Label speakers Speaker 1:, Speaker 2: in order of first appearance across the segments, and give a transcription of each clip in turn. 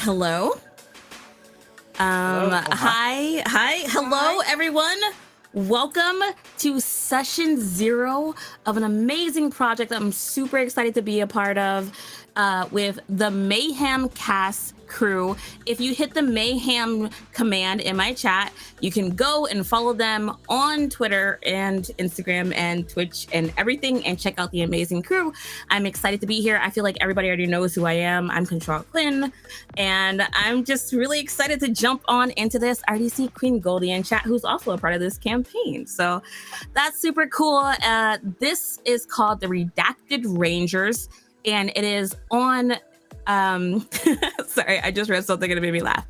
Speaker 1: Hello. Hi, hello, everyone. Welcome to session 0 of an amazing project I'm super excited to be a part of with the Mayhem cast crew. If you hit the Mayhem command in my chat, you can go and follow them on Twitter and Instagram and Twitch and everything and check out the amazing crew. I'm excited to be here. I feel like everybody already knows who I am. I'm Control Quinn, and I'm just really excited to jump on into this. I already see Queen Goldie in chat, who's also a part of this campaign. So that's super cool. This is called the Redacted Rangers, and it is on sorry, I just read something and it made me laugh.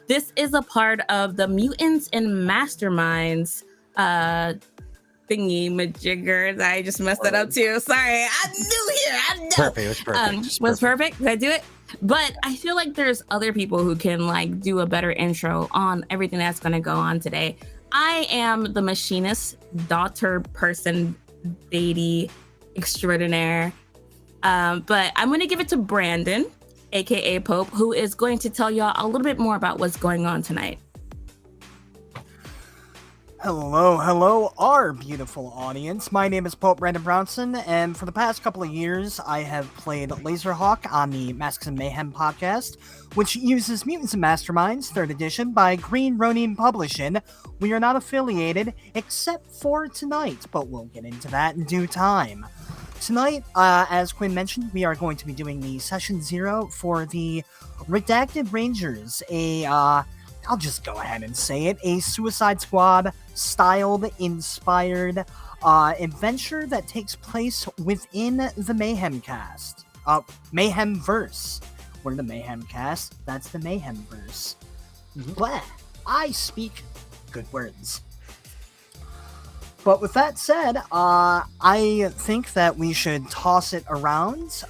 Speaker 1: This is a part of the Mutants and Masterminds thingy majiggers. I just messed that up too. Sorry, I'm new here. I know.
Speaker 2: Perfect. It was perfect.
Speaker 1: Was perfect. Did I do it? But I feel like there's other people who can like do a better intro on everything that's going to go on today. I am the machinist, daughter, person, deity extraordinaire. But I'm going to give it to Brandon, aka Pope, who is going to tell y'all a little bit more about what's going on tonight.
Speaker 3: Hello, our beautiful audience. My name is Pope Brandon Brownson, and for the past couple of years, I have played Laserhawk on the Mutants and Mayhem podcast, which uses Mutants and Masterminds, 3rd edition, by Green Ronin Publishing. We are not affiliated, except for tonight, but we'll get into that in due time. Tonight, as Quinn mentioned, we are going to be doing the Session 0 for the Redacted Rangers, I'll just go ahead and say it, a Suicide Squad styled, inspired adventure that takes place within the Mayhem cast. Mayhem verse. We're the Mayhem cast, that's the Mayhem verse. Bleh, I speak good words. But with that said, I think that we should toss it around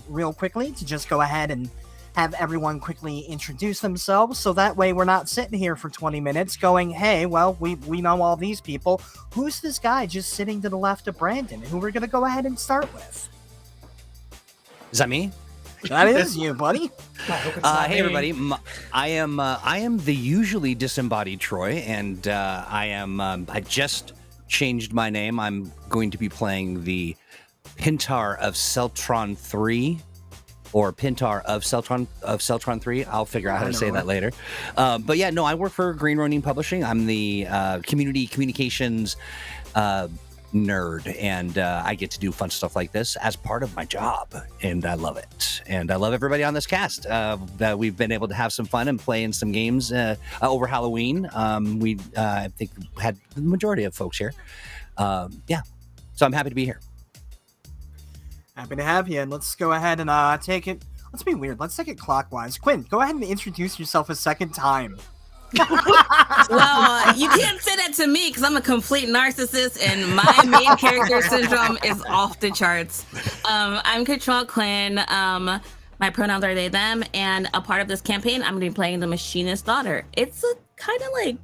Speaker 3: real quickly to just go ahead and have everyone quickly introduce themselves, so that way we're not sitting here for 20 minutes going, hey, well, we know all these people. Who's this guy just sitting to the left of Brandon, who we're going to go ahead and start with?
Speaker 2: Is that me?
Speaker 3: That is you, buddy.
Speaker 2: Hey, everybody. I am the usually disembodied Troy, and I just changed my name. I'm going to be playing the Pintar of Celtron 3, or Pintar of Celtron 3. I'll figure out how to say that later. But yeah, no, I work for Green Ronin Publishing. I'm the community communications nerd, and I get to do fun stuff like this as part of my job, and I love it. And I love everybody on this cast. That we've been able to have some fun and play in some games over Halloween. I think had the majority of folks here. Yeah, so I'm happy to be here.
Speaker 3: Happy to have you, and let's go ahead and take it. Let's be weird. Let's take it clockwise. Quinn, go ahead and introduce yourself a second time.
Speaker 1: Well, you can't say that to me because I'm a complete narcissist and my main character syndrome is off the charts. I'm Control Quinn. My pronouns are they, them, and a part of this campaign, I'm going to be playing the machinist daughter. It's a kind of like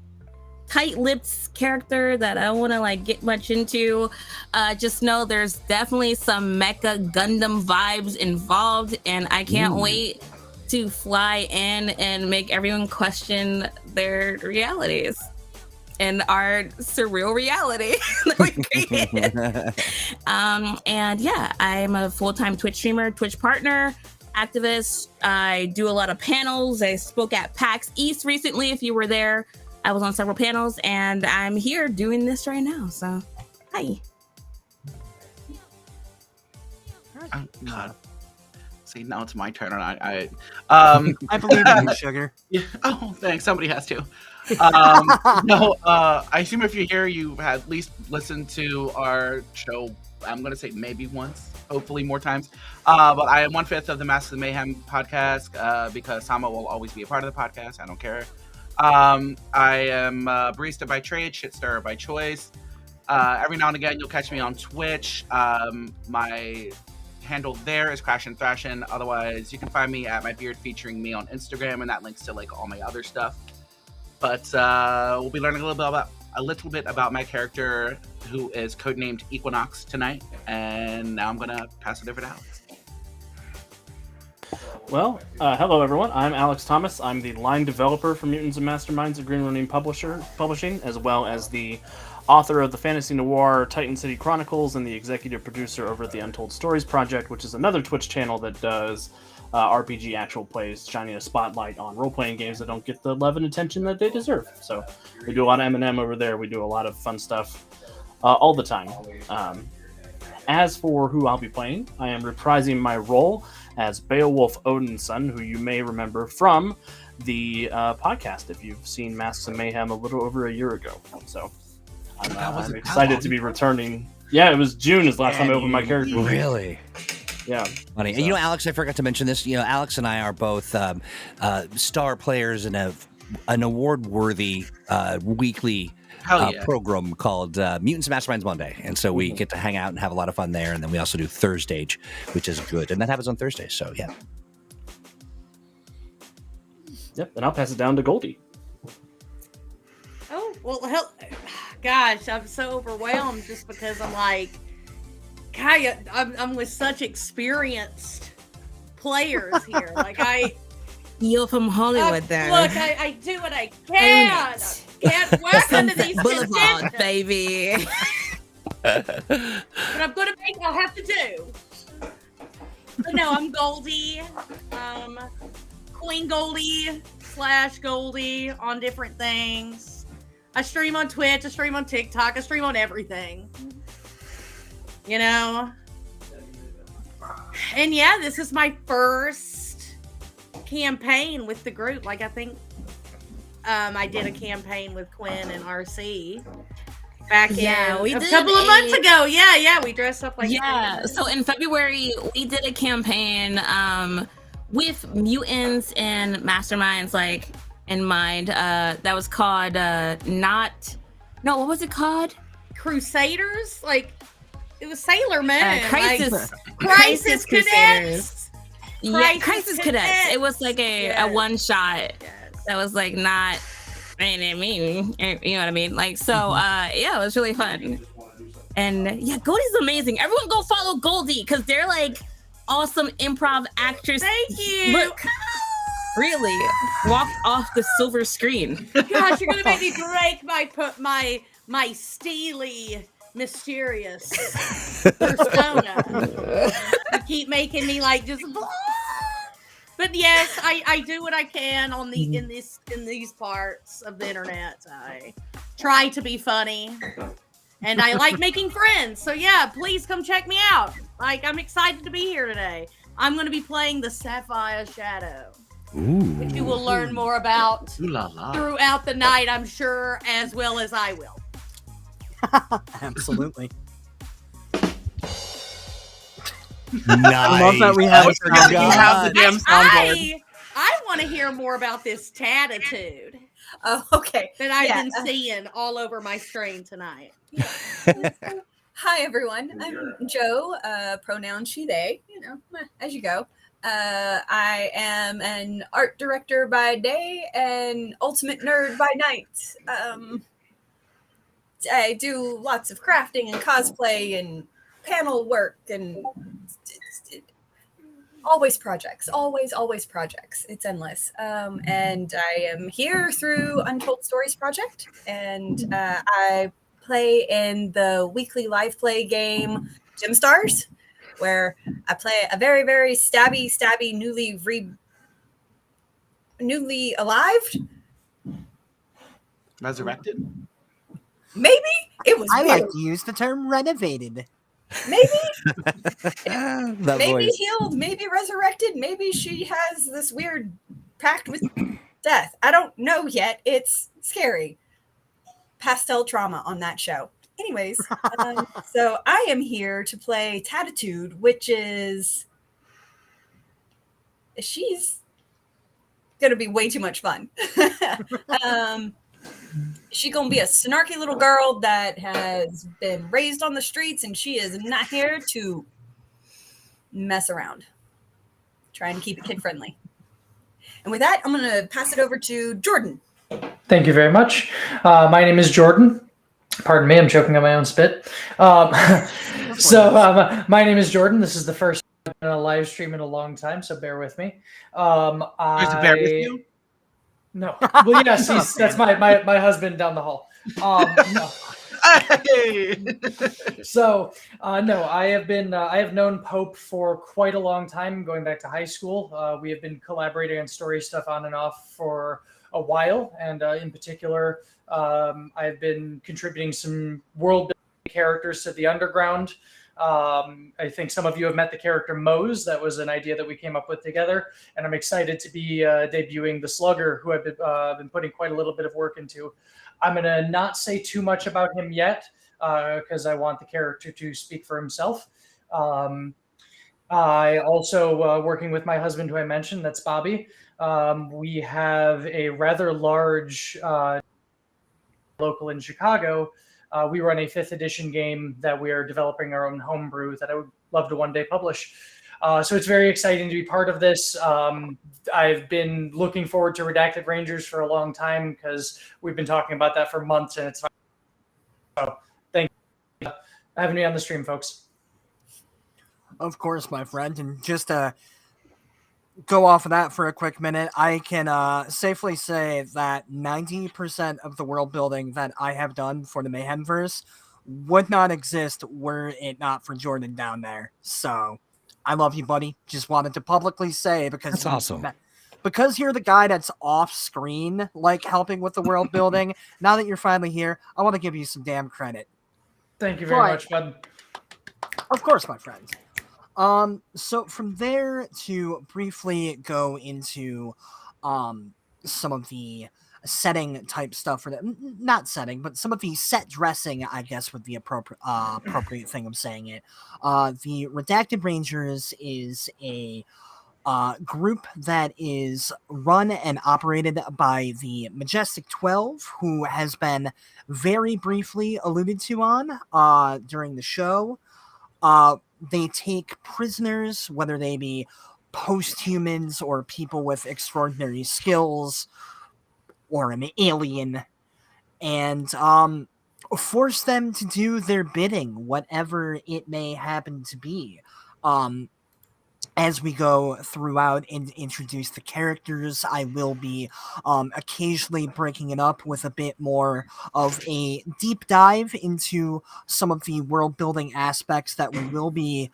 Speaker 1: tight-lipped character that I don't want to like get much into. Just know there's definitely some Mecha Gundam vibes involved, and I can't wait to fly in and make everyone question their realities and our surreal reality that we created. And yeah, I'm a full-time Twitch streamer, Twitch partner, activist. I do a lot of panels. I spoke at PAX East recently. If you were there, I was on several panels, and I'm here doing this right now. So, hi.
Speaker 4: Oh, God. See, now it's my turn. I
Speaker 3: believe in you, Sugar.
Speaker 4: Yeah. Oh, thanks. Somebody has to. No, I assume if you're here, you have at least listened to our show. I'm going to say maybe once, hopefully more times. But I am 1/5 of the Masters of Mayhem podcast because Sama will always be a part of the podcast. I don't care. I am barista by trade, shitstirrer by choice. Every now and again, you'll catch me on Twitch. My handle there is Crash and Thrashin'. Otherwise, you can find me at my beard featuring me on Instagram, and that links to like all my other stuff. But we'll be learning a little bit about my character, who is codenamed Equinox tonight. And now I'm gonna pass it over to Alex.
Speaker 5: Well, hello everyone. I'm Alex Thomas. I'm the line developer for Mutants and Masterminds at Green Ronin Publishing, as well as the author of the fantasy noir Titan City Chronicles and the executive producer over at the Untold Stories Project, which is another Twitch channel that does RPG actual plays, shining a spotlight on role-playing games that don't get the love and attention that they deserve. So we do a lot of M&M over there. We do a lot of fun stuff all the time. As for who I'll be playing, I am reprising my role as Beowulf Odinson, who you may remember from the podcast if you've seen Masks and Mayhem a little over a year ago. So I'm excited to be returning. Yeah, it was June is the last time I opened my character.
Speaker 2: Really?
Speaker 5: Yeah.
Speaker 2: Funny. So. And Alex, I forgot to mention this. Alex and I are both star players in an award-worthy weekly program called Mutants and Masterminds Monday. And so we get to hang out and have a lot of fun there. And then we also do Thursdays, which is good. And that happens on Thursdays. So, yeah.
Speaker 5: Yep. And I'll pass it down to Goldie.
Speaker 6: Oh, well, gosh, I'm so overwhelmed just because I'm like, God, I'm with such experienced players here. Like,
Speaker 1: You're from Hollywood, then.
Speaker 6: Look, I do what I can. Can't work under these
Speaker 1: Boulevard,
Speaker 6: conditions,
Speaker 1: baby.
Speaker 6: but I'm gonna make. I'll have to do. But no, I'm Goldie, Queen Goldie / Goldie on different things. I stream on Twitch. I stream on TikTok. I stream on everything. And yeah, this is my first campaign with the group. Like, I think. I did a campaign with Quinn and RC back in a couple of months ago. Yeah, we dressed up like
Speaker 1: so in February we did a campaign with Mutants and Masterminds like in mind. That was called what was it called?
Speaker 6: Crusaders? Like it was Sailor Man.
Speaker 1: Crisis
Speaker 6: Cadets.
Speaker 1: Crisis Cadets. It was like a one shot. That was like not me, you know what I mean? Like, so, yeah, it was really fun. And yeah, Goldie's amazing. Everyone go follow Goldie because they're like awesome improv actors.
Speaker 6: Thank you.
Speaker 1: Look, really walked off the silver screen.
Speaker 6: Gosh, you're gonna make me break my steely, mysterious persona. You keep making me like just. But yes, I do what I can on in these parts of the internet. I try to be funny, and I like making friends. So yeah, please come check me out. Like I'm excited to be here today. I'm going to be playing the Sapphire Shadow, which you will learn more about throughout the night, I'm sure, as well as I will.
Speaker 3: Absolutely.
Speaker 2: Nice.
Speaker 3: I love that we have
Speaker 4: the damn soundboard.
Speaker 6: I want to hear more about this tattitude.
Speaker 7: Oh, okay.
Speaker 6: That I've been seeing all over my stream tonight.
Speaker 7: Hi, everyone. I'm Joe, pronoun she, they, as you go. I am an art director by day and ultimate nerd by night. I do lots of crafting and cosplay and panel work and always projects, always projects. It's endless. And I am here through Untold Stories Project, and I play in the weekly live play game Gem Stars, where I play a very, very stabby, newly alive.
Speaker 4: Resurrected?
Speaker 7: Maybe it was.
Speaker 3: I
Speaker 7: weird.
Speaker 3: like to use the term renovated.
Speaker 7: Maybe
Speaker 2: maybe
Speaker 7: voice. Healed, maybe resurrected, maybe she has this weird pact with death. I don't know yet. It's scary. Pastel trauma on that show. Anyways, so I am here to play Tattitude, which is she's gonna be way too much fun. She's gonna be a snarky little girl that has been raised on the streets, and she is not here to mess around. Trying to keep it kid friendly. And with that, I'm gonna pass it over to Jordan.
Speaker 8: Thank you very much. My name is Jordan. Pardon me, I'm choking on my own spit. My name is Jordan. This is the first been a live stream in a long time, so bear with me.
Speaker 4: There's a bear with you?
Speaker 8: No. Well, yes, that's my husband down the hall. No.
Speaker 4: Hey!
Speaker 8: So no, I have known Pope for quite a long time, going back to high school. We have been collaborating on story stuff on and off for a while, and in particular, I've been contributing some world building characters to the Underground. I think some of you have met the character Mose. That was an idea that we came up with together, and I'm excited to be debuting the Slugger, who I've been putting quite a little bit of work into. I'm going to not say too much about him yet because I want the character to speak for himself. I also, working with my husband, who I mentioned, that's Bobby, we have a rather large local in Chicago. We run a 5th edition game that we are developing our own homebrew that I would love to one day publish. So it's very exciting to be part of this. I've been looking forward to Redacted Rangers for a long time because we've been talking about that for months, and it's fun. So thank you for having me on the stream, folks.
Speaker 3: Of course, my friend. And just to go off of that for a quick minute, I can safely say that 90% of the world building that I have done for the Mayhemverse would not exist were it not for Jordan down there. So I love you, buddy. Just wanted to publicly say because
Speaker 2: That's awesome.
Speaker 3: Because you're the guy that's off screen, like helping with the world building. Now that you're finally here, I want to give you some damn credit.
Speaker 8: Thank you very much, bud.
Speaker 3: Of course, my friend. So from there to briefly go into some of the setting type stuff for that, not setting, but some of the set dressing, I guess, would be appropriate thing of saying it. The Redacted Rangers is a group that is run and operated by the Majestic 12, who has been very briefly alluded to on during the show. They take prisoners, whether they be post-humans or people with extraordinary skills or an alien, and force them to do their bidding, whatever it may happen to be. As we go throughout and introduce the characters, I will be occasionally breaking it up with a bit more of a deep dive into some of the world building aspects that we will be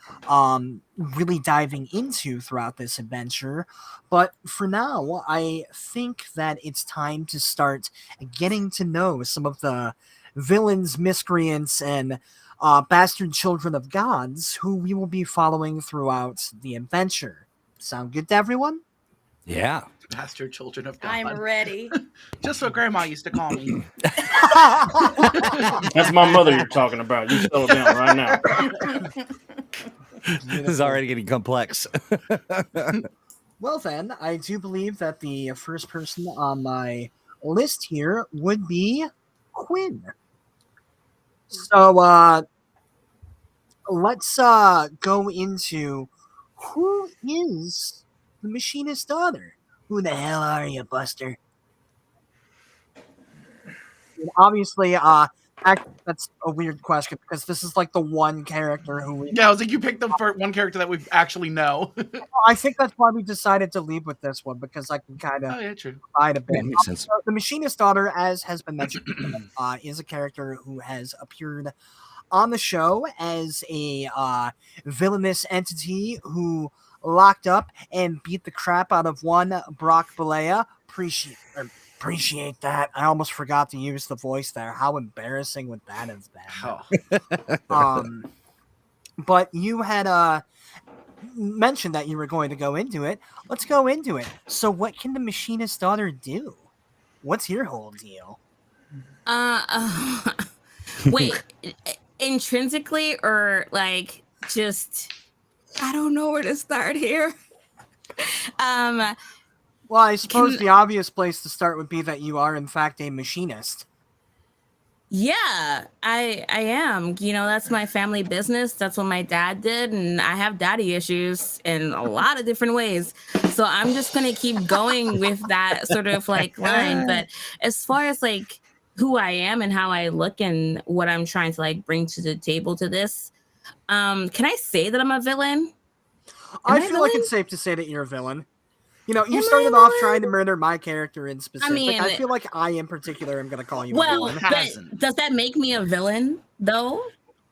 Speaker 3: really diving into throughout this adventure. But for now, I think that it's time to start getting to know some of the villains, miscreants, and bastard children of gods who we will be following throughout the adventure. Sound good to everyone?
Speaker 2: Yeah.
Speaker 4: Bastard children of God.
Speaker 6: I'm ready.
Speaker 4: Just what Grandma used to call me.
Speaker 5: That's my mother you're talking about. You settle down right now.
Speaker 2: This is already getting complex.
Speaker 3: Well then, I do believe that the first person on my list here would be Quinn. So, let's go into who is the Machinist's daughter? Who the hell are you, Buster? And obviously, that's a weird question because this is like the one character who we.
Speaker 4: Yeah, I was like, you picked the first one character that we actually know.
Speaker 3: I think that's why we decided to leave with this one because I can kind of
Speaker 4: Oh, yeah, true.
Speaker 3: provide a bit.
Speaker 2: That makes sense.
Speaker 3: So the Machinist's daughter, as has been mentioned, is a character who has appeared on the show as a villainous entity who locked up and beat the crap out of one Brock Balea. Appreciate that. I almost forgot to use the voice there. How embarrassing would that have been?
Speaker 4: Oh.
Speaker 3: But you had mentioned that you were going to go into it. Let's go into it. So what can the Machinist's daughter do? What's your whole deal?
Speaker 1: Wait, intrinsically or like just I don't know where to start here.
Speaker 3: Well, I suppose the obvious place to start would be that you are in fact a machinist.
Speaker 1: Yeah, I am. You know, that's my family business. That's what my dad did, and I have daddy issues in a lot of different ways. So I'm just gonna keep going with that sort of like line. But as far as like who I am and how I look and what I'm trying to like bring to the table to this, can I say that I'm a villain?
Speaker 3: I
Speaker 1: I
Speaker 3: feel like
Speaker 1: villain?
Speaker 3: it's safe to say that you're a villain. You know,
Speaker 1: Am
Speaker 3: you
Speaker 1: I
Speaker 3: started
Speaker 1: a
Speaker 3: off
Speaker 1: villain?
Speaker 3: trying to murder my character in specific.
Speaker 1: mean-
Speaker 3: I feel like I, in particular, am going to call you a
Speaker 1: Well,
Speaker 3: villain.
Speaker 1: but
Speaker 4: Hasn't.
Speaker 1: does that make me a villain though?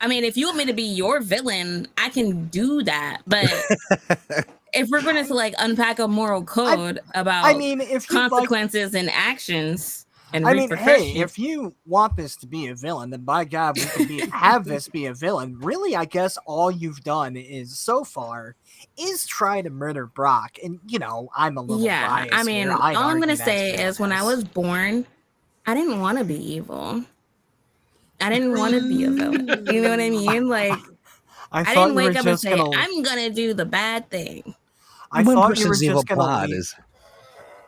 Speaker 1: I mean, if you want me to be your villain, I can do that. But if we're going to like unpack a moral code about
Speaker 3: I mean, if you like,
Speaker 1: consequences and actions and
Speaker 3: I mean, hey,
Speaker 1: repercussions,
Speaker 3: if you want this to be a villain, then by God, we can have this be a villain. Really, I guess all you've done is so far is try to murder Brock, and you know, I'm a little
Speaker 1: yeah.
Speaker 3: biased
Speaker 1: I mean,
Speaker 3: here. I'd
Speaker 1: all I'm
Speaker 3: argue
Speaker 1: going to
Speaker 3: that's
Speaker 1: say is when I
Speaker 3: villainous.
Speaker 1: was born, I didn't want to be evil. I didn't want to be a villain. You know what I mean? Like,
Speaker 3: I
Speaker 1: I
Speaker 3: thought
Speaker 1: didn't
Speaker 3: you were
Speaker 1: wake up and
Speaker 3: just
Speaker 1: say,
Speaker 3: gonna.
Speaker 1: I'm going to do the bad thing.
Speaker 3: I
Speaker 2: One
Speaker 3: thought you were
Speaker 2: person's evil
Speaker 3: just gonna
Speaker 2: plot
Speaker 3: leave.
Speaker 2: is.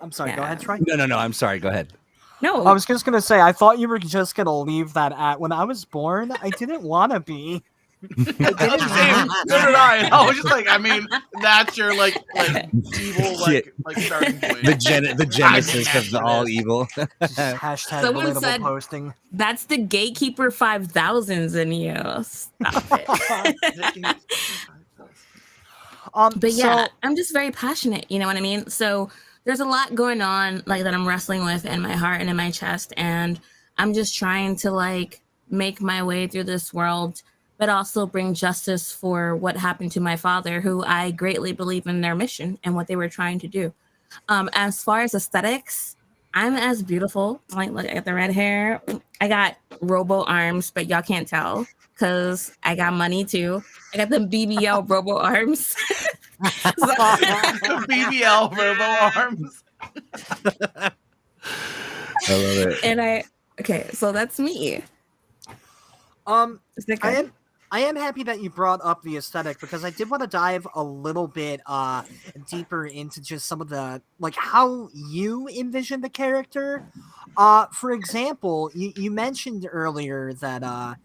Speaker 3: I'm sorry. Go
Speaker 1: Yeah.
Speaker 3: ahead, Troy.
Speaker 2: No. I'm sorry. Go ahead.
Speaker 1: No.
Speaker 3: I was just gonna say, I thought you were just gonna leave that at when I was born. I didn't want to be.
Speaker 4: Same. So did I. And I was just like, I mean, that's your like evil like starting point.
Speaker 2: The genesis of the all evil.
Speaker 3: Just hashtag
Speaker 1: Someone
Speaker 3: relatable
Speaker 1: said-
Speaker 3: posting.
Speaker 1: That's the gatekeeper 5000s in you. Stop it. But yeah,
Speaker 3: So,
Speaker 1: I'm just very passionate. You know what I mean? So there's a lot going on like that I'm wrestling with in my heart and in my chest. And I'm just trying to like make my way through this world, but also bring justice for what happened to my father, who I greatly believe in their mission and what they were trying to do. As far as aesthetics, I'm as beautiful. Like, look, I got the red hair. I got robo arms, but y'all can't tell because I got money too. I got the BBL robo arms.
Speaker 4: BBL Verbo arms.
Speaker 2: I love it.
Speaker 1: And okay, so that's me. Is that good?
Speaker 3: I am happy that you brought up the aesthetic because I did want to dive a little bit deeper into just some of the like how you envision the character. For example, you mentioned earlier that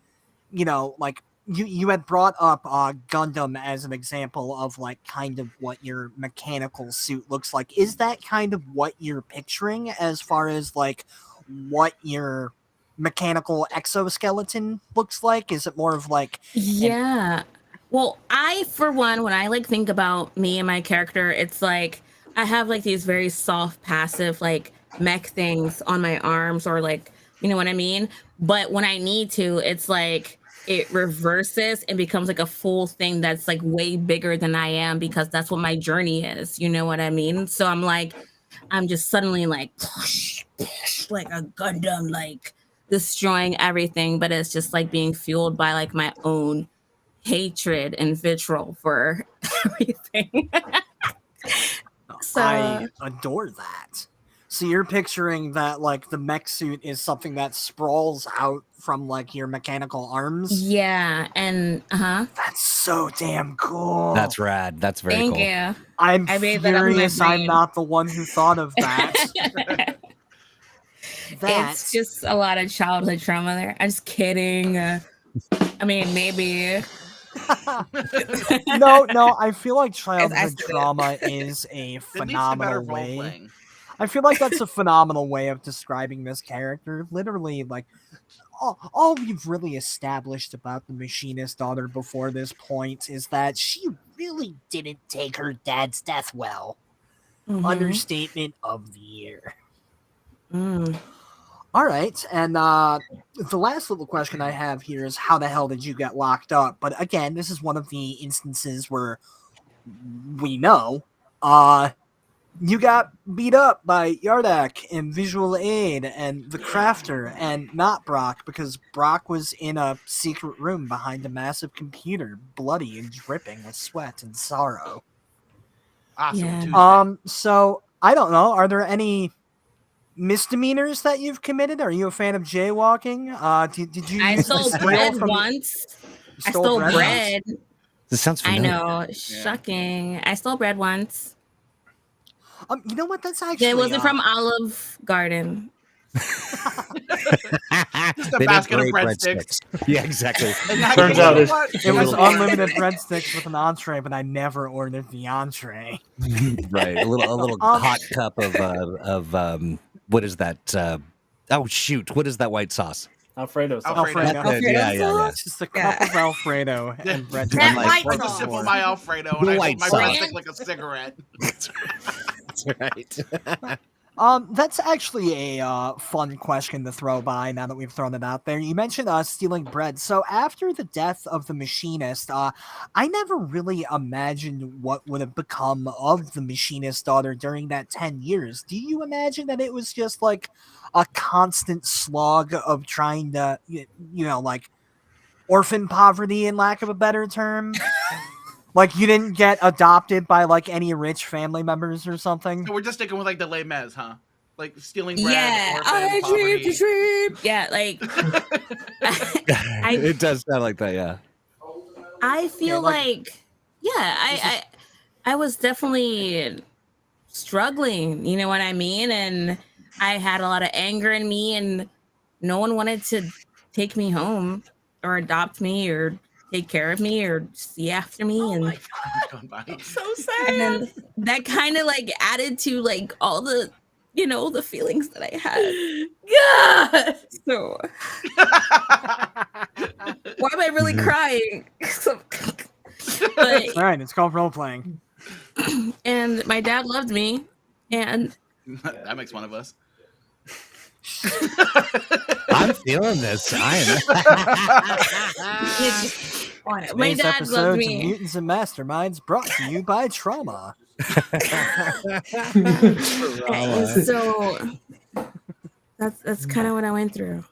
Speaker 3: you know, like you had brought up Gundam as an example of like kind of what your mechanical suit looks like. Is that kind of what you're picturing as far as like what your mechanical exoskeleton looks like? Is it more of like
Speaker 1: Yeah. Well, I, for one, when I like think about me and my character, it's like I have like these very soft, passive, like mech things on my arms, or like, you know what I mean? But when I need to, it's like it reverses and becomes like a full thing that's like way bigger than I am because that's what my journey is. You know what I mean? So I'm like, I'm just suddenly like, like a Gundam, like destroying everything, but it's just like being fueled by like my own hatred and vitriol for everything. So
Speaker 3: I adore that. So you're picturing that like the mech suit is something that sprawls out from like your mechanical arms?
Speaker 1: yeah, and
Speaker 3: That's so damn cool.
Speaker 2: That's rad. That's very
Speaker 1: thank
Speaker 2: cool.
Speaker 1: you.
Speaker 3: I'm
Speaker 1: I made that up in my
Speaker 3: furious I'm
Speaker 1: brain.
Speaker 3: not the one who thought of that.
Speaker 1: It's just a lot of childhood trauma there. I'm just kidding. I mean, maybe.
Speaker 3: no, I feel like childhood
Speaker 1: said it.
Speaker 3: trauma is a
Speaker 4: It leads to better
Speaker 3: phenomenal
Speaker 4: role
Speaker 3: way.
Speaker 4: playing.
Speaker 3: I feel like that's a phenomenal way of describing this character. Literally, like, all we've really established about the machinist daughter before this point is that she really didn't take her dad's death well.
Speaker 1: Mhm.
Speaker 3: Understatement of the year.
Speaker 1: Mm.
Speaker 3: All right, and the last little question I have here is how the hell did you get locked up? But again, this is one of the instances where we know you got beat up by Yardak and Visual Aid and the Crafter and not Brock because Brock was in a secret room behind a massive computer, bloody and dripping with sweat and sorrow.
Speaker 4: Awesome.
Speaker 1: Yeah.
Speaker 4: Tuesday.
Speaker 3: So I don't know. Are there any misdemeanors that you've committed? Are you a fan of jaywalking? Did you?
Speaker 1: I
Speaker 3: use the
Speaker 1: stole
Speaker 3: skill
Speaker 1: bread
Speaker 3: from-
Speaker 1: once.
Speaker 3: You
Speaker 1: I stole
Speaker 3: once?
Speaker 1: bread.
Speaker 2: This sounds
Speaker 1: I
Speaker 2: familiar.
Speaker 1: know. Shocking. I stole bread once.
Speaker 3: You know what? That's actually
Speaker 1: It wasn't from Olive Garden.
Speaker 4: Just a
Speaker 2: They make
Speaker 4: basket of
Speaker 2: great
Speaker 4: breadsticks.
Speaker 2: Yeah, exactly.
Speaker 4: And that
Speaker 5: Turns
Speaker 4: came
Speaker 5: out
Speaker 4: with
Speaker 5: it's-
Speaker 4: what?
Speaker 3: It was
Speaker 2: little-
Speaker 3: unlimited breadsticks with an entree, but I never ordered the entree.
Speaker 2: Right, a little hot cup of what is that? Oh shoot, what is that white sauce?
Speaker 5: Alfredo sauce.
Speaker 4: Alfredo.
Speaker 2: That's it. Yeah, yeah, yeah.
Speaker 3: It's just a cup of Alfredo and bread.
Speaker 6: That
Speaker 2: like,
Speaker 6: white
Speaker 4: Like the
Speaker 6: sauce.
Speaker 4: sip of my Alfredo,
Speaker 2: The
Speaker 4: and I hold
Speaker 2: white
Speaker 4: my
Speaker 2: sauce.
Speaker 4: plastic like a cigarette.
Speaker 2: That's right.
Speaker 3: That's actually a fun question to throw by now that we've thrown it out there. You mentioned stealing bread. So after the death of the machinist, I never really imagined what would have become of the machinist's daughter during that 10 years. Do you imagine that it was just like a constant slog of trying to, like orphan poverty, in lack of a better term? Like you didn't get adopted by like any rich family members or something?
Speaker 4: So we're just sticking with like the Les Mis, huh? Like stealing bread,
Speaker 1: Yeah,
Speaker 4: orphan,
Speaker 1: I
Speaker 4: poverty.
Speaker 1: dream to dream. Yeah, like
Speaker 2: It does sound like that, yeah.
Speaker 1: I feel like, yeah, I was definitely struggling. You know what I mean? And I had a lot of anger in me, and no one wanted to take me home or adopt me or take care of me or see after me. And
Speaker 6: So
Speaker 1: and
Speaker 6: sad.
Speaker 1: then that kind of like added to like all the, the feelings that I had.
Speaker 6: God.
Speaker 1: So why am I really crying? But,
Speaker 3: All right, it's called role playing.
Speaker 1: and my dad loved me, and
Speaker 4: That makes one of us.
Speaker 2: I'm feeling this. I
Speaker 1: my
Speaker 3: Today's
Speaker 1: dad
Speaker 3: episodes
Speaker 1: loved
Speaker 3: of
Speaker 1: me.
Speaker 3: Mutants and Masterminds brought to you by Trauma.
Speaker 1: And so that's kind of what I went through.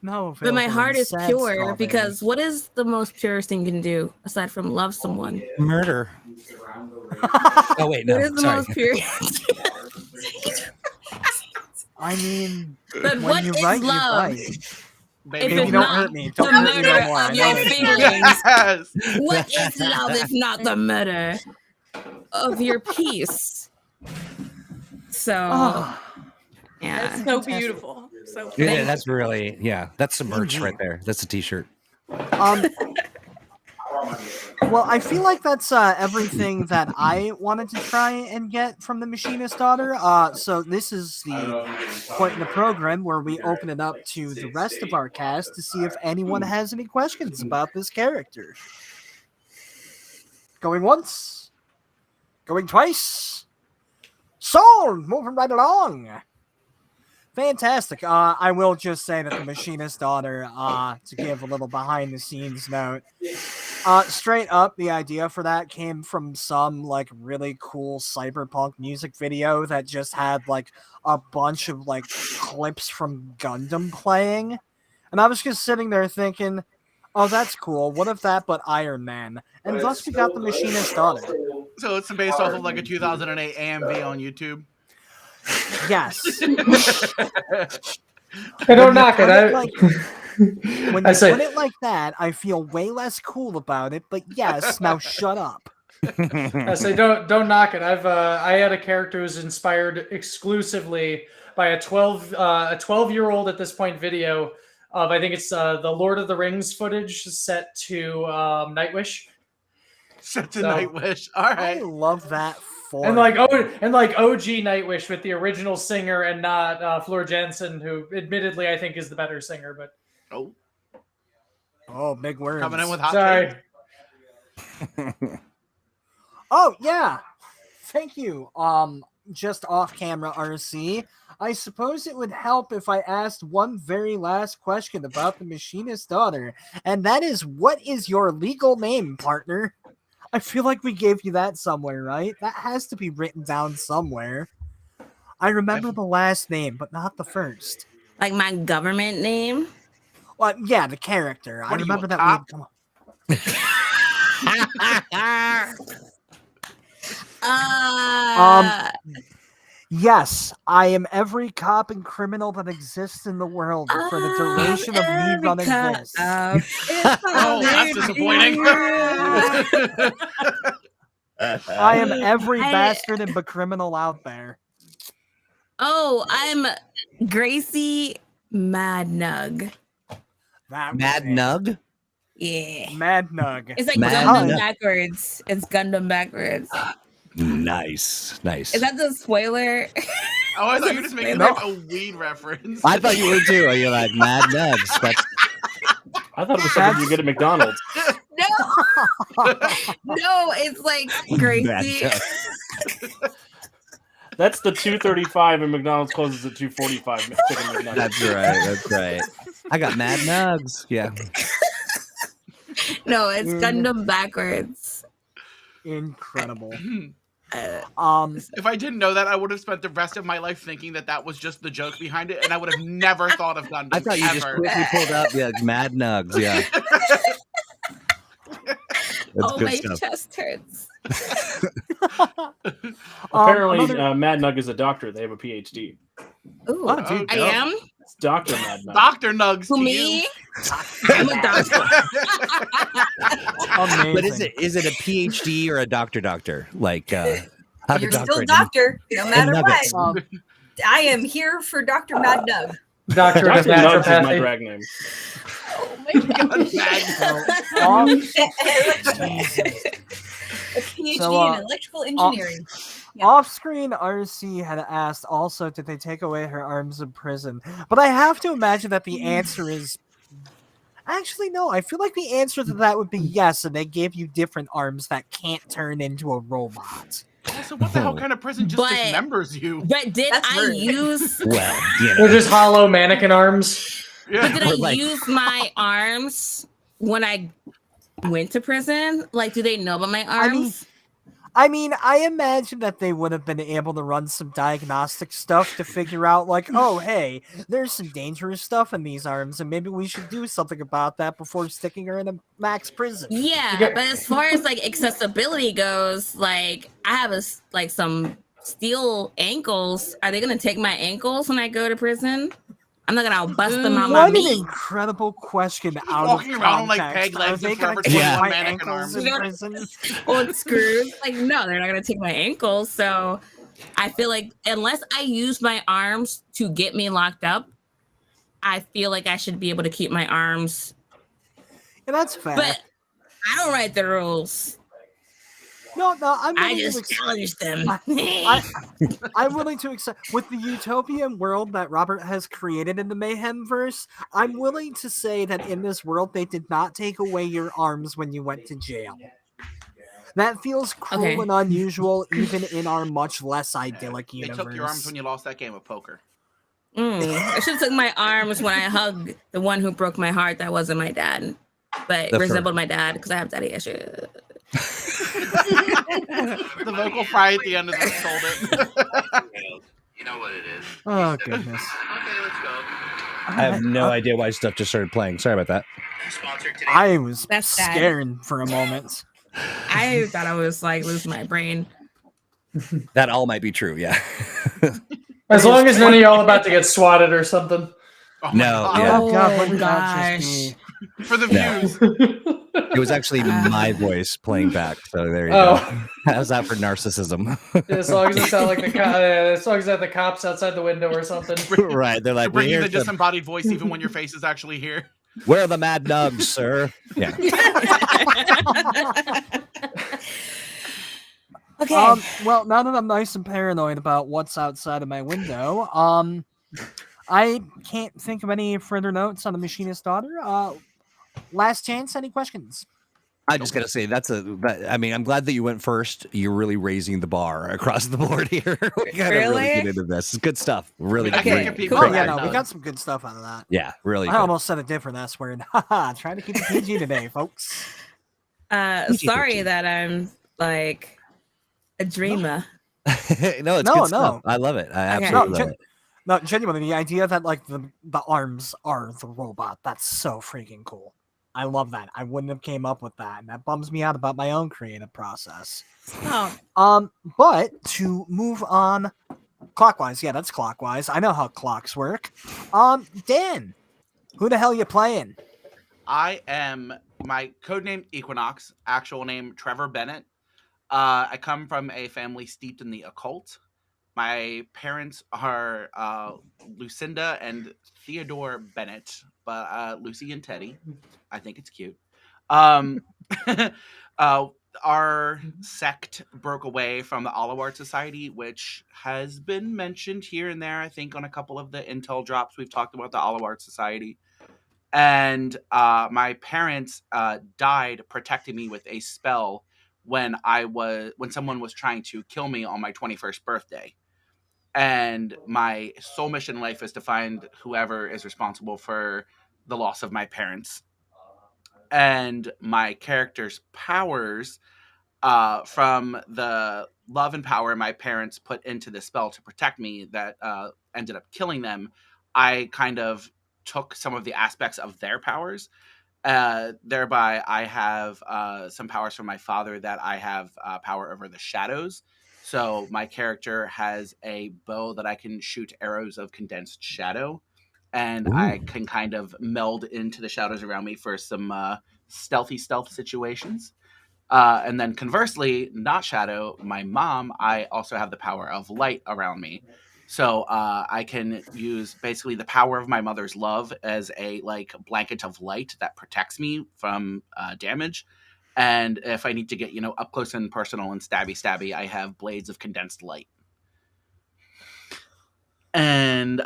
Speaker 3: No,
Speaker 1: But my
Speaker 3: available
Speaker 1: heart
Speaker 3: in
Speaker 1: is
Speaker 3: sad
Speaker 1: pure
Speaker 3: strawberries.
Speaker 1: because what is the most purest thing you can do aside from love someone?
Speaker 2: Murder. Oh wait, no.
Speaker 1: What is the
Speaker 2: Sorry.
Speaker 1: most pure?
Speaker 3: I mean,
Speaker 1: But
Speaker 3: when
Speaker 1: what
Speaker 3: you
Speaker 1: is
Speaker 3: write,
Speaker 1: love?
Speaker 3: you write.
Speaker 4: Baby,
Speaker 1: If
Speaker 3: Baby,
Speaker 1: it's
Speaker 3: don't
Speaker 1: not
Speaker 3: hurt me.
Speaker 1: the
Speaker 3: Don't hurt me no
Speaker 1: murder
Speaker 3: more. I
Speaker 1: of
Speaker 3: know
Speaker 1: your
Speaker 3: that.
Speaker 1: feelings,
Speaker 4: yes.
Speaker 1: what is love if not the murder of your peace? So
Speaker 3: Oh,
Speaker 1: yeah,
Speaker 6: That's so beautiful. So
Speaker 2: Yeah, that's really, that's some merch right there. That's a t-shirt.
Speaker 3: well, I feel like that's everything that I wanted to try and get from the Machinist Daughter. So this is the point in the program where we open it up to the rest of our cast to see if anyone has any questions about this character. Going once, going twice. Sold! Moving right along. Fantastic. I will just say that the Machinist Daughter, to give a little behind the scenes note, straight up, the idea for that came from some like really cool cyberpunk music video that just had like a bunch of like clips from Gundam playing. And I was just sitting there thinking, oh, that's cool. What if that but Iron Man? And thus we got the Machinist Daughter.
Speaker 4: So it's based off of like a 2008 AMV on YouTube.
Speaker 3: Yes.
Speaker 8: I don't knock it.
Speaker 3: When
Speaker 8: I
Speaker 3: you
Speaker 8: say-
Speaker 3: put it like that, I feel way less cool about it. But yes, now shut up.
Speaker 8: I say don't knock it. I had a character who's inspired exclusively by a 12-year-old at this point video of, I think it's the Lord of the Rings footage set to Nightwish.
Speaker 4: Set to
Speaker 8: So-
Speaker 4: Nightwish. All
Speaker 3: I
Speaker 4: right.
Speaker 3: love that for
Speaker 8: And like
Speaker 3: you.
Speaker 8: OG Nightwish with the original singer and not Fleur Jensen, who admittedly I think is the better singer. But
Speaker 4: Oh,
Speaker 3: Oh, big words.
Speaker 4: coming in with hot
Speaker 8: sorry,
Speaker 4: takes.
Speaker 3: Oh yeah, thank you. Just off camera, RC. I suppose it would help if I asked one very last question about the Machinist Daughter, and that is, what is your legal name, partner? I feel like we gave you that somewhere, right? That has to be written down somewhere. I remember the last name, but not the first.
Speaker 1: like my government name.
Speaker 3: Well, yeah, the character. I
Speaker 4: What are you,
Speaker 3: remember
Speaker 4: a
Speaker 3: that
Speaker 4: cop?
Speaker 3: we had come. Yes, I am every cop and criminal that exists in the world for the duration of me running this.
Speaker 4: Oh, that's disappointing.
Speaker 3: I am every
Speaker 1: I-
Speaker 3: bastard and criminal out there.
Speaker 1: Oh, I'm Gracie Mad Nug.
Speaker 3: That was
Speaker 2: Mad
Speaker 3: it.
Speaker 2: Nug?
Speaker 1: Yeah.
Speaker 3: Mad Nug.
Speaker 1: It's like
Speaker 2: Mad
Speaker 1: Gundam
Speaker 2: Nug.
Speaker 1: backwards. It's Gundam backwards.
Speaker 2: Nice.
Speaker 1: Is that the spoiler?
Speaker 4: Oh, I thought you were just making
Speaker 3: No.
Speaker 4: like a weed reference.
Speaker 2: I thought you were too. You're like Mad Nugs. That's
Speaker 5: I thought it was something you get at McDonald's.
Speaker 7: No, no, it's like
Speaker 2: Mad
Speaker 7: Gracie.
Speaker 2: Nugs.
Speaker 5: That's the 2:35 and McDonald's closes at 2:45. Chicken McNuggets.
Speaker 2: That's right. That's right. I got Mad Nugs. Yeah.
Speaker 1: No, it's Gundam backwards.
Speaker 3: Incredible.
Speaker 4: If I didn't know that, I would have spent the rest of my life thinking that that was just the joke behind it, and I would have never thought of Gundam.
Speaker 2: I thought you just
Speaker 4: ever.
Speaker 2: quickly pulled up. Yeah, Mad Nugs. Yeah. That's
Speaker 1: Oh,
Speaker 2: good
Speaker 1: my
Speaker 2: stuff.
Speaker 1: chest hurts.
Speaker 5: Apparently,
Speaker 3: another-
Speaker 5: Mad Nug is a doctor. They have a PhD.
Speaker 1: Ooh,
Speaker 3: Oh, dude,
Speaker 1: I
Speaker 3: dope.
Speaker 1: am.
Speaker 5: It's Dr. Mad Nug.
Speaker 4: Dr. Nugs
Speaker 1: Who,
Speaker 4: to
Speaker 1: me?
Speaker 4: you.
Speaker 1: I'm a doctor.
Speaker 3: Amazing.
Speaker 2: But is it a PhD or a doctor? Like how
Speaker 7: You're
Speaker 2: to
Speaker 7: still
Speaker 2: doctor
Speaker 7: doctor, no matter
Speaker 2: nuggets.
Speaker 7: what. I am here for Dr. Mad Nug.
Speaker 8: Doctorate of
Speaker 5: Dr. Nugs is my
Speaker 8: naturopathy.
Speaker 5: drag name.
Speaker 7: Oh my god. A PhD
Speaker 3: So,
Speaker 7: in electrical engineering. Yeah.
Speaker 3: Off-screen, RC had asked also, did they take away her arms in prison? But I have to imagine that the answer is... Actually, no. I feel like the answer to that would be yes, and they gave you different arms that can't turn into a robot.
Speaker 4: Also, what the hell kind of prison just
Speaker 1: But-
Speaker 4: dismembers you?
Speaker 1: But did
Speaker 7: That's
Speaker 1: I
Speaker 7: rude.
Speaker 1: use?
Speaker 2: Well, you
Speaker 8: They're
Speaker 2: know.
Speaker 8: just hollow mannequin arms.
Speaker 1: But
Speaker 4: Yeah.
Speaker 1: did I
Speaker 2: Or like-
Speaker 1: use my arms when I went to prison? Like, do they know about my arms?
Speaker 3: I mean, I imagine that they would have been able to run some diagnostic stuff to figure out, like, oh, hey, there's some dangerous stuff in these arms, and maybe we should do something about that before sticking her in a max prison.
Speaker 1: Yeah,
Speaker 8: Okay.
Speaker 1: but as far as like accessibility goes, like I have like some steel ankles. Are they gonna take my ankles when I go to prison? I'm not gonna bust them out my
Speaker 3: What an
Speaker 1: meat.
Speaker 3: incredible question out
Speaker 4: walking
Speaker 3: of
Speaker 4: around on, like,
Speaker 3: context.
Speaker 4: peg legs
Speaker 3: Are they
Speaker 4: and
Speaker 3: gonna
Speaker 4: forever
Speaker 3: take
Speaker 2: 21
Speaker 3: my
Speaker 4: mannequin
Speaker 3: ankles
Speaker 4: arms.
Speaker 3: in prison?
Speaker 1: Or screws. Like, no, they're not gonna take my ankles. So I feel like unless I use my arms to get me locked up, I feel like I should be able to keep my arms.
Speaker 3: Yeah, that's fair.
Speaker 1: But I don't write the rules.
Speaker 3: No, I'm
Speaker 1: I
Speaker 3: willing to
Speaker 1: just
Speaker 3: accept.
Speaker 1: challenge them.
Speaker 3: I'm willing to accept with the utopian world that Robert has created in the Mayhem verse. I'm willing to say that in this world they did not take away your arms when you went to jail. That feels cruel
Speaker 1: Okay.
Speaker 3: and unusual, even in our much less idyllic
Speaker 4: They
Speaker 3: universe.
Speaker 4: took your arms when you lost that game of poker.
Speaker 1: I should have took my arms when I hugged the one who broke my heart. That wasn't my dad, but
Speaker 2: The
Speaker 1: resembled my dad because I have daddy issues.
Speaker 4: The vocal fry at the end of this told it.
Speaker 9: You know what it is.
Speaker 3: Oh goodness!
Speaker 9: Okay, let's go.
Speaker 2: I have no idea why stuff just started playing. Sorry about that.
Speaker 9: Sponsored today.
Speaker 3: I was
Speaker 1: That's sad.
Speaker 3: scared for a moment.
Speaker 1: I thought I was like losing my brain.
Speaker 2: That all might be true. Yeah.
Speaker 8: As long as none of y'all about to get swatted or something.
Speaker 4: Oh my
Speaker 2: No,
Speaker 4: God.
Speaker 2: yeah.
Speaker 3: Oh god! What
Speaker 1: Oh,
Speaker 3: did that just
Speaker 1: gosh.
Speaker 3: be?
Speaker 4: For the
Speaker 2: No.
Speaker 4: views.
Speaker 2: It was actually my voice playing back. So there you
Speaker 8: Oh.
Speaker 2: go. How's that for narcissism?
Speaker 8: As long as it sounds like as long as that the cops outside the window or something.
Speaker 2: Right. They're like,
Speaker 4: Bringing
Speaker 2: we're,
Speaker 4: the
Speaker 2: here to-
Speaker 4: disembodied voice even when your face is actually here.
Speaker 2: we're the Mad Nugs, sir. Yeah.
Speaker 1: Okay.
Speaker 3: Well, now that I'm nice and paranoid about what's outside of my window, I can't think of any further notes on the machinist daughter. Last chance. Any questions?
Speaker 2: I just gotta say I mean, I'm glad that you went first. You're really raising the bar across the board here. We gotta really
Speaker 1: Really?
Speaker 2: get into this. It's good stuff. Really
Speaker 4: I
Speaker 2: good.
Speaker 4: can
Speaker 1: Okay,
Speaker 4: compete
Speaker 1: cool.
Speaker 3: Oh
Speaker 4: with
Speaker 3: yeah,
Speaker 4: that.
Speaker 3: no, we got some good stuff out of that.
Speaker 2: Yeah, really
Speaker 3: I
Speaker 2: good.
Speaker 3: almost said a different S word. Haha, trying to keep it PG today, folks.
Speaker 1: Sorry that I'm like a dreamer.
Speaker 2: No, it's
Speaker 3: No,
Speaker 2: good stuff.
Speaker 3: no.
Speaker 2: I love it. I
Speaker 1: Okay.
Speaker 2: absolutely love it.
Speaker 3: No, genuinely, the idea that like the arms are the robot—that's so freaking cool. I love that. I wouldn't have came up with that, and that bums me out about my own creative process.
Speaker 1: Oh,
Speaker 3: But to move on clockwise, yeah, that's clockwise. I know how clocks work. Dan, who the hell you playing?
Speaker 4: I am my codename Equinox, actual name Trevor Bennett. I come from a family steeped in the occult. My parents are Lucinda and Theodore Bennett, but Lucy and Teddy. I think it's cute. our sect broke away from the Olive Society, which has been mentioned here and there. I think on a couple of the intel drops, we've talked about the Olive Society. And my parents died protecting me with a spell when someone was trying to kill me on my 21st birthday. And my sole mission in life is to find whoever is responsible for the loss of my parents. And my character's powers, from the love and power my parents put into the spell to protect me that ended up killing them, I kind of took some of the aspects of their powers. Thereby, I have some powers from my father that I have power over the shadows. So my character has a bow that I can shoot arrows of condensed shadow, and I can kind of meld into the shadows around me for some stealth situations. And then conversely, not shadow, my mom, I also have the power of light around me. So I can use basically the power of my mother's love as a like blanket of light that protects me from damage. And if I need to get, up close and personal and stabby, I have blades of condensed light. And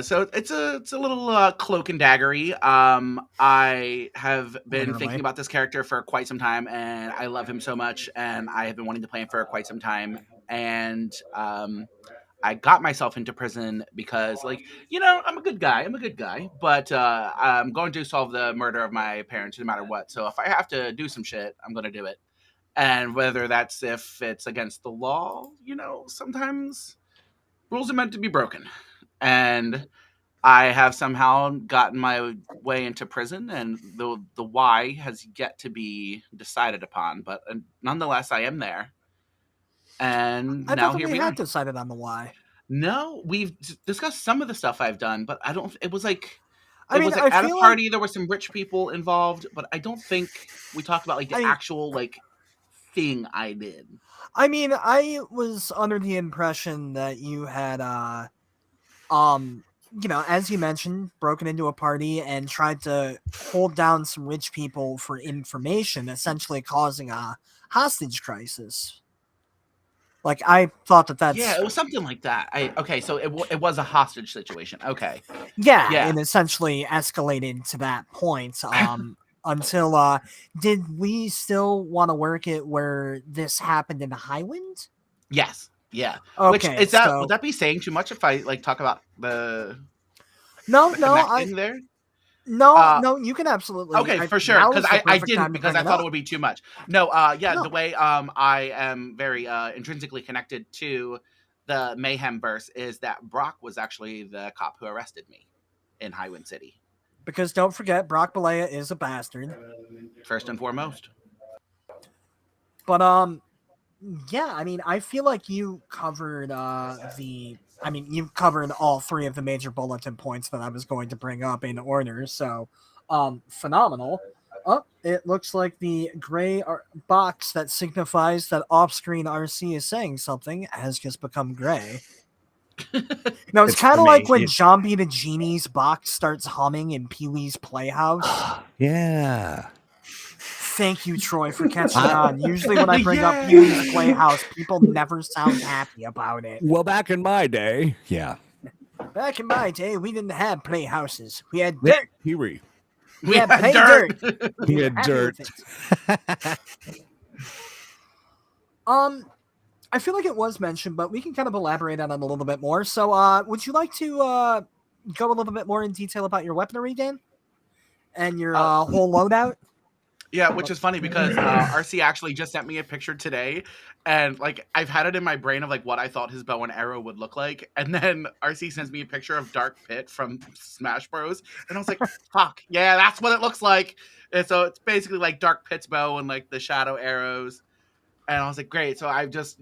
Speaker 4: so it's a little cloak and daggery. I have been
Speaker 3: Literally.
Speaker 4: thinking about this character for quite some time, and I love him so much, and I have been wanting to play him for quite some time. And I got myself into prison because, I'm a good guy, but I'm going to solve the murder of my parents no matter what. So if I have to do some shit, I'm going to do it. And whether that's if it's against the law, sometimes rules are meant to be broken. And I have somehow gotten my way into prison, and the why has yet to be decided upon. But nonetheless, I am there. And
Speaker 3: I
Speaker 4: now
Speaker 3: thought that
Speaker 4: here
Speaker 3: we
Speaker 4: we are.
Speaker 3: had decided on the why.
Speaker 4: No, we've discussed some of the stuff I've done, but I don't. It was like
Speaker 3: I mean,
Speaker 4: was like
Speaker 3: I
Speaker 4: at a
Speaker 3: feel
Speaker 4: party. There were some rich people involved, but I don't think we talked about the
Speaker 3: I mean-
Speaker 4: actual thing I did.
Speaker 3: I mean, I was under the impression that you had, as you mentioned, broken into a party and tried to hold down some rich people for information, essentially causing a hostage crisis. Like, I thought that's...
Speaker 4: Yeah, it was something like that. Okay, so it was a hostage situation. Okay.
Speaker 3: Yeah, it essentially escalated to that point. Until, did we still want to work it where this happened in Highwind?
Speaker 4: Yes. Yeah.
Speaker 3: Okay,
Speaker 4: Which is that?
Speaker 3: so...
Speaker 4: Would that be saying too much if I talk about the
Speaker 3: No,
Speaker 4: connecting there?
Speaker 3: No, you can absolutely.
Speaker 4: Okay, for sure. Because I didn't, because I thought it would be too much. No,
Speaker 3: No.
Speaker 4: the way I am very intrinsically connected to the Mayhem verse is that Brock was actually the cop who arrested me in Highwind City.
Speaker 3: Because don't forget, Brock Balea is a bastard.
Speaker 4: First and foremost.
Speaker 3: But yeah, I mean, I feel like you covered you've covered all three of the major bulletin points that I was going to bring up in order. So, phenomenal. Oh, it looks like the gray box that signifies that off-screen RC is saying something has just become gray. Now, it's kind of like when Zombie the Genie's box starts humming in Pee-wee's Playhouse.
Speaker 2: Yeah.
Speaker 3: Thank you, Troy, for catching on. Usually when I bring up Pee-wee's Playhouse, people never sound happy about it.
Speaker 2: Well, back in my day, yeah.
Speaker 3: Back in my day, we didn't have playhouses. We had dirt.
Speaker 2: Pee-wee.
Speaker 4: We had
Speaker 3: play
Speaker 4: dirt.
Speaker 2: We
Speaker 3: were
Speaker 2: had
Speaker 3: happy
Speaker 2: dirt.
Speaker 3: with it. I feel like it was mentioned, but we can kind of elaborate on it a little bit more. So, would you like to go a little bit more in detail about your weaponry, Dan? And your whole loadout?
Speaker 4: Yeah, which is funny because RC actually just sent me a picture today, and I've had it in my brain of what I thought his bow and arrow would look like, and then RC sends me a picture of Dark Pit from Smash Bros, and I was like, "Fuck, yeah, that's what it looks like." And so it's basically Dark Pit's bow and the shadow arrows, and I was like, "Great!" So I've just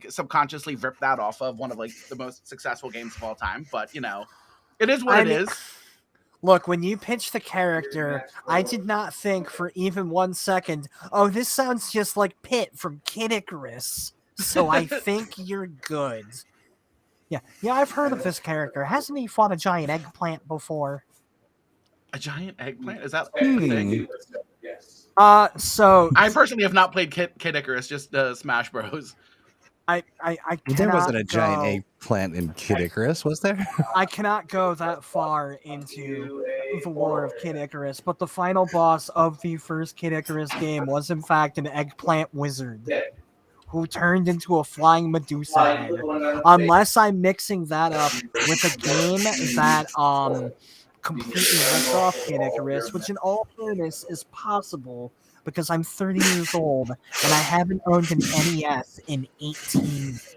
Speaker 4: subconsciously ripped that off of one of the most successful games of all time, but it is what it is.
Speaker 3: Look, when you pitched the character, I did not think for even 1 second, oh, this sounds just like Pit from Kid Icarus. So I think you're good. Yeah, I've heard of this character. Hasn't he fought a giant eggplant before?
Speaker 4: A giant eggplant? Is that a thing?
Speaker 10: Yes.
Speaker 3: So
Speaker 4: I personally have not played Kid Icarus, just Smash Bros.
Speaker 3: I
Speaker 2: There wasn't a
Speaker 3: cannot
Speaker 2: giant
Speaker 3: go.
Speaker 2: eggplant in Kid Icarus, was there?
Speaker 3: I cannot go that far into the lore of Kid Icarus, but the final boss of the first Kid Icarus game was in fact an eggplant wizard who turned into a flying Medusa head. Unless I'm mixing that up with a game that completely ripped off Kid Icarus, which in all fairness is possible because I'm 30 years old and I haven't owned an NES in 18 years.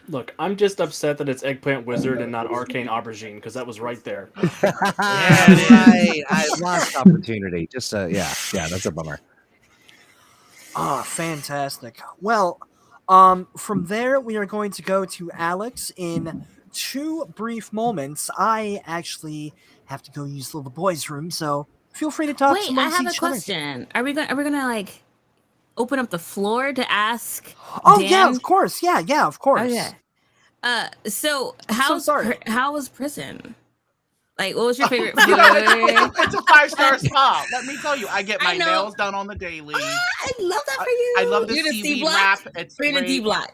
Speaker 5: Look, I'm just upset that it's Eggplant Wizard and not Arcane Aubergine, because that was right there.
Speaker 2: Yeah, right. I lost opportunity. Just yeah, that's a bummer.
Speaker 3: Ah, fantastic. Well, from there we are going to go to Alex in 2 brief moments. I actually have to go use the little boys' room, so feel free to talk
Speaker 1: Wait, I
Speaker 3: amongst
Speaker 1: have a
Speaker 3: each other.
Speaker 1: question. Are we gonna like open up the floor to ask?
Speaker 3: Oh
Speaker 1: Dan?
Speaker 3: yeah, of course. Yeah, of course.
Speaker 1: Okay. So
Speaker 3: sorry.
Speaker 1: how was prison? Like, what was your favorite
Speaker 4: You know,
Speaker 1: food?
Speaker 4: it's a 5-star spa. Let me tell you, I get my
Speaker 1: I know.
Speaker 4: nails done on the daily.
Speaker 1: I love that for you.
Speaker 4: I love the
Speaker 1: You're C
Speaker 4: seaweed
Speaker 1: block?
Speaker 4: wrap. It's
Speaker 1: We're in a
Speaker 4: great.
Speaker 1: D block.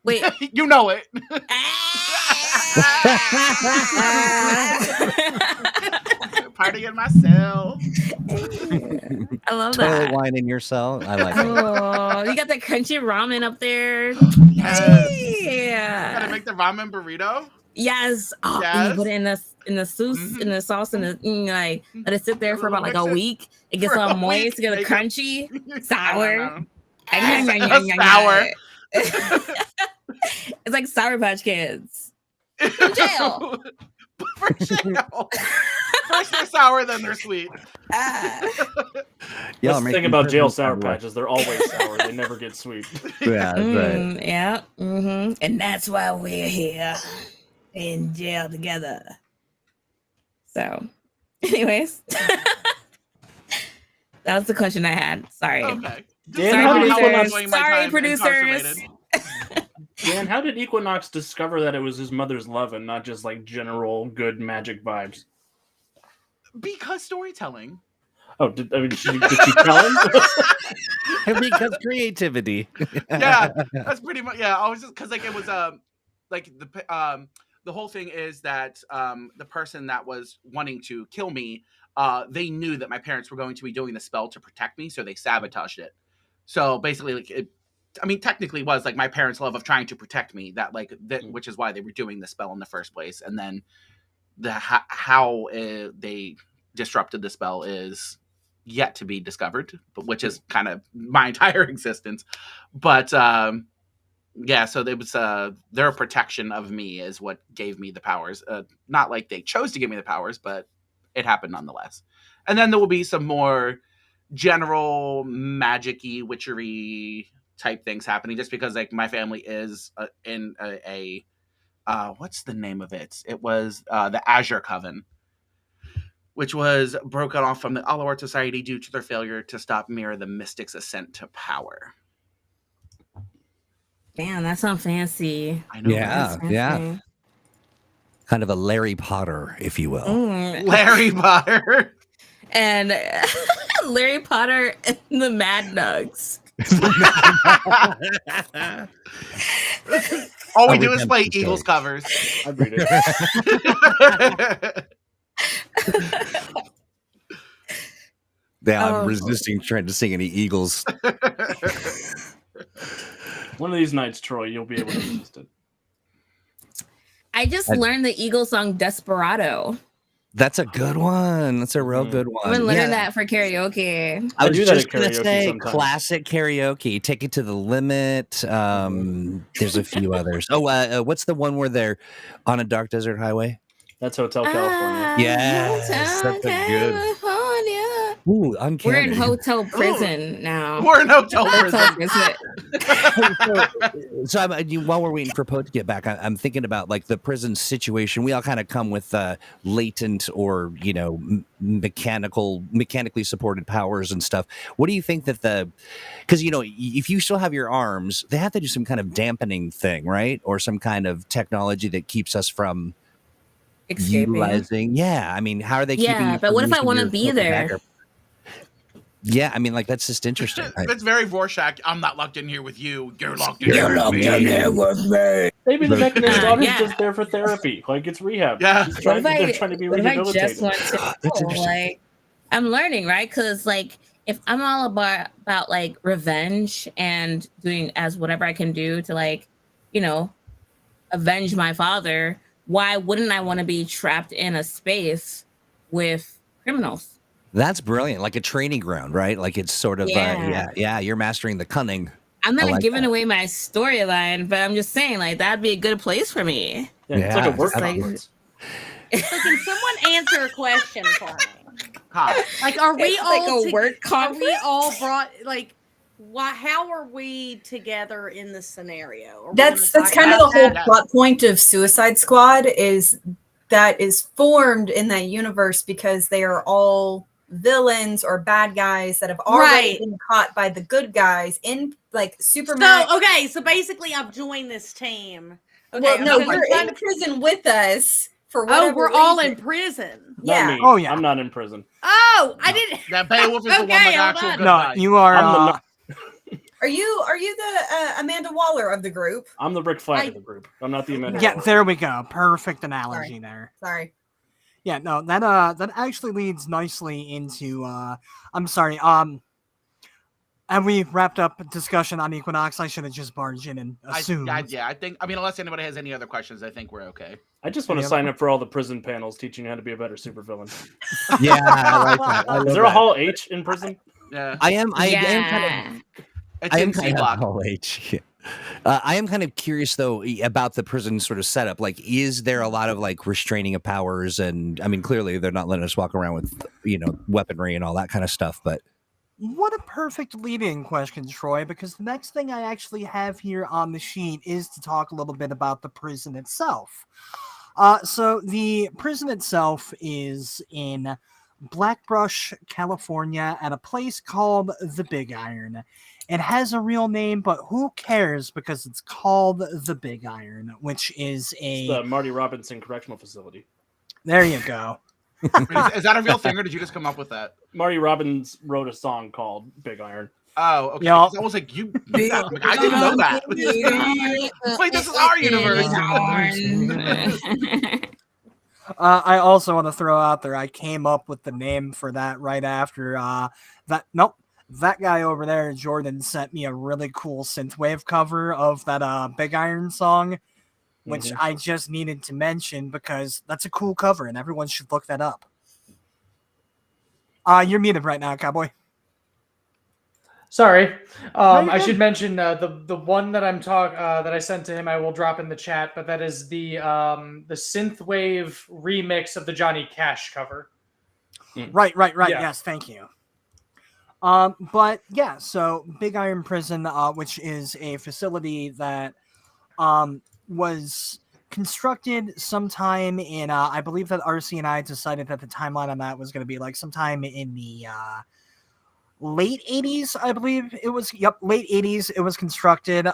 Speaker 1: Wait.
Speaker 4: You know it. Partying myself.
Speaker 1: I love
Speaker 2: Toilet
Speaker 1: that.
Speaker 2: wine in your cell. I like it.
Speaker 1: Oh, you got the crunchy ramen up there.
Speaker 4: Yes.
Speaker 1: Yeah.
Speaker 4: Gotta make the ramen burrito.
Speaker 1: Yes. Oh, and you put it in the sauce, in the sauce, and like let it sit there for about like a week. It gets all moist, get
Speaker 4: Make it-
Speaker 1: crunchy, sour.
Speaker 4: Sour.
Speaker 1: It's like Sour Patch Kids. In jail.
Speaker 4: For jail. First they're sour, then they're sweet.
Speaker 5: That's the thing about jail Sour Patches. They're always sour. They never get sweet.
Speaker 2: Yeah, right.
Speaker 1: Yeah. Mm-hmm. And that's why we're here in jail together. So, anyways, that was the question I had. Sorry.
Speaker 4: Okay.
Speaker 5: Dan,
Speaker 1: Sorry,
Speaker 5: how did
Speaker 1: producers.
Speaker 5: Equinox,
Speaker 1: Sorry, producers.
Speaker 4: Incarcerated.
Speaker 5: Dan, how did Equinox discover that it was his mother's love and not just like general good magic vibes?
Speaker 4: Because storytelling.
Speaker 5: Oh, did she tell him?
Speaker 2: Because creativity.
Speaker 4: Yeah, that's pretty much. Yeah, I was just because like it was like the whole thing is that the person that was wanting to kill me, they knew that my parents were going to be doing the spell to protect me, so they sabotaged it. So basically, like technically it was like my parents' love of trying to protect me which is why they were doing the spell in the first place. And then how they disrupted the spell is yet to be discovered, but which is kind of my entire existence. But yeah, so it was their protection of me is what gave me the powers. Not like they chose to give me the powers, but it happened nonetheless. And then there will be some more general magic-y, witchery type things happening, just because like my family is in a what's the name of it? It was the Azure Coven, which was broken off from the Aluard Society due to their failure to stop Mira the Mystic's ascent to power.
Speaker 1: Damn, that sounds fancy.
Speaker 4: I know.
Speaker 2: Yeah, yeah. Kind of a Larry Potter, if you will.
Speaker 4: Larry Potter.
Speaker 1: And Larry Potter and the Mad Nugs.
Speaker 4: All we do is play Eagles covers.
Speaker 5: I read it.
Speaker 2: Yeah, I'm resisting trying to sing any Eagles.
Speaker 5: One of these nights, Troy, you'll be able to resist it.
Speaker 1: I just learned the Eagle song Desperado.
Speaker 2: That's a good one. That's a real good one.
Speaker 1: I've been learning that for karaoke.
Speaker 2: I was
Speaker 5: do that
Speaker 2: just
Speaker 5: at
Speaker 2: going to
Speaker 5: karaoke
Speaker 2: say
Speaker 5: sometimes.
Speaker 2: classic karaoke. Take it to the limit. There's a few others. Oh, what's the one where they're on a dark desert highway?
Speaker 5: That's Hotel California.
Speaker 2: Yes, that's a good.
Speaker 1: California.
Speaker 2: Ooh,
Speaker 1: We're
Speaker 2: uncanny.
Speaker 1: in hotel prison now.
Speaker 4: We're in hotel
Speaker 1: Hotel
Speaker 4: prison.
Speaker 1: prison.
Speaker 2: So while we're waiting for Poe to get back, I'm thinking about like the prison situation. We all kind of come with latent or mechanically supported powers and stuff. What do you think that because if you still have your arms, they have to do some kind of dampening thing, right? Or some kind of technology that keeps us from
Speaker 1: Escaping.
Speaker 2: utilizing. Yeah, I mean, how are they keeping?
Speaker 1: Yeah,
Speaker 2: you
Speaker 1: but
Speaker 2: from
Speaker 1: what if I
Speaker 2: using
Speaker 1: want to
Speaker 2: your
Speaker 1: be
Speaker 2: corporate
Speaker 1: there?
Speaker 2: hacker? Yeah, I mean, like that's just interesting.
Speaker 4: It's very Rorschach. I'm not locked in here with you. You're locked in here with me.
Speaker 5: Maybe the mechanism daughter's
Speaker 1: Yeah.
Speaker 5: just there for therapy, like it's rehab.
Speaker 4: Yeah.
Speaker 5: She's trying, they're trying to be
Speaker 1: what if I just
Speaker 5: rehabilitated.
Speaker 1: want to
Speaker 2: That's
Speaker 1: know,
Speaker 2: interesting.
Speaker 1: like I'm learning, right? Because like if I'm all about like revenge and doing as whatever I can do to like, you know, avenge my father, why wouldn't I want to be trapped in a space with criminals?
Speaker 2: That's brilliant. Like a training ground, right? Like it's sort of
Speaker 1: Yeah.
Speaker 2: you're mastering the cunning.
Speaker 1: I'm
Speaker 2: I
Speaker 1: not
Speaker 2: like
Speaker 1: giving
Speaker 2: that.
Speaker 1: away my storyline, but I'm just saying like that'd be a good place for me.
Speaker 5: Yeah, it's like a
Speaker 2: Yeah,
Speaker 5: work
Speaker 1: just like-
Speaker 5: conference.
Speaker 6: So can someone answer a question for me?
Speaker 4: Hi.
Speaker 6: Like, are we
Speaker 1: It's like
Speaker 6: all
Speaker 1: a work
Speaker 6: Are
Speaker 1: conference?
Speaker 6: we all brought like? Why? How are we together in this scenario? Are we
Speaker 7: That's
Speaker 6: gonna talk
Speaker 7: kind of
Speaker 6: about
Speaker 7: the whole
Speaker 6: that?
Speaker 7: plot point of Suicide Squad is that is formed in that universe because they are all villains or bad guys that have already
Speaker 6: Right.
Speaker 7: been caught by the good guys in like
Speaker 6: So
Speaker 7: Superman.
Speaker 6: okay, so basically, I've joined this team. Okay,
Speaker 7: well, no,
Speaker 6: because I'm
Speaker 7: you're
Speaker 6: trying
Speaker 7: in
Speaker 6: to-
Speaker 7: prison with us for whatever.
Speaker 6: Oh, we're all in
Speaker 7: reason.
Speaker 6: prison.
Speaker 5: Not
Speaker 7: Yeah.
Speaker 5: me.
Speaker 3: Oh, yeah.
Speaker 5: I'm not in prison.
Speaker 6: Oh, I didn't.
Speaker 4: That Beowulf is the one
Speaker 6: Okay,
Speaker 4: like
Speaker 6: hold
Speaker 4: actual
Speaker 6: on.
Speaker 4: good
Speaker 3: No,
Speaker 4: guy.
Speaker 3: you are.
Speaker 5: I'm the
Speaker 7: Are you the Amanda Waller of the group?
Speaker 5: I'm the Rick Flag
Speaker 6: I-
Speaker 5: of the group. I'm not the Amanda.
Speaker 3: yeah,
Speaker 5: Waller.
Speaker 3: there we go. Perfect analogy there.
Speaker 7: Sorry.
Speaker 3: Yeah, no, that actually leads nicely into I'm sorry, have we wrapped up discussion on Equinox? I should have just barged in and assumed.
Speaker 4: I think. I mean, unless anybody has any other questions, I think we're okay.
Speaker 5: I just want to
Speaker 3: Yeah.
Speaker 5: sign up for all the prison panels teaching you how to be a better supervillain.
Speaker 2: Yeah, I like that. I love
Speaker 5: Is there a
Speaker 2: that.
Speaker 5: Hall H in prison?
Speaker 4: Yeah,
Speaker 2: I am kind of
Speaker 1: Yeah.
Speaker 4: it's
Speaker 2: I am
Speaker 4: in C
Speaker 2: kind of
Speaker 4: block.
Speaker 2: Hall H. I am kind of curious though about the prison sort of setup. Like, is there a lot of like restraining of powers? And I mean, clearly they're not letting us walk around with weaponry and all that kind of stuff. But
Speaker 3: What a perfect lead-in question, Troy, because the next thing I actually have here on the sheet is to talk a little bit about the prison itself. So the prison itself is in Blackbrush, California, at a place called the Big Iron. It has a real name, but who cares because it's called the Big Iron, which is
Speaker 5: It's the Marty Robinson Correctional Facility.
Speaker 3: There you go.
Speaker 4: Is that a real thing, or did you just come up with that?
Speaker 5: Marty Robbins wrote a song called Big Iron.
Speaker 4: Oh, okay.
Speaker 3: Yeah.
Speaker 4: 'Cause I was like, you. I didn't know that. It's like this is our universe.
Speaker 3: I also want to throw out there, I came up with the name for that right after that. Nope. That guy over there, Jordan, sent me a really cool synthwave cover of that Big Iron song, which I just needed to mention because that's a cool cover and everyone should look that up. You're muted right now, Cowboy.
Speaker 8: Sorry.
Speaker 3: you're
Speaker 8: I
Speaker 3: good.
Speaker 8: should mention the one that that I sent to him. I will drop in the chat, but that is the synthwave remix of the Johnny Cash cover.
Speaker 3: Right.
Speaker 8: Yeah.
Speaker 3: Yes, thank you. But yeah, so Big Iron Prison, which is a facility that was constructed sometime in I believe that RC and I decided that the timeline on that was going to be like sometime in the late 80s, I believe it was. Yep, late 80s it was constructed.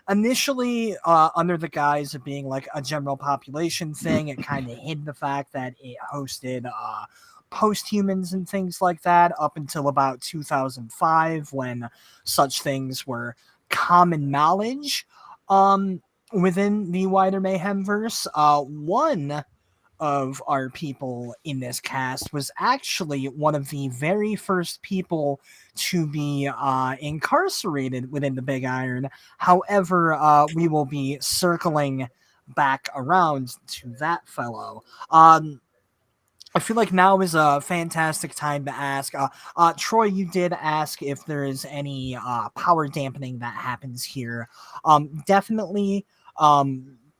Speaker 3: Initially under the guise of being like a general population thing. It kind of hid the fact that it hosted post-humans and things like that up until about 2005 when such things were common knowledge within the wider Mayhemverse. One of our people in this cast was actually one of the very first people to be incarcerated within the Big Iron. However, we will be circling back around to that fellow. I feel like now is a fantastic time to ask. Troy, you did ask if there is any power dampening that happens here. Definitely.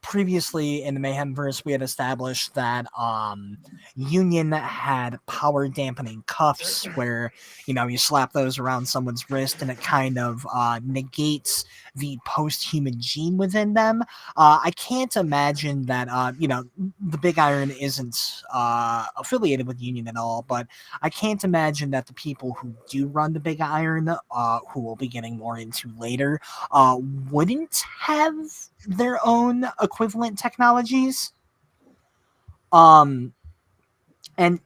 Speaker 3: Previously in the Mayhemverse, we had established that Union had power dampening cuffs where, you slap those around someone's wrist and it kind of negates the post-human gene within them. I can't imagine that, the Big Iron isn't affiliated with Union at all, but I can't imagine that the people who do run the Big Iron, who we'll be getting more into later, wouldn't have their own equivalent technologies. And in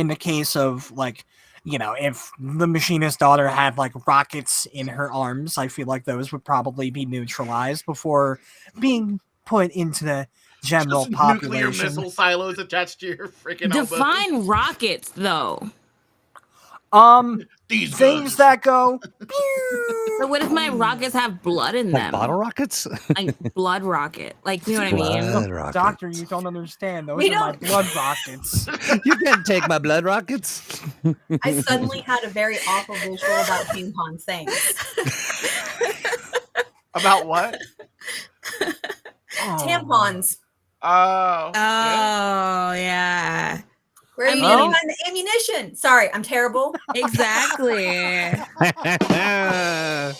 Speaker 3: the case of like if the machinist's daughter had like rockets in her arms, I feel like those would probably be neutralized before being put into the general
Speaker 4: Just nuclear
Speaker 3: population.
Speaker 4: missile silos attached to your freaking elbows.
Speaker 1: Define rockets, though.
Speaker 4: These
Speaker 3: Things
Speaker 4: guns.
Speaker 3: that go.
Speaker 1: So what if my rockets have blood in
Speaker 2: Like
Speaker 1: them?
Speaker 2: bottle rockets?
Speaker 1: Like blood rocket. Like, you know what I mean?
Speaker 2: Blood rockets.
Speaker 3: Doctor, you don't understand. Those
Speaker 7: We
Speaker 3: are my
Speaker 7: don't-
Speaker 3: blood rockets.
Speaker 2: You can't take my blood rockets.
Speaker 7: I suddenly had a very awful visual about ping pong. Thanks.
Speaker 4: About what?
Speaker 7: Tampons.
Speaker 4: Oh.
Speaker 1: Oh, yeah.
Speaker 7: Where are you
Speaker 1: I
Speaker 7: gonna
Speaker 1: mean-
Speaker 7: find the ammunition? Sorry, I'm terrible.
Speaker 1: Exactly.
Speaker 3: I'm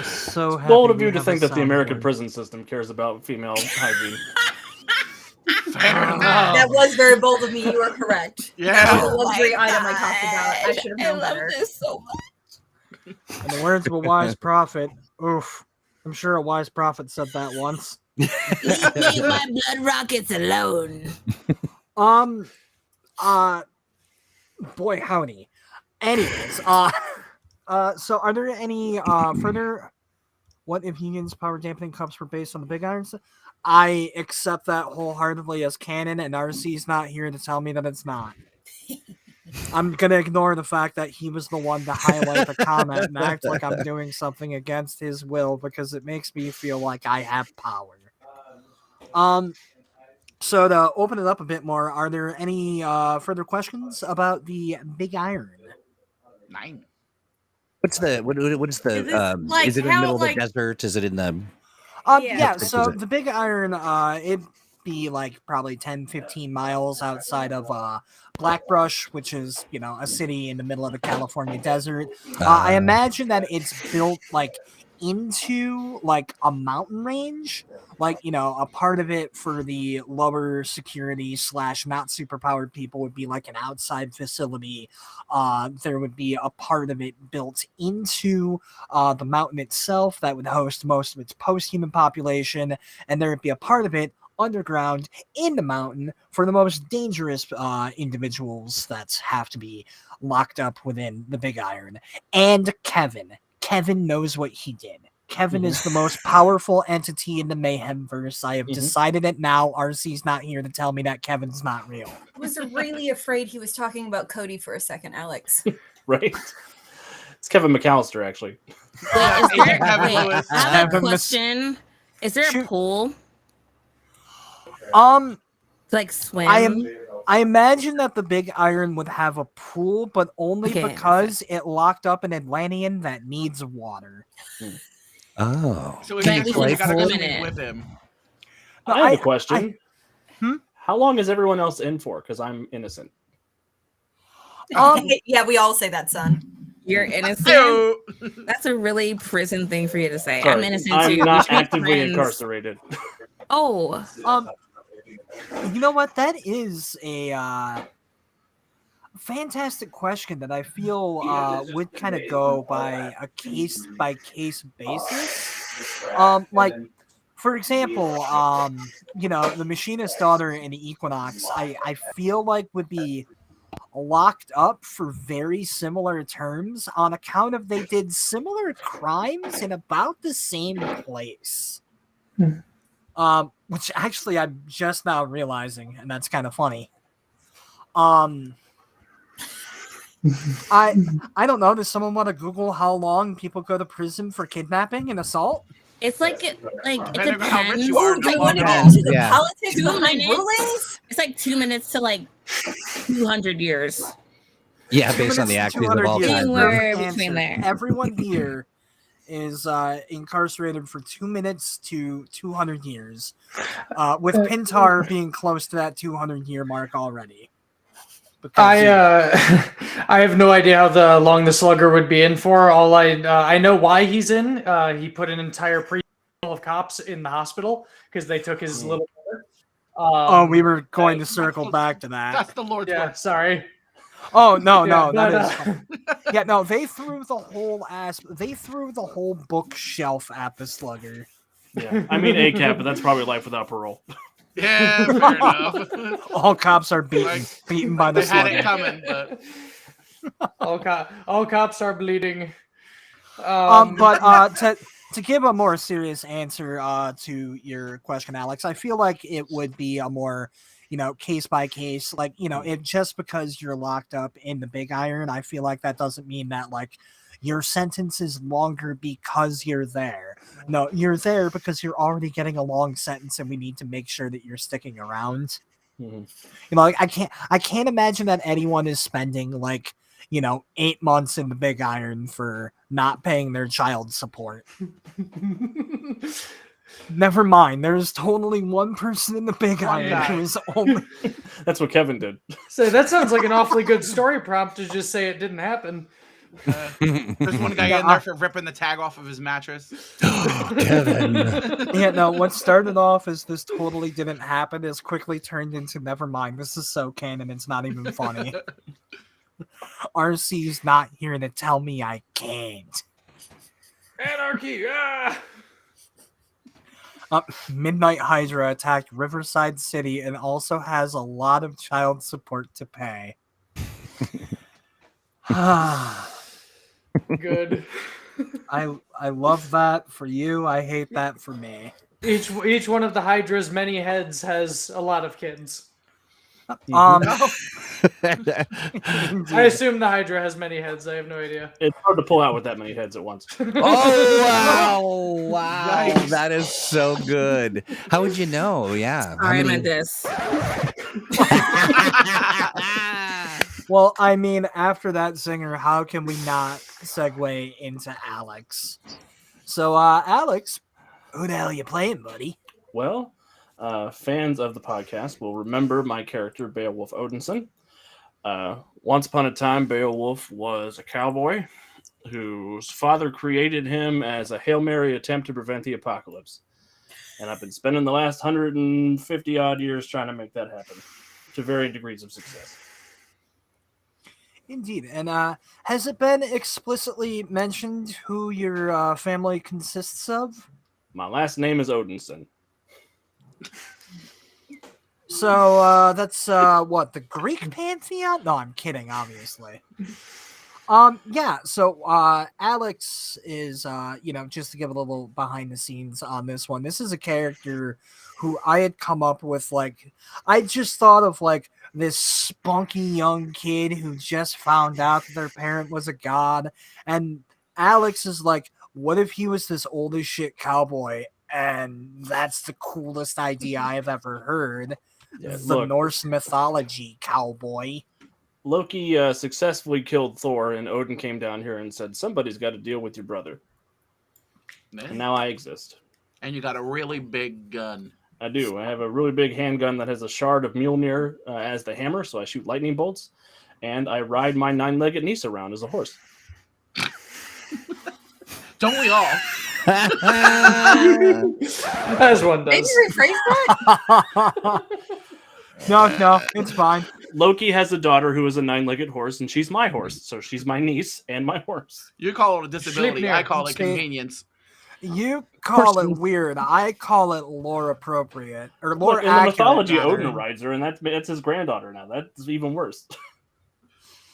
Speaker 3: so happy.
Speaker 5: Bold of
Speaker 3: we
Speaker 5: you to
Speaker 3: have a
Speaker 5: think that the American
Speaker 3: soundboard.
Speaker 5: prison system cares about female hygiene.
Speaker 4: Fair enough.
Speaker 7: That was very bold of me. You are correct.
Speaker 4: Yeah.
Speaker 7: That was a
Speaker 1: Oh
Speaker 7: luxury
Speaker 1: my
Speaker 7: item I talked about. I should have known
Speaker 1: love
Speaker 7: better.
Speaker 1: this so much.
Speaker 3: In the words of a wise prophet, oof. I'm sure a wise prophet said that once.
Speaker 1: Leave me my blood rockets alone.
Speaker 3: Boy howdy. Anyways, so are there any further what if unions power dampening cups were based on the big irons? I accept that wholeheartedly as canon, and RC's not here to tell me that it's not. I'm gonna ignore the fact that he was the one to highlight the comment and act like I'm doing something against his will because it makes me feel like I have power. So to open it up a bit more, are there any further questions about the big iron?
Speaker 4: 9.
Speaker 2: What is the
Speaker 6: Is this, like,
Speaker 2: is it in the
Speaker 6: how,
Speaker 2: middle of
Speaker 6: like-
Speaker 2: the desert? Is it in the
Speaker 6: Yeah.
Speaker 3: So the big iron, it'd be like probably 10, 15 miles outside of Blackbrush, which is, a city in the middle of the California desert. I imagine that it's built like into like a mountain range, like, a part of it for the lower security / not superpowered people would be like an outside facility. There would be a part of it built into the mountain itself that would host most of its post-human population, and there would be a part of it underground in the mountain for the most dangerous individuals that have to be locked up within the big iron. And Kevin knows what he did. Kevin is the most powerful entity in the Mayhem verse. I have decided it now. RC's not here to tell me that Kevin's not real.
Speaker 7: I was really afraid he was talking about Cody for a second, Alex.
Speaker 5: Right? It's Kevin McAllister, actually.
Speaker 1: Wait, is there,
Speaker 4: Kevin
Speaker 1: wait,
Speaker 4: Lewis.
Speaker 1: I have a
Speaker 3: Kevin Mis-
Speaker 1: question. Is there a
Speaker 3: Shoot.
Speaker 1: pool
Speaker 3: Um,
Speaker 1: to like swim?
Speaker 3: I imagine that the big iron would have a pool, but only
Speaker 1: Okay,
Speaker 3: because it locked up an Atlantean that needs water.
Speaker 2: Oh.
Speaker 4: So
Speaker 1: Like, we
Speaker 4: you
Speaker 1: should
Speaker 4: gotta go
Speaker 1: swim in
Speaker 4: swim
Speaker 1: it.
Speaker 4: with him.
Speaker 3: No,
Speaker 5: I have
Speaker 3: I-
Speaker 5: a question.
Speaker 3: Hmm?
Speaker 5: How long is everyone else in for? Because I'm innocent.
Speaker 7: Yeah, we all say that, son.
Speaker 1: You're innocent.
Speaker 4: Ew.
Speaker 1: That's a really prison thing for you to say.
Speaker 5: Sorry,
Speaker 1: I'm innocent
Speaker 5: I'm
Speaker 1: too.
Speaker 5: not
Speaker 1: We should be
Speaker 5: actively
Speaker 1: friends.
Speaker 5: incarcerated.
Speaker 1: Oh,
Speaker 3: You know what? That is a fantastic question that I feel would kind of go by a case by case basis. Like, for example, the machinist's daughter in Equinox, I feel like would be locked up for very similar terms on account of they did similar crimes in about the same place. Which actually I'm just now realizing, and that's kind of funny. I don't know. Does someone want to Google how long people go to prison for kidnapping and assault?
Speaker 1: it's like it
Speaker 4: Depending on how rich
Speaker 1: depends.
Speaker 4: you are.
Speaker 7: Ooh, do you want to
Speaker 2: Yeah,
Speaker 7: get into the
Speaker 2: yeah.
Speaker 7: politics
Speaker 1: 2
Speaker 7: behind
Speaker 1: minutes.
Speaker 7: rulings?
Speaker 1: It's like 2 minutes to like 200 years.
Speaker 2: Yeah, based on the
Speaker 3: 2
Speaker 2: actors of
Speaker 3: 200
Speaker 2: all
Speaker 3: years.
Speaker 2: time.
Speaker 1: Anywhere
Speaker 3: Perfect
Speaker 1: between
Speaker 3: answer.
Speaker 1: there.
Speaker 3: Everyone here is incarcerated for 2 minutes to 200 years, with Pintar being close to that 200-year mark already. Because
Speaker 8: I have no idea how long the slugger would be in for. All I know why he's in. He put an entire pre of cops in the hospital because they took his little brother.
Speaker 3: we were going to circle back to that.
Speaker 4: That's the Lord's
Speaker 8: Yeah,
Speaker 4: work.
Speaker 8: sorry.
Speaker 3: Oh no,
Speaker 8: Yeah,
Speaker 3: that
Speaker 8: but,
Speaker 3: is. Yeah, no, they threw the whole bookshelf at the slugger.
Speaker 5: Yeah, I mean ACAP, but that's probably life without parole.
Speaker 4: Yeah, fair enough.
Speaker 3: All cops are beaten
Speaker 4: Like,
Speaker 3: by the
Speaker 4: They had it
Speaker 3: slugger.
Speaker 4: coming, but
Speaker 8: All cops are bleeding.
Speaker 3: But to give a more serious answer to your question, Alex, I feel like it would be a more, case by case. Like, it just because you're locked up in the Big Iron, I feel like that doesn't mean that like your sentence is longer because you're there. No, you're there because you're already getting a long sentence, and we need to make sure that you're sticking around. Like I can't imagine that anyone is spending like 8 months in the Big Iron for not paying their child support. Never mind. There's totally one person in the Big Iron
Speaker 4: guy.
Speaker 3: who is only.
Speaker 5: That's what Kevin did.
Speaker 8: So that sounds like an awfully good story prompt to just say it didn't happen.
Speaker 4: There's one guy in there for ripping the tag off of his mattress.
Speaker 2: Kevin.
Speaker 3: Yeah, no. What started off as this totally didn't happen is quickly turned into never mind. This is so canon. It's not even funny. RC's not here to tell me I can't.
Speaker 8: Anarchy! Ah!
Speaker 3: Midnight Hydra attacked Riverside City and also has a lot of child support to pay.
Speaker 8: Good.
Speaker 3: I love that for you. I hate that for me.
Speaker 8: Each one of the Hydra's many heads has a lot of kids. I assume the Hydra has many heads. I have no idea.
Speaker 5: It's hard to pull out with that many heads at once.
Speaker 2: Oh, wow. Nice. That is so good. How would you know? Yeah.
Speaker 1: Sorry, I meant this.
Speaker 3: Well, I mean, after that zinger, how can we not segue into Alex? So, Alex, who the hell are you playing, buddy?
Speaker 5: Well, fans of the podcast will remember my character, Beowulf Odinson. Once upon a time, Beowulf was a cowboy whose father created him as a Hail Mary attempt to prevent the apocalypse. And I've been spending the last 150 odd years trying to make that happen to varying degrees of success.
Speaker 3: Indeed. And has it been explicitly mentioned who your family consists of?
Speaker 5: My last name is Odinson.
Speaker 3: So that's what, the Greek pantheon? No, I'm kidding, obviously. Yeah, so Alex is just to give a little behind the scenes on this one. This is a character who I had come up with, like, I just thought of like this spunky young kid who just found out that their parent was a god, and Alex is like, what if he was this old as shit cowboy? And that's the coolest idea I've ever heard.
Speaker 5: Yeah,
Speaker 3: the Norse mythology cowboy.
Speaker 5: Loki successfully killed Thor, and Odin came down here and said, somebody's got to deal with your brother. And now I exist.
Speaker 4: And you got a really big gun.
Speaker 5: I do. I have a really big handgun that has a shard of Mjolnir as the hammer, so I shoot lightning bolts. And I ride my 9-legged niece around as a horse.
Speaker 4: Don't we all?
Speaker 8: As one does.
Speaker 7: Maybe rephrase that?
Speaker 3: No, it's fine.
Speaker 5: Loki has a daughter who is a 9-legged horse, and she's my horse. So she's my niece and my horse.
Speaker 4: You call it a disability.
Speaker 8: Sleep
Speaker 4: I call it
Speaker 3: near.
Speaker 4: convenience.
Speaker 3: You call it weird. I call it lore appropriate. Or lore
Speaker 5: Look, in the
Speaker 3: accurate,
Speaker 5: mythology,
Speaker 3: rather.
Speaker 5: Odin rides her, and that's his granddaughter now. That's even worse.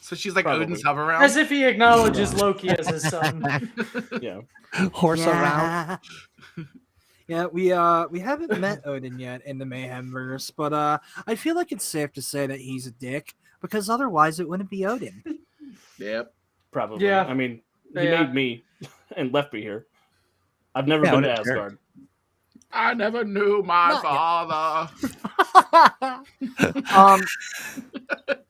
Speaker 4: So she's like
Speaker 5: Probably.
Speaker 4: Odin's hover
Speaker 8: As
Speaker 4: round.
Speaker 8: if he acknowledges Loki as his son.
Speaker 5: Yeah.
Speaker 2: Horse around.
Speaker 3: Yeah, we haven't met Odin yet in the Mayhem verse, but I feel like it's safe to say that he's a dick, because otherwise it wouldn't be Odin.
Speaker 4: Yep.
Speaker 5: Probably.
Speaker 8: Yeah.
Speaker 5: I mean, he
Speaker 8: Yeah.
Speaker 5: made me and left me here. I've never been to
Speaker 2: Odin's a
Speaker 5: Asgard.
Speaker 4: I never knew my father.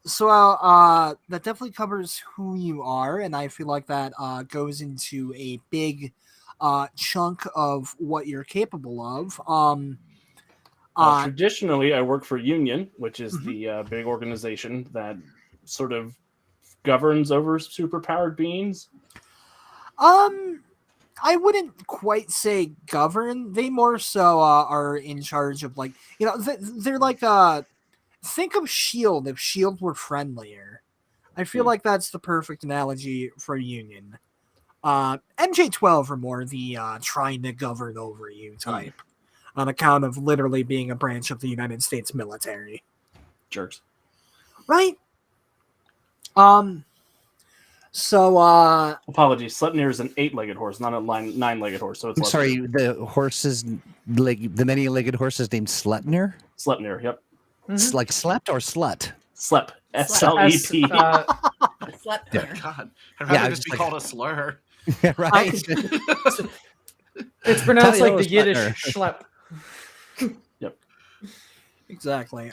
Speaker 3: So that definitely covers who you are, and I feel like that goes into a big chunk of what you're capable of.
Speaker 5: Traditionally, I work for Union, which is the big organization that sort of governs over superpowered beings.
Speaker 3: I wouldn't quite say govern. They more so are in charge of, like, they're like think of S.H.I.E.L.D. if S.H.I.E.L.D. were friendlier. I feel like that's the perfect analogy for Union. MJ-12 are more the trying to govern over you type, on account of literally being a branch of the United States military.
Speaker 5: Jerks.
Speaker 3: Right? So,
Speaker 5: Apologies. Sleipnir is an 8-legged horse, not a 9-legged horse. So it's
Speaker 2: I'm
Speaker 5: less
Speaker 2: sorry, the horses, the many-legged horses named Sleipnir?
Speaker 5: Sleipnir. Yep.
Speaker 8: Mhm.
Speaker 2: Like slept or slut?
Speaker 5: Slep. S-L-E-P.
Speaker 6: Slept
Speaker 2: Yeah.
Speaker 6: there.
Speaker 4: God, I'd
Speaker 2: Yeah,
Speaker 4: rather
Speaker 2: I
Speaker 4: just
Speaker 2: just
Speaker 4: be
Speaker 2: like-
Speaker 4: called a slur.
Speaker 2: Yeah, right.
Speaker 8: It's pronounced like the
Speaker 2: Talios
Speaker 8: Yiddish
Speaker 2: Butler.
Speaker 8: schlep.
Speaker 3: exactly.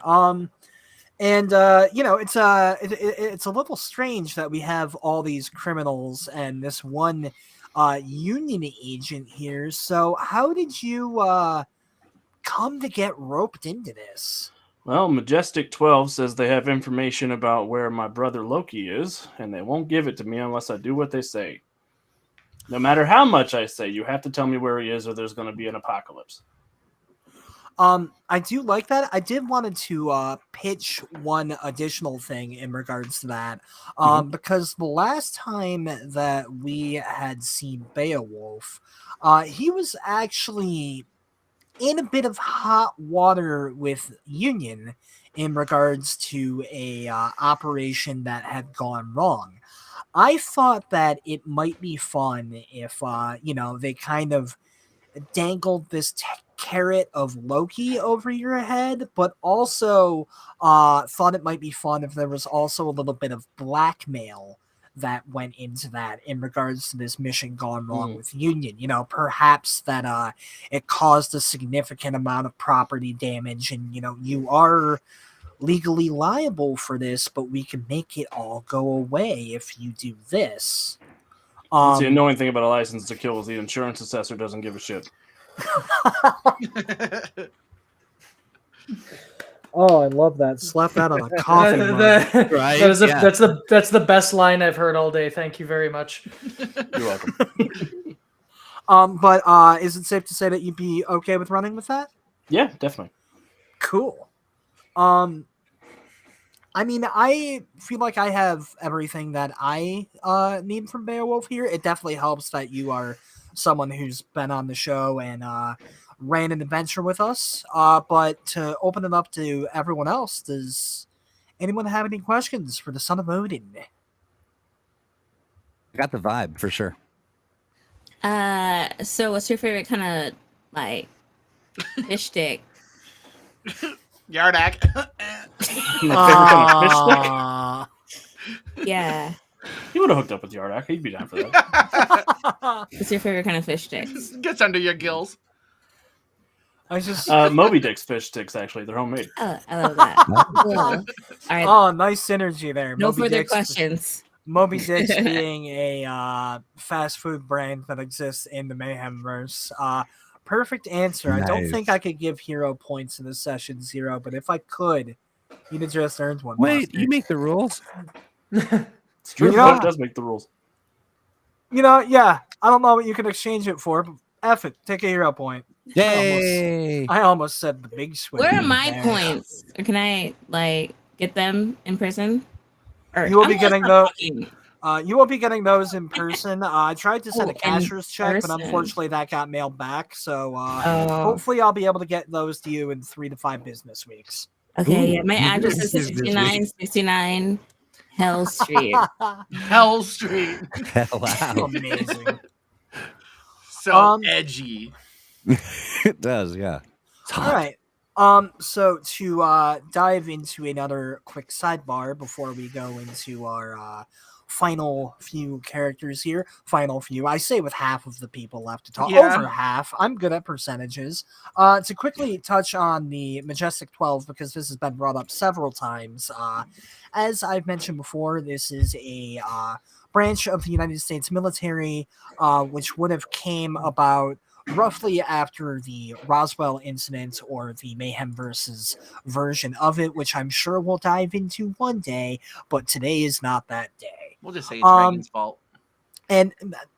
Speaker 3: And you know, it's it's a little strange that we have all these criminals and this one union agent here. So, how did you come to get roped into this?
Speaker 5: Well, Majestic 12 says they have information about where my brother Loki is, and they won't give it to me unless I do what they say. No matter how much I say, you have to tell me where he is or there's going to be an apocalypse.
Speaker 3: I do like that. I did wanted to pitch one additional thing in regards to that, because the last time that we had seen Beowulf, he was actually in a bit of hot water with Union in regards to a operation that had gone wrong. I thought that it might be fun if you know, they kind of dangled this carrot of Loki over your head, but also thought it might be fun if there was also a little bit of blackmail that went into that in regards to this mission gone wrong with Union. You know, perhaps that it caused a significant amount of property damage, and you know, you are legally liable for this, but we can make it all go away if you do this.
Speaker 5: That's the annoying thing about a license to kill is the insurance assessor doesn't give a shit.
Speaker 3: Oh, I love that. Slap that on a coffee mug.
Speaker 2: Right?
Speaker 8: That's the best line I've heard all day. Thank you very much.
Speaker 5: You're welcome.
Speaker 3: But is it safe to say that you'd be okay with running with that?
Speaker 5: Yeah, definitely.
Speaker 3: Cool. I mean, I feel like I have everything that I need from Beowulf here. It definitely helps that you are someone who's been on the show and ran an adventure with us. But to open it up to everyone else, does anyone have any questions for the Son of Odin?
Speaker 2: I got the vibe for sure.
Speaker 1: So what's your favorite kind of like fish stick?
Speaker 4: Yardak.
Speaker 1: Yeah.
Speaker 5: He would have hooked up with Yardak. He'd be down for that.
Speaker 1: What's your favorite kind of fish sticks?
Speaker 4: Gets under your gills.
Speaker 3: I just
Speaker 5: Moby Dick's fish sticks, actually. They're homemade.
Speaker 1: Oh, I love that. Cool. All right.
Speaker 3: oh, nice synergy there.
Speaker 1: No
Speaker 3: Moby
Speaker 1: further
Speaker 3: Dick's-
Speaker 1: questions.
Speaker 3: Moby Dick's being a fast food brand that exists in the Mayhem verse. Perfect answer. I don't
Speaker 2: Nice.
Speaker 3: think I could give hero points in this session 0, but if I could, you'd have just earned one.
Speaker 2: Wait,
Speaker 3: Buster.
Speaker 2: you make the rules?
Speaker 5: It's true.
Speaker 3: Yeah.
Speaker 5: But it does make the rules.
Speaker 3: You know, yeah. I don't know what you could exchange it for, but F it. Take a hero point.
Speaker 2: Yay!
Speaker 3: I almost said the big swing.
Speaker 1: Where are my
Speaker 3: there.
Speaker 1: points? Or can I like get them in person? Or
Speaker 3: You will be
Speaker 1: I'm
Speaker 3: getting
Speaker 1: also
Speaker 3: the-
Speaker 1: talking.
Speaker 3: You will be getting those in person. I tried to send
Speaker 1: Oh,
Speaker 3: a cashier's check, but
Speaker 1: person.
Speaker 3: unfortunately that got mailed back. So
Speaker 1: Oh,
Speaker 3: hopefully I'll be able to get those to you in 3 to 5 business weeks.
Speaker 1: okay.
Speaker 2: Ooh,
Speaker 1: Yeah, my address is
Speaker 2: this is
Speaker 1: 6969 Hell Street.
Speaker 4: Hell Street.
Speaker 2: Wow.
Speaker 3: Amazing.
Speaker 4: So edgy.
Speaker 2: It does, yeah. It's
Speaker 3: All
Speaker 2: hot.
Speaker 3: right. So to dive into another quick sidebar before we go into our final few characters here. Final few. I say with half of the people left to talk.
Speaker 4: Yeah.
Speaker 3: Over half. I'm good at percentages. To quickly touch on the Majestic 12, because this has been brought up several times. As I've mentioned before, this is a branch of the United States military, which would have came about roughly after the Roswell incident or the Mayhem versus version of it, which I'm sure we'll dive into one day, but today is not that day.
Speaker 4: We'll just say it's Reagan's fault.
Speaker 3: And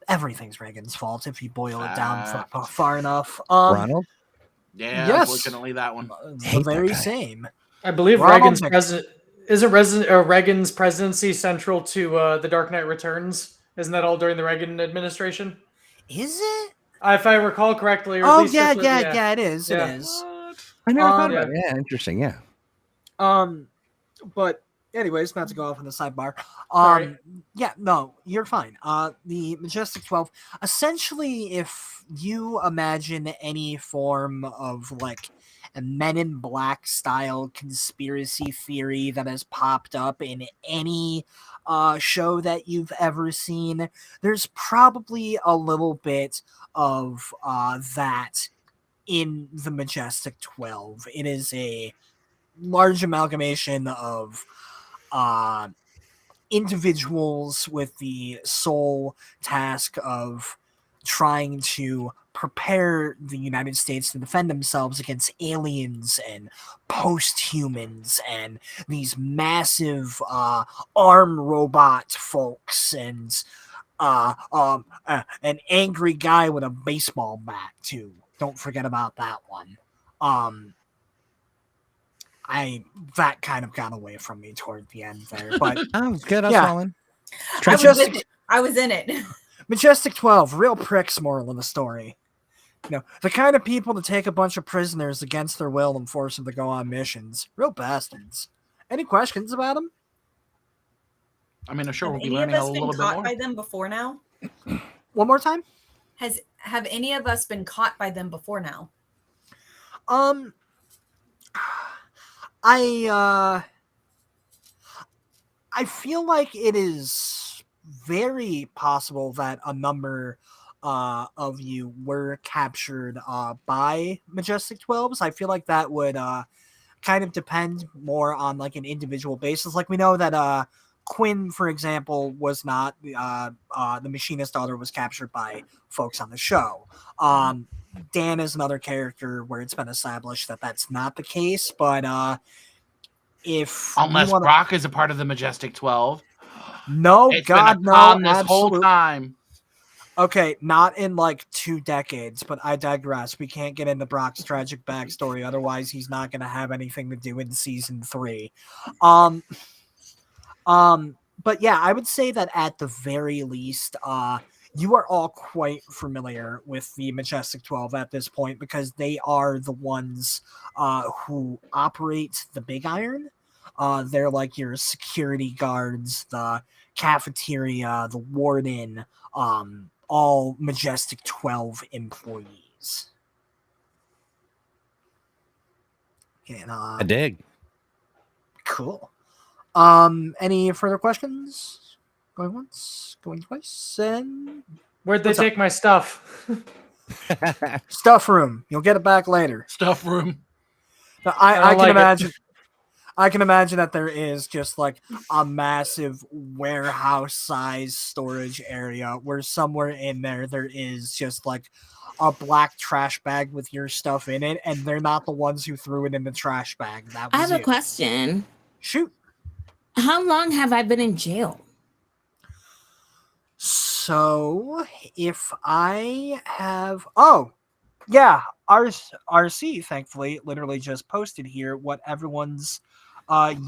Speaker 3: everything's Reagan's fault if you boil it down far enough.
Speaker 2: Ronald?
Speaker 4: Yeah,
Speaker 3: yes.
Speaker 4: unfortunately, that one.
Speaker 3: The
Speaker 2: Hate that
Speaker 3: very
Speaker 2: guy.
Speaker 3: same.
Speaker 8: I believe
Speaker 3: Ronald
Speaker 8: Reagan's
Speaker 3: Mc-
Speaker 8: president isn't Reagan's presidency central to The Dark Knight Returns. Isn't that all during the Reagan administration?
Speaker 3: Is it?
Speaker 8: If I recall correctly. Or at
Speaker 3: Oh
Speaker 8: least
Speaker 3: yeah,
Speaker 8: that's what-
Speaker 3: yeah, it is.
Speaker 8: Yeah.
Speaker 3: It is.
Speaker 2: I never thought
Speaker 3: Um,
Speaker 2: about it. Yeah, interesting, yeah.
Speaker 3: But anyways, not to go off on the sidebar.
Speaker 8: Sorry.
Speaker 3: Yeah, no, you're fine. The Majestic 12, essentially, if you imagine any form of like a Men in Black style conspiracy theory that has popped up in any show that you've ever seen, there's probably a little bit of that in the Majestic 12. It is a large amalgamation of uh, individuals with the sole task of trying to prepare the United States to defend themselves against aliens and post-humans and these massive arm robot folks and an angry guy with a baseball bat too. Don't forget about that one. That kind of got away from me toward the end there, but
Speaker 2: Oh, it's good. I was
Speaker 3: Yeah.
Speaker 2: following.
Speaker 7: I was in it.
Speaker 3: Majestic 12, real pricks, moral of the story. You know, the kind of people to take a bunch of prisoners against their will and force them to go on missions. Real bastards. Any questions about them?
Speaker 4: I mean, I'm sure
Speaker 7: Have
Speaker 4: we'll be
Speaker 7: any of
Speaker 4: learning a
Speaker 7: us been
Speaker 4: little bit
Speaker 7: caught
Speaker 4: more.
Speaker 7: by them before now?
Speaker 3: One more time?
Speaker 7: Have any of us been caught by them before now?
Speaker 3: I feel like it is very possible that a number of you were captured by Majestic 12s. I feel like that would kind of depend more on like an individual basis. Like we know that Quinn, for example, was not the machinist daughter was captured by folks on the show. Dan is another character where it's been established that that's not the case, but if
Speaker 4: Unless
Speaker 3: we wanna...
Speaker 4: Brock is a part of the Majestic 12.
Speaker 3: No,
Speaker 4: It's
Speaker 3: God,
Speaker 4: been a
Speaker 3: no,
Speaker 4: con this
Speaker 3: absolutely.
Speaker 4: whole time.
Speaker 3: Okay, not in like 2 decades, but I digress. We can't get into Brock's tragic backstory, otherwise he's not going to have anything to do in season 3. But yeah, I would say that at the very least, you are all quite familiar with the Majestic 12 at this point because they are the ones who operate the Big Iron. They're like your security guards, the cafeteria, the warden, all Majestic 12 employees. And,
Speaker 2: I dig.
Speaker 3: cool. Any further questions? Going once, going twice, and
Speaker 8: Where'd they
Speaker 3: What's up?
Speaker 8: take my stuff?
Speaker 3: stuff room. You'll get it back later.
Speaker 4: Stuff room.
Speaker 3: Now,
Speaker 8: I
Speaker 3: I
Speaker 8: don't
Speaker 3: can
Speaker 8: like it.
Speaker 3: imagine. I can imagine that there is just like a massive warehouse-sized storage area where somewhere in there is just like a black trash bag with your stuff in it, and they're not the ones who threw it in the trash bag. That was
Speaker 1: I have a
Speaker 3: you.
Speaker 1: question.
Speaker 3: Shoot.
Speaker 1: How long have I been in jail?
Speaker 3: So if I have, oh yeah, RC thankfully literally just posted here what everyone's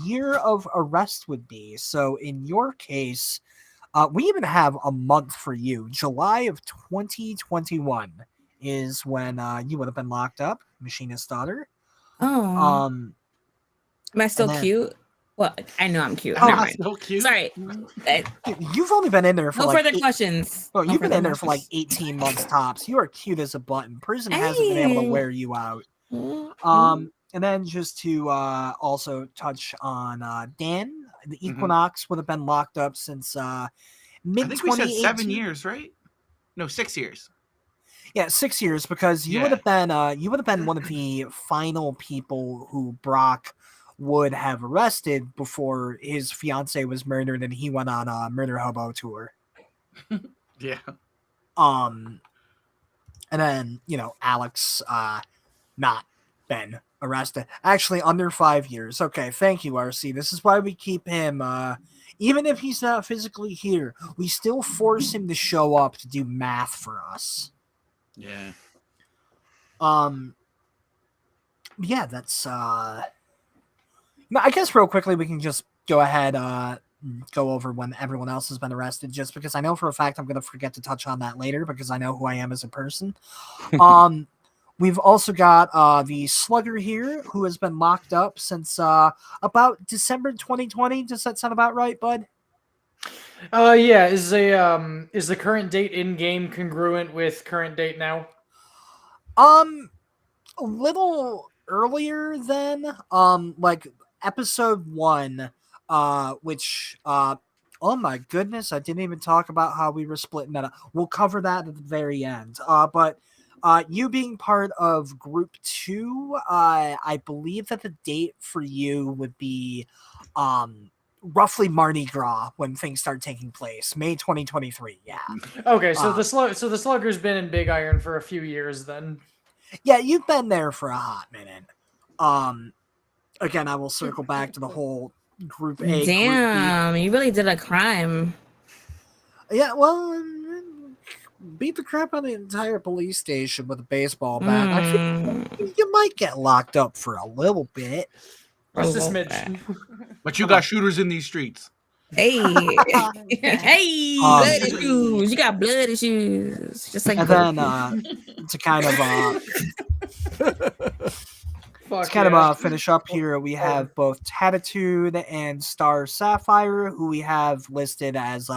Speaker 3: year of arrest would be. So in your case, we even have a month for you. July of 2021 is when you would have been locked up, machinist daughter.
Speaker 1: Oh,
Speaker 3: Um,
Speaker 1: am I still
Speaker 3: and then-
Speaker 1: cute? Well, I know I'm cute.
Speaker 3: Oh,
Speaker 1: Never
Speaker 4: That's
Speaker 1: mind.
Speaker 4: so cute.
Speaker 1: Sorry.
Speaker 3: you've only been in there for
Speaker 1: No
Speaker 3: like
Speaker 1: further questions.
Speaker 3: Oh,
Speaker 1: No
Speaker 3: you've been
Speaker 1: further
Speaker 3: in there for like
Speaker 1: questions.
Speaker 3: 18 months tops. You are cute as a button. Prison hasn't been able to
Speaker 1: Hey.
Speaker 3: wear you out.
Speaker 1: Mm.
Speaker 3: And then just to also touch on Dan, the
Speaker 4: Mhm.
Speaker 3: Equinox would have been locked up since mid
Speaker 4: I think we said
Speaker 3: 2018.
Speaker 4: 7 years, right? No, 6 years.
Speaker 3: Yeah, 6 years because you would have been one of the final people who Brock would have arrested before his fiance was murdered and he went on a murder hobo tour.
Speaker 4: Yeah.
Speaker 3: And then, Alex not been arrested. Actually, under 5 years. Okay, thank you, RC. This is why we keep him, even if he's not physically here, we still force him to show up to do math for us.
Speaker 4: Yeah.
Speaker 3: Yeah, that's, I guess real quickly we can just go ahead, go over when everyone else has been arrested, just because I know for a fact I'm going to forget to touch on that later because I know who I am as a person. We've also got the Slugger here, who has been locked up since about December 2020. Does that sound about right, bud?
Speaker 8: Yeah. Is the current date in game congruent with current date now?
Speaker 3: A little earlier than like episode 1, which oh my goodness, I didn't even talk about how we were splitting that up. We'll cover that at the very end. But you being part of group 2, I believe that the date for you would be roughly Mardi Gras when things start taking place, May 2023. Yeah.
Speaker 8: Okay, so the Slugger's been in Big Iron for a few years then.
Speaker 3: Yeah, you've been there for a hot minute. Again, I will circle back to the whole Group A.
Speaker 1: Damn, you really did a crime.
Speaker 3: Yeah, well, beat the crap out of the entire police station with a baseball bat. I feel you might get locked up for a little bit.
Speaker 8: Just a smidge.
Speaker 4: But you got shooters in these streets.
Speaker 1: Hey,
Speaker 6: Hey,
Speaker 1: blood issues. You got blood issues. Just like
Speaker 3: And then to kind of finish up here, we have both Tattitude and Star Sapphire, who we have listed as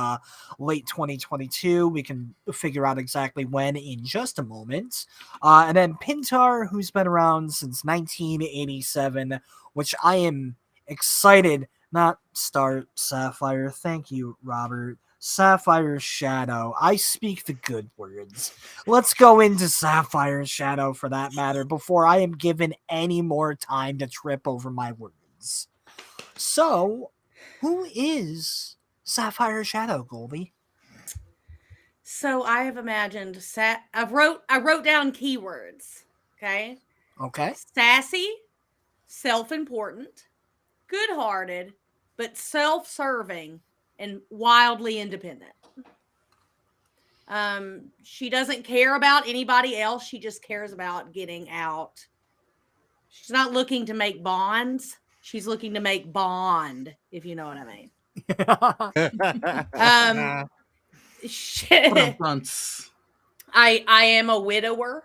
Speaker 3: late 2022. We can figure out exactly when in just a moment. And then Pintar, who's been around since 1987, which I am excited. Not Star Sapphire. Thank you, Robert. Sapphire's Shadow. I speak the good words. Let's go into Sapphire's Shadow for that matter before I am given any more time to trip over my words. So, who is Sapphire's Shadow, Goldie?
Speaker 6: So I have imagined I wrote down keywords. Okay.
Speaker 3: Okay.
Speaker 6: Sassy, self-important, good-hearted, but self-serving and wildly independent. She doesn't care about anybody else. She just cares about getting out. She's not looking to make bonds. She's looking to make bond, if you know what I mean. Shit. I am a widower.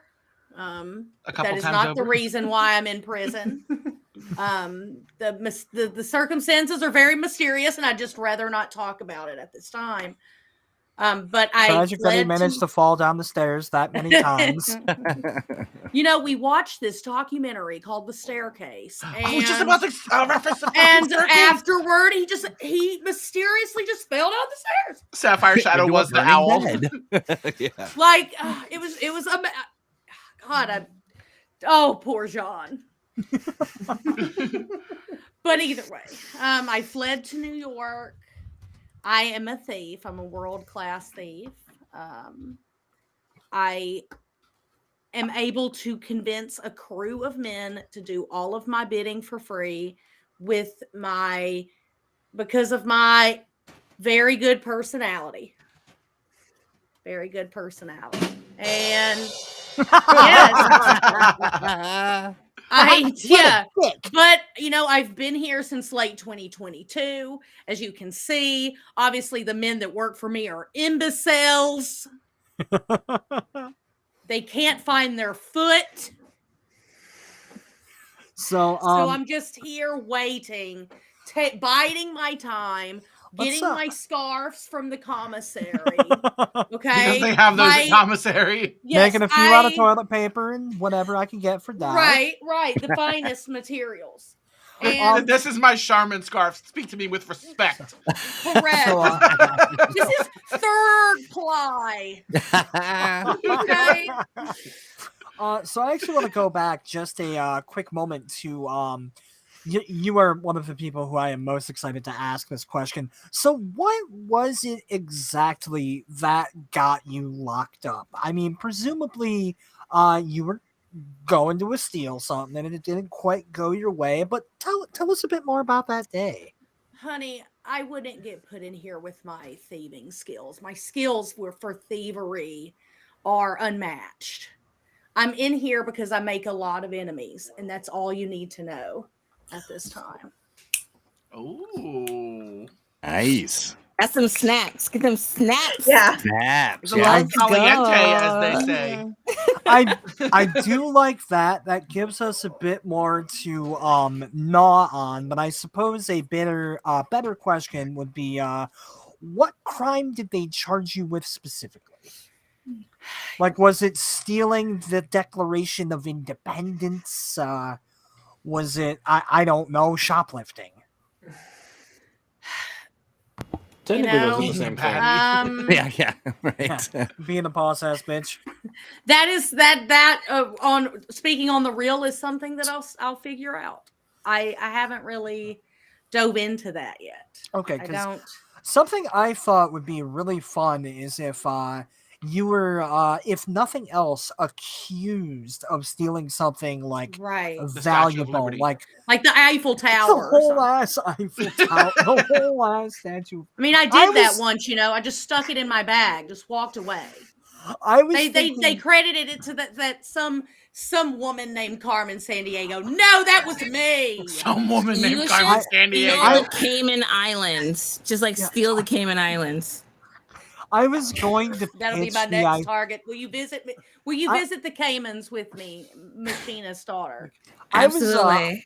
Speaker 6: That is not the reason why I'm in prison. The circumstances are very mysterious, and I'd just rather not talk about it at this time. But
Speaker 3: Tragic that he managed to fall down the stairs that many times.
Speaker 6: You know, we watched this documentary called The Staircase. And,
Speaker 4: I was just about to reference the
Speaker 6: and afterward, he mysteriously just fell down the stairs.
Speaker 4: Sapphire Shadow was the owl.
Speaker 2: Yeah.
Speaker 6: Like it was God. Oh, poor Jean. But either way, I fled to New York. I am a thief. I'm a world-class thief. I am able to convince a crew of men to do all of my bidding for free because of my very good personality. Very good personality. And yes. But I've been here since late 2022. As you can see, obviously the men that work for me are imbeciles. They can't find their foot.
Speaker 3: So
Speaker 6: I'm just here waiting, biding my time, getting my scarves from the commissary. Okay,
Speaker 4: because they have those at commissary.
Speaker 3: Yes, making a few out of toilet paper and whatever I can get for that.
Speaker 6: Right. The finest materials.
Speaker 4: And this is my Charmin scarf. Speak to me with respect.
Speaker 6: Correct. This is third ply. Okay.
Speaker 3: So I actually want to go back just a quick moment to you are one of the people who I am most excited to ask this question. So what was it exactly that got you locked up? I mean, presumably you were going to steal something and it didn't quite go your way, but tell us a bit more about that day.
Speaker 6: Honey, I wouldn't get put in here with my thieving skills. My skills for thievery are unmatched. I'm in here because I make a lot of enemies, and that's all you need to know at this time.
Speaker 4: Oh,
Speaker 2: nice.
Speaker 1: That's some snaps. Get them snaps.
Speaker 7: Yeah.
Speaker 2: Snaps.
Speaker 4: It's a
Speaker 2: Yeah.
Speaker 4: little caliente, as they say.
Speaker 3: I do like that. That gives us a bit more to gnaw on. But I suppose a better question would be, what crime did they charge you with specifically? Like, was it stealing the Declaration of Independence? Was it I don't know, shoplifting?
Speaker 5: Technically, those are the same thing.
Speaker 2: Yeah. Right.
Speaker 3: Being a boss ass bitch.
Speaker 6: On speaking on the real is something that I'll figure out. I haven't really dove into that yet.
Speaker 3: Okay,
Speaker 6: I
Speaker 3: because
Speaker 6: don't.
Speaker 3: something I thought would be really fun is if you were, if nothing else, accused of stealing something like
Speaker 6: Right.
Speaker 4: The Statue of
Speaker 3: valuable,
Speaker 4: Liberty.
Speaker 3: like
Speaker 6: Like the Eiffel
Speaker 3: the
Speaker 6: Tower. or
Speaker 3: whole
Speaker 6: something.
Speaker 3: ass Eiffel Tower, the whole ass statue.
Speaker 6: I mean, I
Speaker 3: I
Speaker 6: did that
Speaker 3: was-
Speaker 6: once. I just stuck it in my bag, just walked away.
Speaker 3: I was
Speaker 6: They
Speaker 3: thinking,
Speaker 6: credited it to that some woman named Carmen Sandiego. No, that was me.
Speaker 4: Some woman
Speaker 1: You
Speaker 4: named
Speaker 1: should
Speaker 4: Carmen
Speaker 1: steal
Speaker 4: Sandiego.
Speaker 1: the Cayman Islands. Just like
Speaker 3: Yeah.
Speaker 1: steal the Cayman Islands.
Speaker 3: I was going to
Speaker 6: That'll be
Speaker 3: pitch
Speaker 6: my
Speaker 3: the
Speaker 6: next
Speaker 3: idea.
Speaker 6: target. Will you visit me? Will you visit the Caymans with me, Machinist's daughter?
Speaker 1: Absolutely.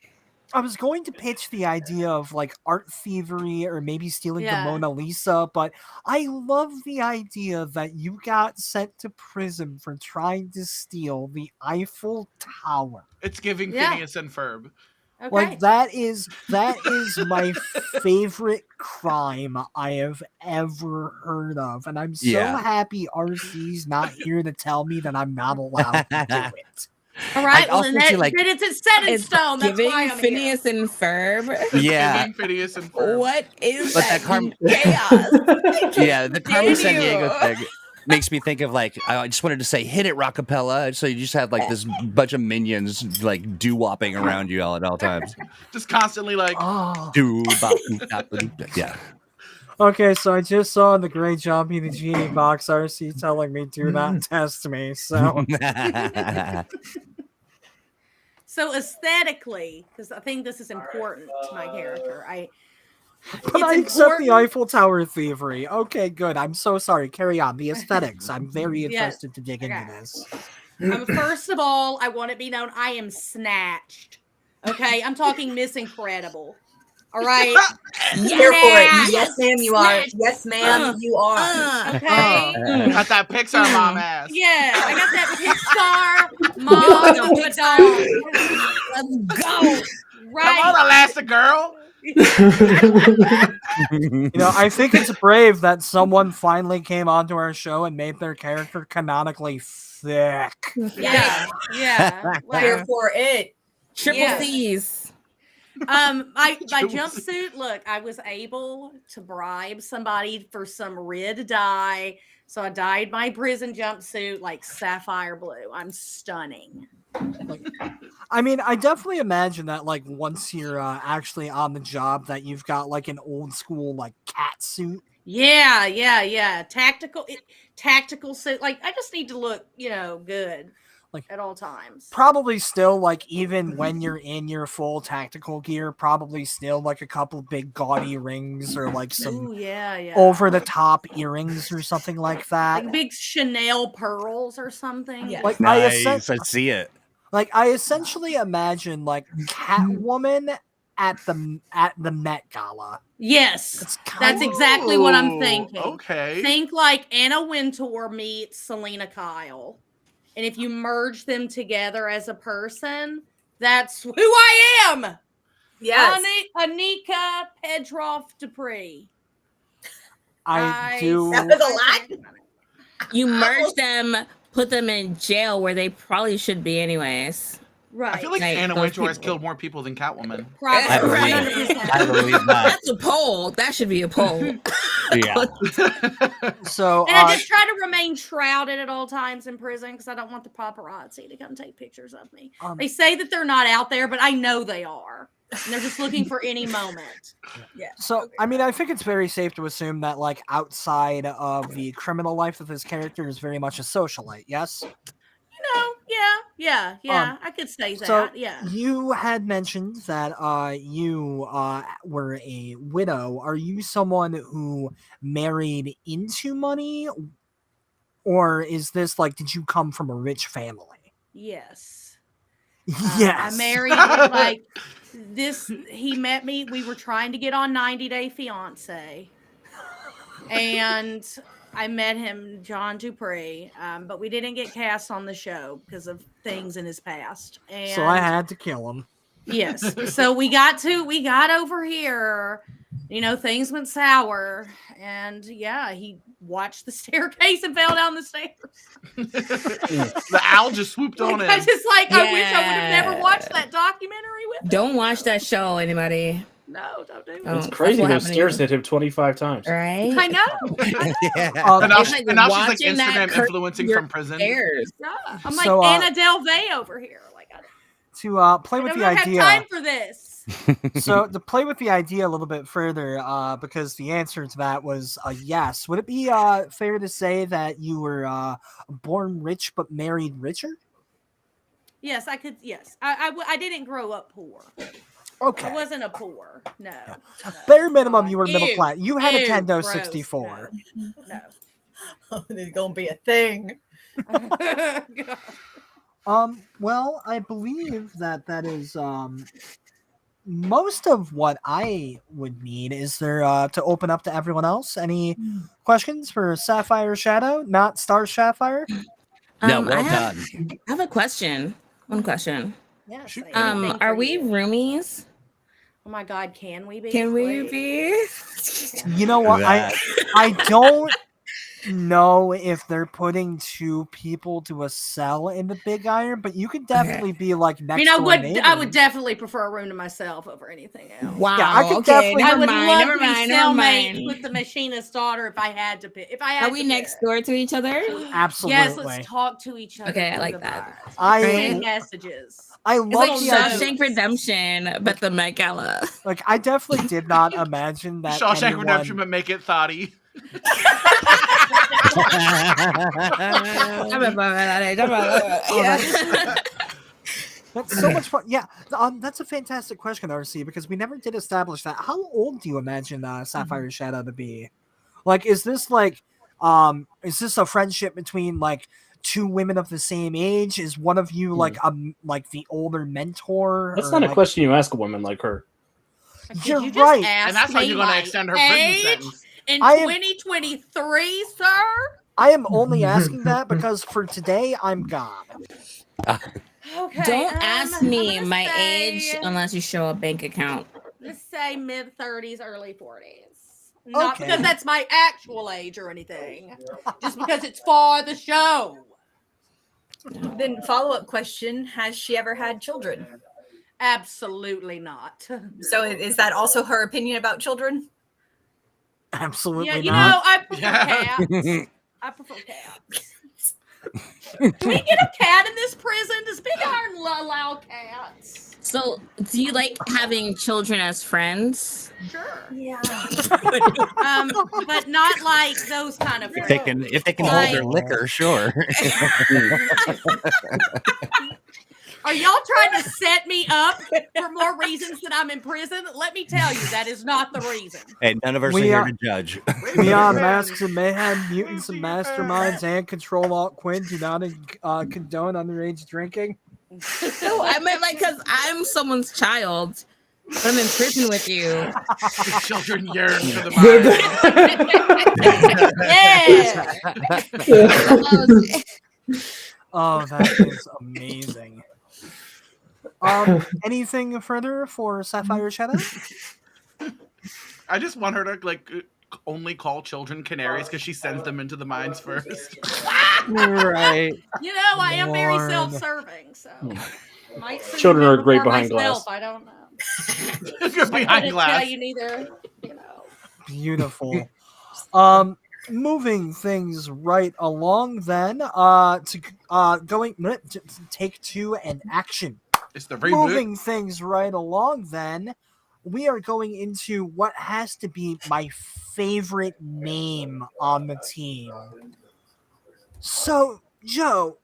Speaker 3: I was going to pitch the idea of like art thievery or maybe stealing
Speaker 6: Yeah.
Speaker 3: the Mona Lisa, but I love the idea that you got sent to prison for trying to steal the Eiffel Tower.
Speaker 4: It's giving
Speaker 6: Yeah.
Speaker 4: Phineas and Ferb.
Speaker 6: Okay.
Speaker 3: Like that is my favorite crime I have ever heard of, and I'm so
Speaker 2: Yeah.
Speaker 3: happy RC's not here to tell me that I'm not allowed to do it.
Speaker 6: All right.
Speaker 2: I
Speaker 6: Well,
Speaker 2: also
Speaker 6: then
Speaker 2: feel like-
Speaker 6: it's set in
Speaker 1: It's
Speaker 6: stone. That's
Speaker 1: giving
Speaker 6: why I'm
Speaker 1: Phineas
Speaker 6: here.
Speaker 1: and Ferb.
Speaker 2: Yeah.
Speaker 4: Giving Phineas and Ferb.
Speaker 1: What is
Speaker 2: But
Speaker 1: that?
Speaker 2: that Carmen-
Speaker 1: chaos.
Speaker 2: Yeah, the Carmen San
Speaker 1: Continue.
Speaker 2: Diego thing makes me think of like I just wanted to say hit it Rockapella. So you just have like this bunch of minions like doo-wopping around you all at all times.
Speaker 4: Just constantly like,
Speaker 3: Oh.
Speaker 2: Yeah.
Speaker 3: Okay, so I just saw the Great Job Be the Genie box RC telling me do not test me. So
Speaker 6: So aesthetically, because I think this is important to my character.
Speaker 3: but I accept the Eiffel Tower thievery. Okay, good. I'm so sorry. Carry on. The aesthetics. I'm very
Speaker 6: Yes.
Speaker 3: interested to dig into
Speaker 6: Okay.
Speaker 3: this.
Speaker 6: First of all, I want to be known. I am snatched. Okay, I'm talking Miss Incredible. All right.
Speaker 7: Here for it.
Speaker 6: Snatched.
Speaker 7: Yes, ma'am, you are.
Speaker 6: Snatched.
Speaker 7: Yes, ma'am, you are.
Speaker 6: Okay.
Speaker 4: got that Pixar mom ass.
Speaker 6: Yeah, I got that Pixar mom with a dog.
Speaker 1: Let's go.
Speaker 6: Right.
Speaker 4: Come on, Elastigirl.
Speaker 3: You know, I think it's brave that someone finally came onto our show and made their character canonically thick.
Speaker 6: Yeah. Yeah.
Speaker 7: Here
Speaker 6: Like,
Speaker 7: for it.
Speaker 1: Triple
Speaker 6: Yeah.
Speaker 1: C's.
Speaker 6: my jumpsuit, look, I was able to bribe somebody for some red dye. So I dyed my prison jumpsuit like sapphire blue. I'm stunning.
Speaker 3: I mean, I definitely imagine that, like, once you're actually on the job, that you've got like an old school like cat suit.
Speaker 6: Yeah. Tactical suit. Like I just need to look, good
Speaker 3: Like,
Speaker 6: at all times.
Speaker 3: probably still like even when you're in your full tactical gear, probably still like a couple big gaudy rings or like some
Speaker 6: Ooh, yeah.
Speaker 3: over the top earrings or something like that.
Speaker 6: Like big Chanel pearls or something.
Speaker 7: Yeah.
Speaker 3: Like
Speaker 2: Nice. I see it.
Speaker 3: I essentially imagine like Catwoman at the Met Gala.
Speaker 6: Yes.
Speaker 3: It's kind
Speaker 6: That's
Speaker 3: of,
Speaker 6: exactly what I'm
Speaker 4: Ooh,
Speaker 6: thinking.
Speaker 4: Okay.
Speaker 6: Think like Anna Wintour meets Selena Kyle. And if you merge them together as a person, that's who I am.
Speaker 7: Yes.
Speaker 6: Anika Pedroff Dupree.
Speaker 3: I do.
Speaker 7: That was a lot.
Speaker 1: You merge them, put them in jail where they probably should be anyways.
Speaker 6: Right.
Speaker 4: I feel like
Speaker 1: Like,
Speaker 4: Anna
Speaker 1: those
Speaker 4: Wintour has
Speaker 1: people.
Speaker 4: killed more people than Catwoman.
Speaker 6: Probably.
Speaker 2: I believe
Speaker 1: Right.
Speaker 2: it.
Speaker 6: 100%.
Speaker 2: I believe that.
Speaker 1: That's a poll. That should be a poll.
Speaker 2: Yeah.
Speaker 3: So
Speaker 6: And I just try to remain shrouded at all times in prison because I don't want the paparazzi to come take pictures of me. They say that they're not out there, but I know they are. And they're just looking for any moment.
Speaker 7: Yeah.
Speaker 3: So, I mean, I think it's very safe to assume that, like, outside of the criminal life of this character is very much a socialite, yes?
Speaker 6: No, yeah. I could say that.
Speaker 3: So
Speaker 6: yeah.
Speaker 3: you had mentioned that you were a widow. Are you someone who married into money, or is this like did you come from a rich family?
Speaker 6: Yes.
Speaker 3: Yes.
Speaker 6: I married like this. He met me. We were trying to get on 90 Day Fiance, and I met him, John Dupree. But we didn't get cast on the show because of things in his past. And
Speaker 3: So I had to kill him.
Speaker 6: yes, so we got over here. You know, things went sour, and yeah, he watched the staircase and fell down the stairs.
Speaker 4: The owl just swooped on him.
Speaker 6: I just like, I wish I would have never
Speaker 1: Yeah.
Speaker 6: watched that documentary with him.
Speaker 1: Don't watch that show, anybody.
Speaker 6: No, don't do it.
Speaker 1: Oh,
Speaker 5: It's crazy.
Speaker 1: what
Speaker 5: Those
Speaker 1: happened to
Speaker 5: stairs
Speaker 1: you.
Speaker 5: hit him 25 times.
Speaker 1: Right?
Speaker 6: I know.
Speaker 2: Yeah.
Speaker 4: And now,
Speaker 1: It's like
Speaker 4: and now she's like
Speaker 1: watching that
Speaker 4: Instagram
Speaker 1: curtain
Speaker 4: influencing
Speaker 1: your
Speaker 4: from prison.
Speaker 1: Stairs.
Speaker 6: Yeah. I'm like
Speaker 3: So,
Speaker 6: Anna Delvey over here. Like,
Speaker 3: To play
Speaker 6: I
Speaker 3: with
Speaker 6: don't
Speaker 3: the idea.
Speaker 6: have time for this.
Speaker 3: So to play with the idea a little bit further, because the answer to that was a yes. Would it be fair to say that you were born rich but married richer?
Speaker 6: Yes, I could. Yes, I didn't grow up poor.
Speaker 3: Okay.
Speaker 6: I wasn't a poor. No.
Speaker 3: Bare minimum, you were middle
Speaker 6: Ew.
Speaker 3: class. You had a
Speaker 6: Ew,
Speaker 3: Nintendo
Speaker 6: gross.
Speaker 3: 64.
Speaker 6: No.
Speaker 7: Oh, there's gonna be a thing.
Speaker 3: Well, I believe that is most of what I would need. Is there to open up to everyone else? Any questions for Sapphire Shadow, not Star Sapphire?
Speaker 2: No, well
Speaker 1: I have,
Speaker 2: done.
Speaker 1: I have a question. One question.
Speaker 6: Yes.
Speaker 4: Shoot.
Speaker 6: anything
Speaker 1: Are
Speaker 6: for
Speaker 1: we
Speaker 6: you.
Speaker 1: roomies?
Speaker 6: Oh my God, can we be?
Speaker 1: Can we
Speaker 6: please?
Speaker 1: be?
Speaker 3: You know what?
Speaker 2: That-
Speaker 3: I don't know if they're putting two people to a cell in the Big Iron, but you could definitely be like next
Speaker 6: I mean,
Speaker 3: door
Speaker 6: I
Speaker 3: neighbors.
Speaker 6: would definitely prefer a room to myself over anything else.
Speaker 1: Wow.
Speaker 3: Yeah, I could
Speaker 1: okay,
Speaker 3: definitely-
Speaker 6: I
Speaker 1: never
Speaker 6: would
Speaker 1: mind.
Speaker 6: love
Speaker 1: Never
Speaker 6: to be
Speaker 1: mind. Never
Speaker 6: cellmates
Speaker 1: mind.
Speaker 6: with the machinist's daughter if I had to pick. If I had
Speaker 1: Are we
Speaker 6: to
Speaker 1: next
Speaker 6: pick.
Speaker 1: door to each other?
Speaker 3: Absolutely.
Speaker 6: Yes, let's talk to each other.
Speaker 1: Okay, I
Speaker 6: through
Speaker 1: like
Speaker 6: the
Speaker 1: that.
Speaker 6: vibes.
Speaker 3: I
Speaker 6: Send messages.
Speaker 3: I
Speaker 1: It's
Speaker 3: love
Speaker 1: like
Speaker 3: the idea.
Speaker 1: Shawshank Redemption, but the Met Gala.
Speaker 3: Like I definitely did not imagine that
Speaker 4: Shawshank
Speaker 3: anyone...
Speaker 4: Redemption, but make it thoughty.
Speaker 3: That's so much fun. Yeah, that's a fantastic question, RC, because we never did establish that. How old do you imagine Sapphire Shadow to be? Like, is this a friendship between like two women of the same age? Is one of you like the older mentor?
Speaker 5: That's
Speaker 3: or,
Speaker 5: not a
Speaker 3: like-
Speaker 5: question you ask a woman like her.
Speaker 6: Could
Speaker 3: You're
Speaker 6: you just
Speaker 3: right.
Speaker 6: ask
Speaker 4: And that's how
Speaker 6: me
Speaker 4: you're going to
Speaker 6: my
Speaker 4: extend her prison
Speaker 6: age
Speaker 4: sentence.
Speaker 6: in
Speaker 3: I am-
Speaker 6: 2023, sir?
Speaker 3: I am only asking that because for today I'm gone.
Speaker 6: Okay.
Speaker 1: Don't ask me
Speaker 6: I'm gonna
Speaker 1: my
Speaker 6: say-
Speaker 1: age unless you show a bank account.
Speaker 6: Let's say mid 30s, early 40s. Not
Speaker 3: Okay.
Speaker 6: because that's my actual age or anything. Just because it's for the show.
Speaker 7: Then follow-up question: has she ever had children?
Speaker 6: Absolutely not.
Speaker 7: So is that also her opinion about children?
Speaker 3: Absolutely
Speaker 6: Yeah, you
Speaker 3: not.
Speaker 6: know, I prefer cats. I prefer cats. Do we get a cat in this prison? Does Big Iron allow cats?
Speaker 1: So, do you like having children as friends?
Speaker 6: Sure.
Speaker 7: Yeah.
Speaker 6: But not like those kind of
Speaker 2: If
Speaker 6: friends.
Speaker 2: they can hold their liquor, sure.
Speaker 6: Are y'all trying to set me up for more reasons that I'm in prison? Let me tell you, that is not the reason.
Speaker 2: Hey, none of us
Speaker 3: We
Speaker 2: are here
Speaker 3: are-
Speaker 2: to judge.
Speaker 3: Beyond Masks and Mayhem, Mutants and Masterminds, and Control Alt Quinn do not condone underage drinking.
Speaker 1: No, I meant like because I'm someone's child, but I'm in prison with you.
Speaker 4: The children yearn for the
Speaker 6: Yeah.
Speaker 3: Oh, that is amazing. Anything further for Sapphire Shadow?
Speaker 4: I just want her to like only call children canaries because she sends them into the mines first.
Speaker 2: Right.
Speaker 6: You know, I am very
Speaker 3: Lord.
Speaker 6: self-serving, so might send
Speaker 5: Children
Speaker 6: them
Speaker 5: are great
Speaker 6: before
Speaker 5: behind
Speaker 6: myself,
Speaker 5: glass.
Speaker 6: I don't know.
Speaker 4: Just
Speaker 6: I
Speaker 4: behind
Speaker 6: couldn't
Speaker 4: glass.
Speaker 6: tell you neither. You know.
Speaker 3: Beautiful. Moving things right along then, to take two and action.
Speaker 4: It's the reboot.
Speaker 3: Moving things right along then, we are going into what has to be my favorite name on the team. So, Joe,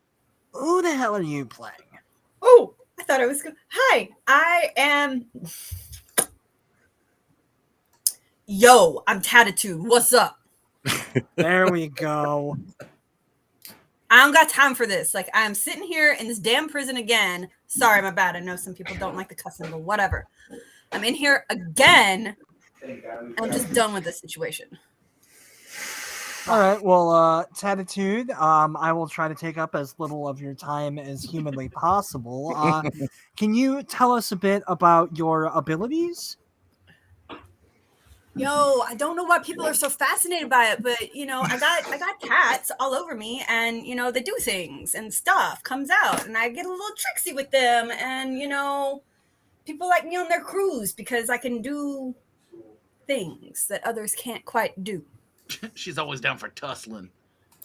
Speaker 3: Who the hell are you playing?
Speaker 7: Oh, I thought I was good. Hi, I am. Yo, I'm Tattitude. What's up?
Speaker 3: There we go.
Speaker 7: I don't got time for this. Like, I'm sitting here in this damn prison again. Sorry, my bad. I know some people don't like the cussing, but whatever. I'm in here again. I'm just done with this situation.
Speaker 3: All right. Well, Tattitude, I will try to take up as little of your time as humanly possible. Can you tell us a bit about your abilities?
Speaker 7: Yo, I don't know why people are so fascinated by it, but you know, I got tats all over me, and you know, they do things and stuff comes out, and I get a little tricksy with them, and you know, people like me on their crews because I can do things that others can't quite do.
Speaker 4: She's always down for tussling.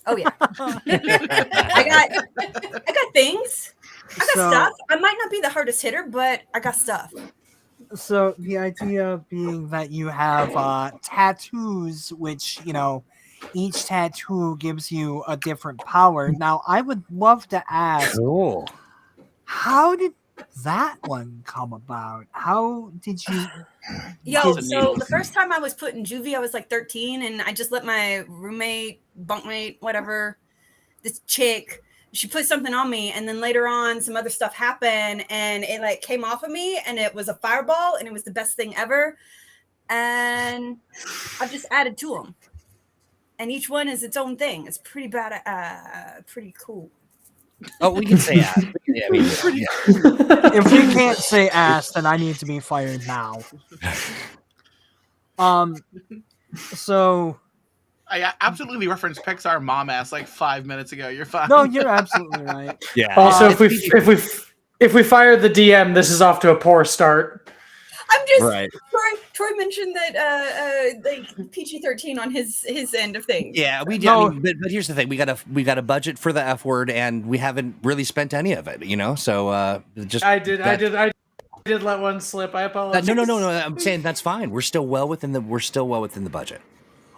Speaker 7: Oh yeah, I got things. I got stuff. I might not be the hardest hitter, but I got stuff.
Speaker 3: So the idea being that you have tattoos, which, you know, each tattoo gives you a different power. Now, I would love to ask,
Speaker 2: Cool.
Speaker 3: how did that one come about? How did you...
Speaker 7: Yo, so the first time I was put in juvie, I was like 13, and I just let my roommate, bunkmate, whatever, this chick, she put something on me, and then later on some other stuff happened, and it like came off of me, and it was a fireball, and it was the best thing ever, and I've just added to them, and each one is its own thing. It's pretty bad, pretty cool.
Speaker 2: Oh, we can say ass. Yeah, I mean, yeah.
Speaker 3: If we can't say ass, then I need to be fired now. So...
Speaker 4: I absolutely referenced Pixar mom ass like 5 minutes ago. You're fine.
Speaker 3: No, you're absolutely right.
Speaker 2: Yeah.
Speaker 8: Also, if we fire the DM, this is off to a poor start.
Speaker 7: I'm just
Speaker 2: Right.
Speaker 7: Troy mentioned that like PG-13 on his end of things.
Speaker 2: Yeah, we did.
Speaker 3: No.
Speaker 2: I mean, but here's the thing: we got a budget for the F word, and we haven't really spent any of it. You know, so just
Speaker 8: I did let one slip. I apologize.
Speaker 2: no. I'm saying that's fine. We're still well within the budget.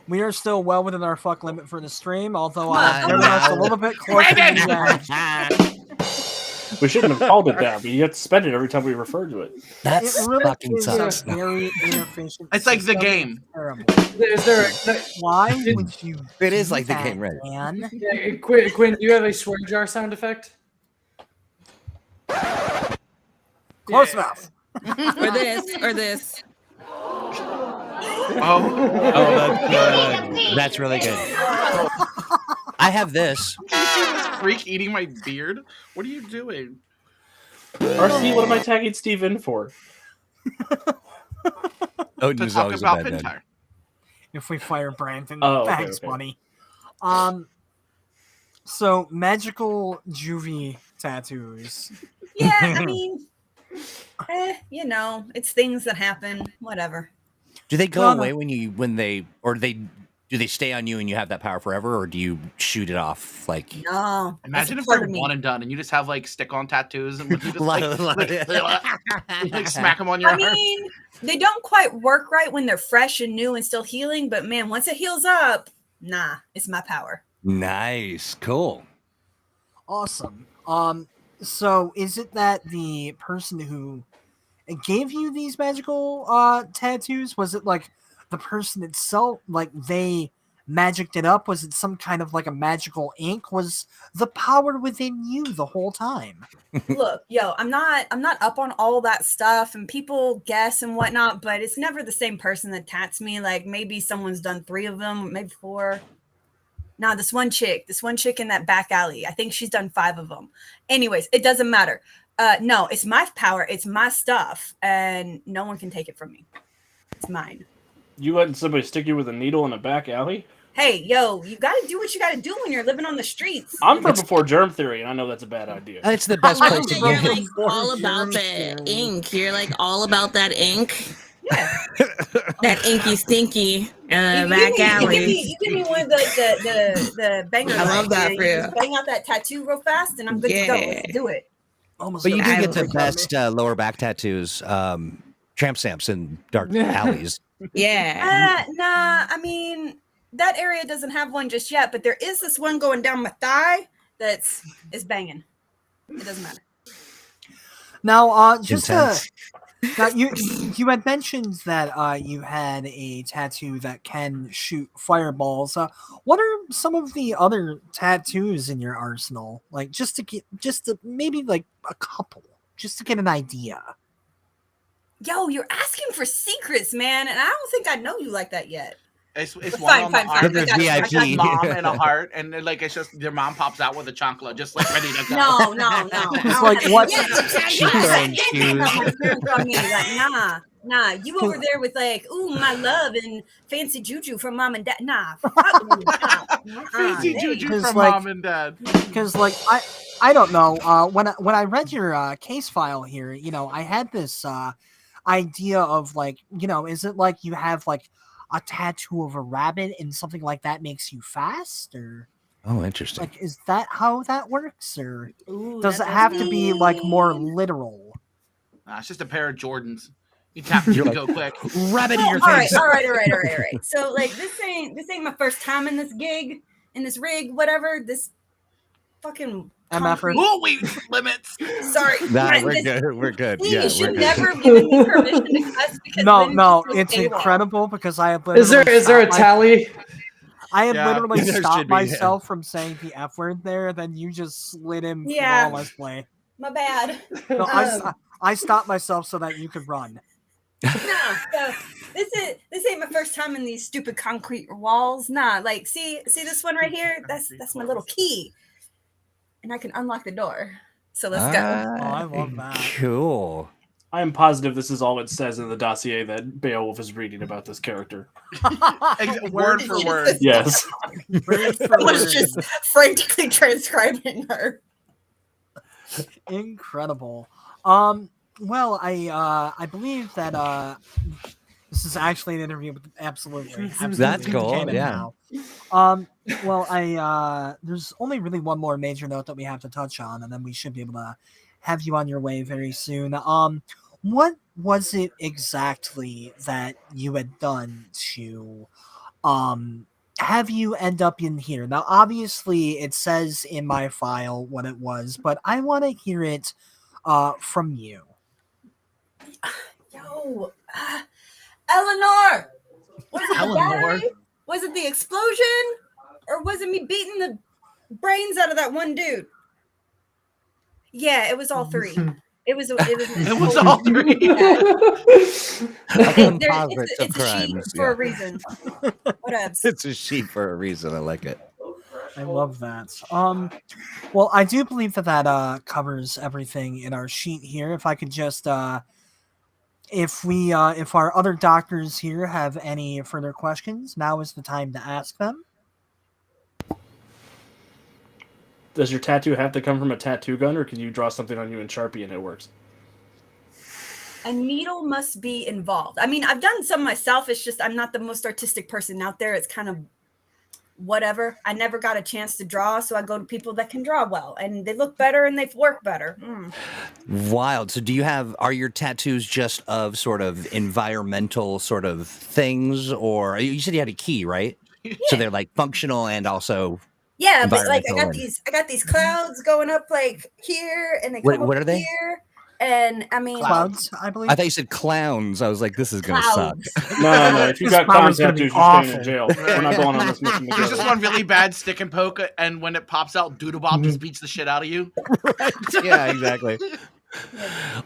Speaker 3: We are still well within our fuck limit for the stream, although
Speaker 2: Come
Speaker 3: given us a little bit closer to the edge.
Speaker 5: We shouldn't have called it that, but you have to spend it every time we refer to it.
Speaker 2: That's
Speaker 3: It really
Speaker 2: fucking
Speaker 3: is
Speaker 2: sucks.
Speaker 3: a very inefficient.
Speaker 4: It's like the
Speaker 3: system.
Speaker 4: game.
Speaker 3: Terrible.
Speaker 8: Is there
Speaker 3: Why would you?
Speaker 2: It is
Speaker 3: do
Speaker 2: like the
Speaker 3: that,
Speaker 2: game, right?
Speaker 3: man?
Speaker 8: yeah, Quinn, do you have a swear jar sound effect?
Speaker 3: Close
Speaker 8: Yeah.
Speaker 3: enough.
Speaker 1: or this.
Speaker 4: Oh,
Speaker 2: That's really good. I have this.
Speaker 4: freak eating my beard. What are you doing?
Speaker 5: RC, what am I tagging Steve in for?
Speaker 2: Odin
Speaker 4: To
Speaker 2: is
Speaker 4: talk
Speaker 2: always a
Speaker 4: about
Speaker 2: bad man.
Speaker 4: Pintire.
Speaker 3: If we fire Brandon,
Speaker 5: Oh, okay,
Speaker 3: thanks,
Speaker 5: okay.
Speaker 3: buddy. So magical juvie tattoos.
Speaker 7: Yeah, I mean, you know, it's things that happen. Whatever.
Speaker 2: Do they go
Speaker 3: No, no.
Speaker 2: away do they stay on you and you have that power forever, or do you shoot it off like?
Speaker 7: No.
Speaker 4: Imagine if
Speaker 7: it's a part
Speaker 4: they're
Speaker 7: of me.
Speaker 4: one and done, and you just have like stick-on tattoos, and you just
Speaker 2: Lot
Speaker 4: like,
Speaker 2: of- lot
Speaker 4: like,
Speaker 2: of-
Speaker 4: like smack them on your
Speaker 7: I
Speaker 4: arm.
Speaker 7: mean, they don't quite work right when they're fresh and new and still healing, but man, once it heals up, nah, it's my power.
Speaker 2: Nice, cool.
Speaker 3: Awesome. So is it that the person who gave you these magical tattoos, was it like the person itself, like they magicked it up? Was it some kind of like a magical ink? Was the power within you the whole time?
Speaker 7: Look, yo, I'm not up on all that stuff, and people guess and whatnot, but it's never the same person that tats me. Like maybe someone's done 3 of them, maybe 4. Nah, this one chick in that back alley, I think she's done 5 of them. Anyways, it doesn't matter. No, it's my power, it's my stuff, and no one can take it from me. It's mine.
Speaker 5: You letting somebody stick you with a needle in a back alley?
Speaker 7: Hey, yo, you gotta do what you gotta do when you're living on the streets.
Speaker 5: I'm from before germ theory, and I know that's a bad idea.
Speaker 2: It's the best place to
Speaker 1: You're
Speaker 2: get.
Speaker 1: like all about the ink. You're like all about that ink.
Speaker 7: Yeah.
Speaker 1: That inky stinky
Speaker 7: You
Speaker 1: back
Speaker 7: give
Speaker 1: alley.
Speaker 7: me one of the bangers.
Speaker 1: I love that for you.
Speaker 7: Just bang out that tattoo real fast, and I'm good to go.
Speaker 1: Yeah.
Speaker 7: Let's do it.
Speaker 3: Almost
Speaker 2: But you do
Speaker 1: I
Speaker 2: get the
Speaker 1: would-
Speaker 2: best lower back tattoos, tramp stamps in dark alleys.
Speaker 1: Yeah.
Speaker 7: Nah, I mean, that area doesn't have one just yet, but there is this one going down my thigh is banging. It doesn't matter.
Speaker 3: Now, just
Speaker 2: Intense.
Speaker 3: now you had mentioned that you had a tattoo that can shoot fireballs. What are some of the other tattoos in your arsenal? Like just to maybe like a couple, just to get an idea.
Speaker 7: Yo, you're asking for secrets, man, and I don't think I know you like that yet.
Speaker 4: It's
Speaker 7: Fine,
Speaker 4: one on the
Speaker 7: fine, fine.
Speaker 4: arm.
Speaker 2: I got
Speaker 4: It's
Speaker 2: you.
Speaker 4: like mom and a heart, and then, like it's just your mom pops out with a chancla, just like ready to go.
Speaker 7: No.
Speaker 3: It's like what?
Speaker 2: She's throwing shoes.
Speaker 7: My parents are on me like, nah. You over there with like, ooh, my love and fancy juju from mom and dad. Nah, fuck you. Nah.
Speaker 4: Fancy
Speaker 7: Hey.
Speaker 4: juju
Speaker 3: Just
Speaker 4: from
Speaker 3: like-
Speaker 4: mom and dad.
Speaker 3: Because like I don't know. When I read your case file here, I had this idea of like, is it like you have like a tattoo of a rabbit and something like that makes you fast, or
Speaker 2: Oh, interesting.
Speaker 3: like is that how that works, or
Speaker 7: Ooh,
Speaker 3: does it
Speaker 7: that
Speaker 3: have to be like more
Speaker 7: mean.
Speaker 3: literal?
Speaker 4: Nah, it's just a pair of Jordans. You tap it, you
Speaker 2: You're
Speaker 4: go quick.
Speaker 2: Rabbit in
Speaker 7: Well,
Speaker 2: your
Speaker 7: all
Speaker 2: face.
Speaker 7: right. So like this ain't my first time in this gig, in this rig, whatever. This fucking
Speaker 3: MFer.
Speaker 7: concrete.
Speaker 4: Ooh, we limits.
Speaker 7: Sorry,
Speaker 2: Nah,
Speaker 7: Ryan,
Speaker 2: we're
Speaker 7: this-
Speaker 2: good. We're good.
Speaker 7: See,
Speaker 2: Yeah,
Speaker 7: you
Speaker 2: we're
Speaker 7: should
Speaker 2: good.
Speaker 7: never have given me permission to cuss because
Speaker 3: No,
Speaker 7: Lynn's so
Speaker 3: it's
Speaker 7: stable.
Speaker 3: incredible because I have
Speaker 8: Is
Speaker 3: literally
Speaker 8: there a
Speaker 3: stopped
Speaker 8: tally?
Speaker 3: I had
Speaker 4: Yeah,
Speaker 3: literally
Speaker 2: there should
Speaker 3: stopped
Speaker 2: be, yeah.
Speaker 3: myself from saying the F word there, then you just slid in
Speaker 7: Yeah.
Speaker 3: flawlessly.
Speaker 7: My bad.
Speaker 3: No, I stopped myself so that you could run.
Speaker 7: No, so this ain't my first time in these stupid concrete walls. Nah, like see this one right here? That's my little key, and I can unlock the door. So let's go.
Speaker 3: Oh, I love that.
Speaker 2: Cool.
Speaker 5: I am positive this is all it says in the dossier that Beowulf is reading about this character.
Speaker 4: Word for word.
Speaker 5: Yes.
Speaker 3: Word for
Speaker 7: Someone's
Speaker 3: word.
Speaker 7: just frantically transcribing her.
Speaker 3: Incredible. Well, I believe that this is actually an interview with absolutely
Speaker 2: That's cool,
Speaker 3: canon
Speaker 2: yeah.
Speaker 3: now. Well, there's only really one more major note that we have to touch on, and then we should be able to have you on your way very soon. What was it exactly that you had done to have you end up in here? Now, obviously, it says in my file what it was, but I want to hear it from you.
Speaker 7: Yo, Eleanor! Was it the
Speaker 4: Eleanor?
Speaker 7: battery? Was it the explosion? Or was it me beating the brains out of that one dude? Yeah, it was all three. It was
Speaker 4: all three.
Speaker 2: A composite
Speaker 7: It's
Speaker 2: of
Speaker 7: a sheet
Speaker 2: crimes.
Speaker 7: for
Speaker 2: Yeah.
Speaker 7: a reason. Whatevs.
Speaker 2: It's a sheet for a reason. I like it.
Speaker 3: I love that. Well, I do believe that covers everything in our sheet here. If I could just if our other doctors here have any further questions, now is the time to ask them.
Speaker 5: Does your tattoo have to come from a tattoo gun, or can you draw something on you in Sharpie and it works?
Speaker 7: A needle must be involved. I mean, I've done some myself. It's just I'm not the most artistic person out there. It's kind of whatever. I never got a chance to draw, so I go to people that can draw well, and they look better and they work better.
Speaker 2: Wild. So are your tattoos just of sort of environmental sort of things, or you said you had a key, right? So they're like functional and also
Speaker 7: Yeah, but like
Speaker 2: environmental
Speaker 7: I got these clouds going up like here, and they come
Speaker 2: What
Speaker 7: up
Speaker 2: are they?
Speaker 7: here. And I mean,
Speaker 3: Clouds, I believe.
Speaker 2: I thought you said clowns. I was like, this is gonna suck.
Speaker 7: clouds.
Speaker 5: No. If you
Speaker 3: This
Speaker 5: got clown
Speaker 3: power's gonna be
Speaker 5: tattoos, you're staying in
Speaker 3: awful.
Speaker 5: jail. We're not going on this mission
Speaker 4: There's just
Speaker 5: together.
Speaker 4: one really bad stick and poke, and when it pops out, Doodle Bob just beats the shit out of you.
Speaker 2: Yeah, exactly.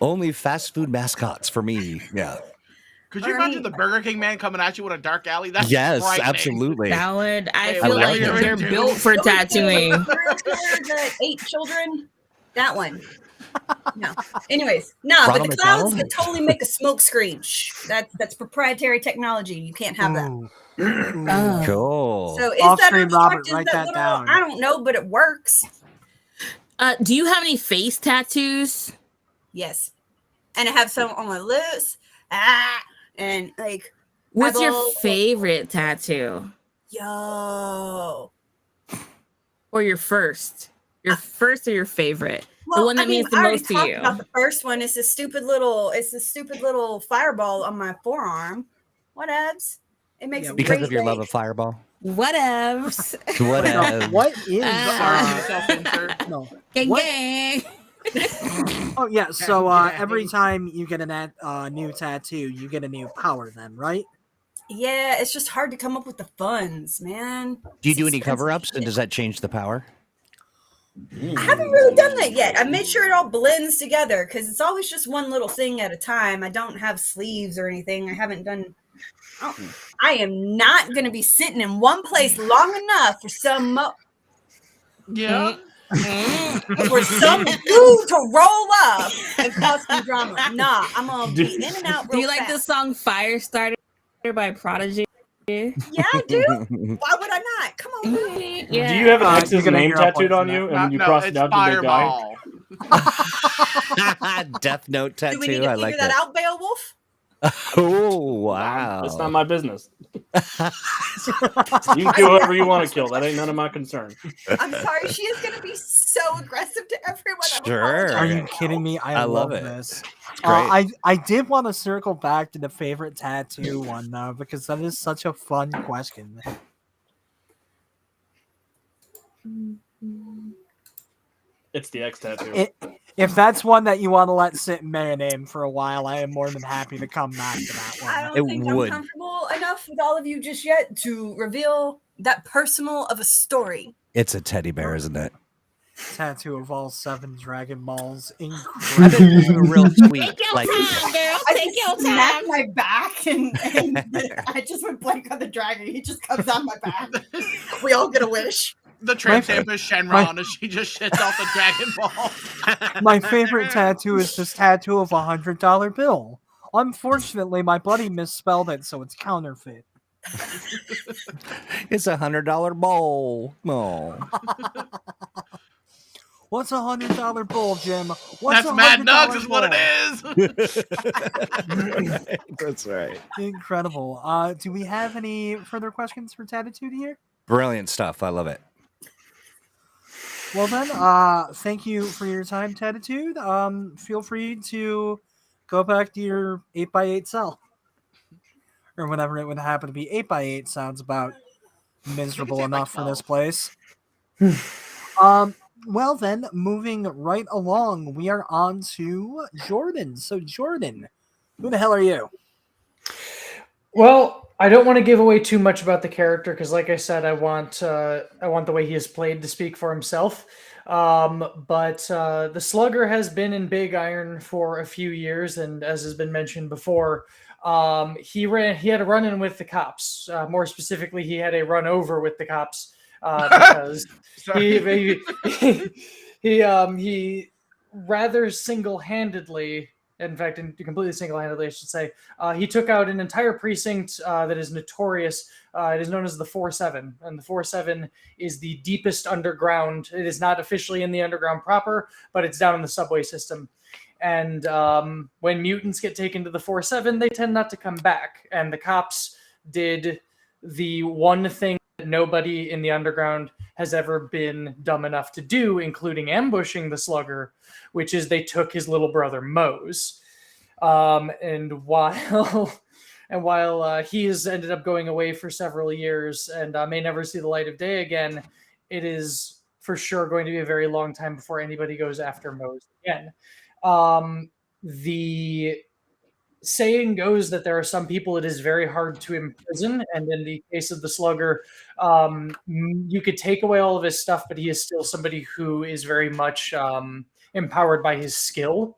Speaker 2: Only fast food mascots for me. Yeah.
Speaker 4: Could you imagine the Burger King man coming at you with a dark alley? That's
Speaker 2: Yes,
Speaker 4: frightening.
Speaker 2: absolutely.
Speaker 1: That would. I
Speaker 4: Hey,
Speaker 1: feel
Speaker 2: I
Speaker 1: like
Speaker 2: like it.
Speaker 1: they're built for
Speaker 7: Don't you
Speaker 1: tattooing.
Speaker 7: like the 8 children? That one. No. Anyways, no, but
Speaker 2: Ronald
Speaker 7: the clouds
Speaker 2: McDonald?
Speaker 7: could totally make a smoke screen. Shh, that's proprietary technology. You can't have that.
Speaker 3: Ooh.
Speaker 1: Oh.
Speaker 2: Cool.
Speaker 7: So is
Speaker 3: Off
Speaker 7: that
Speaker 3: screen,
Speaker 7: abstract?
Speaker 3: Robert,
Speaker 7: Is
Speaker 3: write
Speaker 7: that
Speaker 3: that
Speaker 7: little?
Speaker 3: down.
Speaker 7: I don't know, but it works.
Speaker 1: Do you have any face tattoos?
Speaker 7: Yes, and I have some on my lips. And like,
Speaker 1: What's your
Speaker 7: eyeballs.
Speaker 1: favorite tattoo?
Speaker 7: Yo.
Speaker 1: Or your first? Your first or your favorite?
Speaker 7: Well,
Speaker 1: the one that
Speaker 7: I mean,
Speaker 1: means the
Speaker 7: I already
Speaker 1: most to
Speaker 7: talked
Speaker 1: you.
Speaker 7: about the first one. It's a stupid little fireball on my forearm. Whatevs. It makes a
Speaker 2: Because
Speaker 7: great
Speaker 2: of your love
Speaker 7: day.
Speaker 2: of Fireball.
Speaker 1: Whatevs.
Speaker 2: What?
Speaker 3: What is
Speaker 4: The arm self insert.
Speaker 3: no?
Speaker 1: Gang
Speaker 3: What-
Speaker 1: gang.
Speaker 3: Oh yeah, so
Speaker 4: Yeah.
Speaker 3: every time you get a new tattoo, you get a new power then, right?
Speaker 7: Yeah, it's just hard to come up with the funds, man.
Speaker 2: Do you
Speaker 7: It's
Speaker 2: do any
Speaker 7: expensive
Speaker 2: cover-ups, and
Speaker 7: shit.
Speaker 2: does that change the power?
Speaker 7: I haven't really done that yet. I made sure it all blends together because it's always just one little thing at a time. I don't have sleeves or anything. I haven't done. Oh, I am not going to be sitting in one place long enough for some
Speaker 4: Yeah.
Speaker 7: for some dude to roll up and cause some drama. Nah, I'm gonna be in and out
Speaker 1: Do
Speaker 7: real
Speaker 1: you like
Speaker 7: fast.
Speaker 1: the song "Firestarter" by Prodigy?
Speaker 7: Yeah, I do. Why would I not? Come on, bro.
Speaker 1: Yeah.
Speaker 5: Do you have an
Speaker 3: You're
Speaker 5: X's
Speaker 3: gonna
Speaker 5: name
Speaker 3: hear up
Speaker 5: tattooed
Speaker 3: on
Speaker 5: on you, and
Speaker 4: No,
Speaker 5: when you
Speaker 4: no,
Speaker 5: cross
Speaker 4: it's
Speaker 5: it out, do they die?
Speaker 4: Fireball.
Speaker 2: Death Note
Speaker 7: Do we need
Speaker 2: tattoo.
Speaker 7: to
Speaker 2: I
Speaker 7: figure
Speaker 2: like
Speaker 7: that
Speaker 2: that.
Speaker 7: out, Beowulf?
Speaker 2: Oh wow!
Speaker 5: It's not my business. You can kill whoever you want to kill. That ain't none of my concern.
Speaker 7: I'm sorry, she is going to be so aggressive to everyone. I'm
Speaker 2: Sure.
Speaker 3: Are you
Speaker 7: apologizing.
Speaker 3: kidding me?
Speaker 2: I love it.
Speaker 3: this.
Speaker 2: It's great.
Speaker 3: I did want to circle back to the favorite tattoo one though, because that is such a fun question.
Speaker 5: It's the X tattoo.
Speaker 3: If that's one that you want to let sit in marinade for a while, I am more than happy to come back to that
Speaker 7: I
Speaker 3: one.
Speaker 7: don't
Speaker 2: It
Speaker 7: think
Speaker 2: would.
Speaker 7: I'm comfortable enough with all of you just yet to reveal that personal of a story.
Speaker 2: It's a teddy bear, isn't it?
Speaker 3: Tattoo of all 7 Dragon Balls.
Speaker 2: I
Speaker 3: Incredible.
Speaker 2: think it's real sweet.
Speaker 1: Take your
Speaker 2: Like
Speaker 1: time, girl.
Speaker 7: I
Speaker 1: Take your
Speaker 7: just smacked
Speaker 1: time.
Speaker 7: my back and I just went blank on the dragon. He just comes on my back. We all get a wish.
Speaker 4: The tramp stamp is Shenron as she just shits off the Dragon Ball.
Speaker 3: My favorite tattoo is this tattoo of $100 bill. Unfortunately, my buddy misspelled it, so it's counterfeit.
Speaker 2: it's $100 bowl. Oh.
Speaker 3: What's $100 bowl, Jim? What's
Speaker 4: That's Mad
Speaker 3: $100
Speaker 4: Nugs is what
Speaker 3: bowl?
Speaker 4: it is.
Speaker 2: That's right.
Speaker 3: Incredible. Do we have any further questions for Tattitude here?
Speaker 2: Brilliant stuff. I love it.
Speaker 3: Well then, thank you for your time, Tattitude. Feel free to go back to your 8x8 cell. Or whatever it would happen to be. 8x8 sounds about miserable
Speaker 4: say
Speaker 3: enough
Speaker 4: like
Speaker 3: for this
Speaker 4: 12.
Speaker 3: place. Well then, moving right along, we are on to Jordan. So Jordan, who the hell are you?
Speaker 8: Well, I don't want to give away too much about the character because, like I said, I want the way he is played to speak for himself. But the Slugger has been in Big Iron for a few years, and as has been mentioned before, he had a run-in with the cops. More specifically, he had a run over with the cops because he rather single-handedly. In fact, completely single-handedly, I should say, he took out an entire precinct that is notorious. It is known as the 4-7, and the 4-7 is the deepest underground. It is not officially in the underground proper, but it's down in the subway system. And when mutants get taken to the 4-7, they tend not to come back. And the cops did the one thing that nobody in the underground has ever been dumb enough to do, including ambushing the Slugger, which is they took his little brother Mose. And while he has ended up going away for several years and may never see the light of day again, it is for sure going to be a very long time before anybody goes after Mose again. The saying goes that there are some people it is very hard to imprison, and in the case of the Slugger, you could take away all of his stuff, but he is still somebody who is very much empowered by his skill.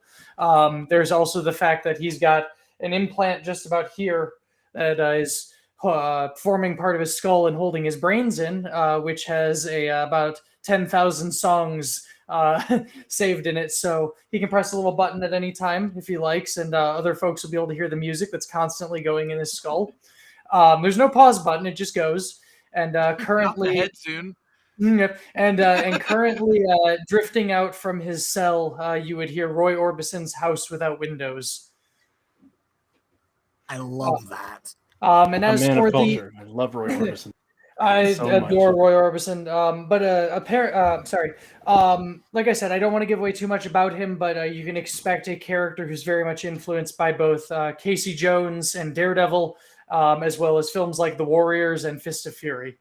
Speaker 8: There's also the fact that he's got an implant just about here that is forming part of his skull and holding his brains in, which has about 10,000 songs saved in it, so he can press a little button at any time if he likes, and other folks will be able to hear the music that's constantly going in his skull. There's no pause button; it just goes. And currently,
Speaker 4: Head soon.
Speaker 8: and currently drifting out from his cell, you would hear Roy Orbison's "House Without Windows."
Speaker 3: I love that.
Speaker 8: And
Speaker 5: A
Speaker 8: as
Speaker 5: man
Speaker 8: for
Speaker 5: of culture. I love Roy Orbison.
Speaker 8: I
Speaker 5: So
Speaker 8: adore
Speaker 5: much.
Speaker 8: Roy Orbison, like I said, I don't want to give away too much about him, but you can expect a character who's very much influenced by both Casey Jones and Daredevil, as well as films like The Warriors and Fist of Fury.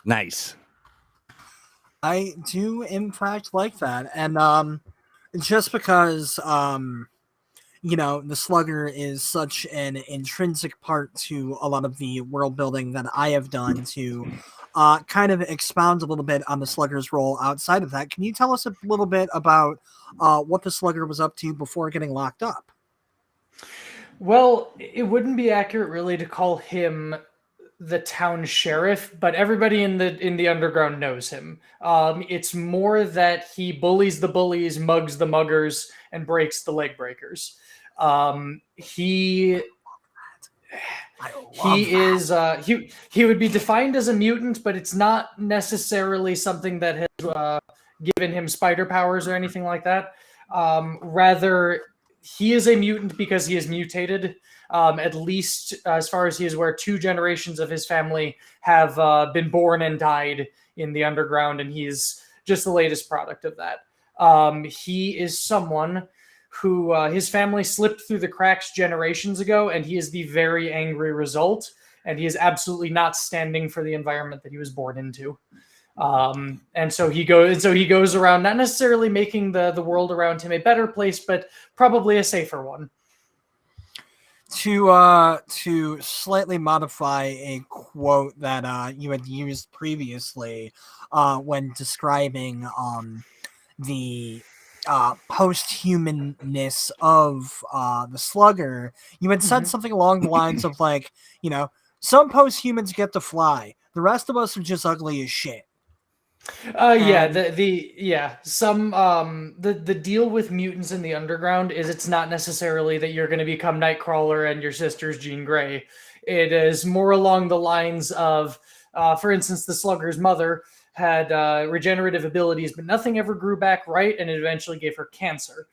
Speaker 2: Nice.
Speaker 3: I do in fact like that, and just because the slugger is such an intrinsic part to a lot of the world building that I have done to kind of expound a little bit on the slugger's role outside of that. Can you tell us a little bit about what the slugger was up to before getting locked up?
Speaker 8: Well, it wouldn't be accurate really to call him the town sheriff, but everybody in the underground knows him. It's more that he bullies the bullies, mugs the muggers, and breaks the leg breakers. He he would be defined as a mutant, but it's not necessarily something that has given him spider powers or anything like that. Rather, he is a mutant because he is mutated. At least as far as he is aware, 2 generations of his family have been born and died in the underground, and he's just the latest product of that. He is someone who his family slipped through the cracks generations ago, and he is the very angry result, and he is absolutely not standing for the environment that he was born into. And so he goes around not necessarily making the world around him a better place, but probably a safer one.
Speaker 3: To slightly modify a quote that you had used previously when describing the post-humanness of the slugger, you had said something along the lines of like, some post-humans get to fly, the rest of us are just ugly as shit.
Speaker 8: The deal with mutants in the underground is it's not necessarily that you're going to become Nightcrawler and your sister's Jean Grey. It is more along the lines of, for instance, the slugger's mother had regenerative abilities, but nothing ever grew back right, and it eventually gave her cancer.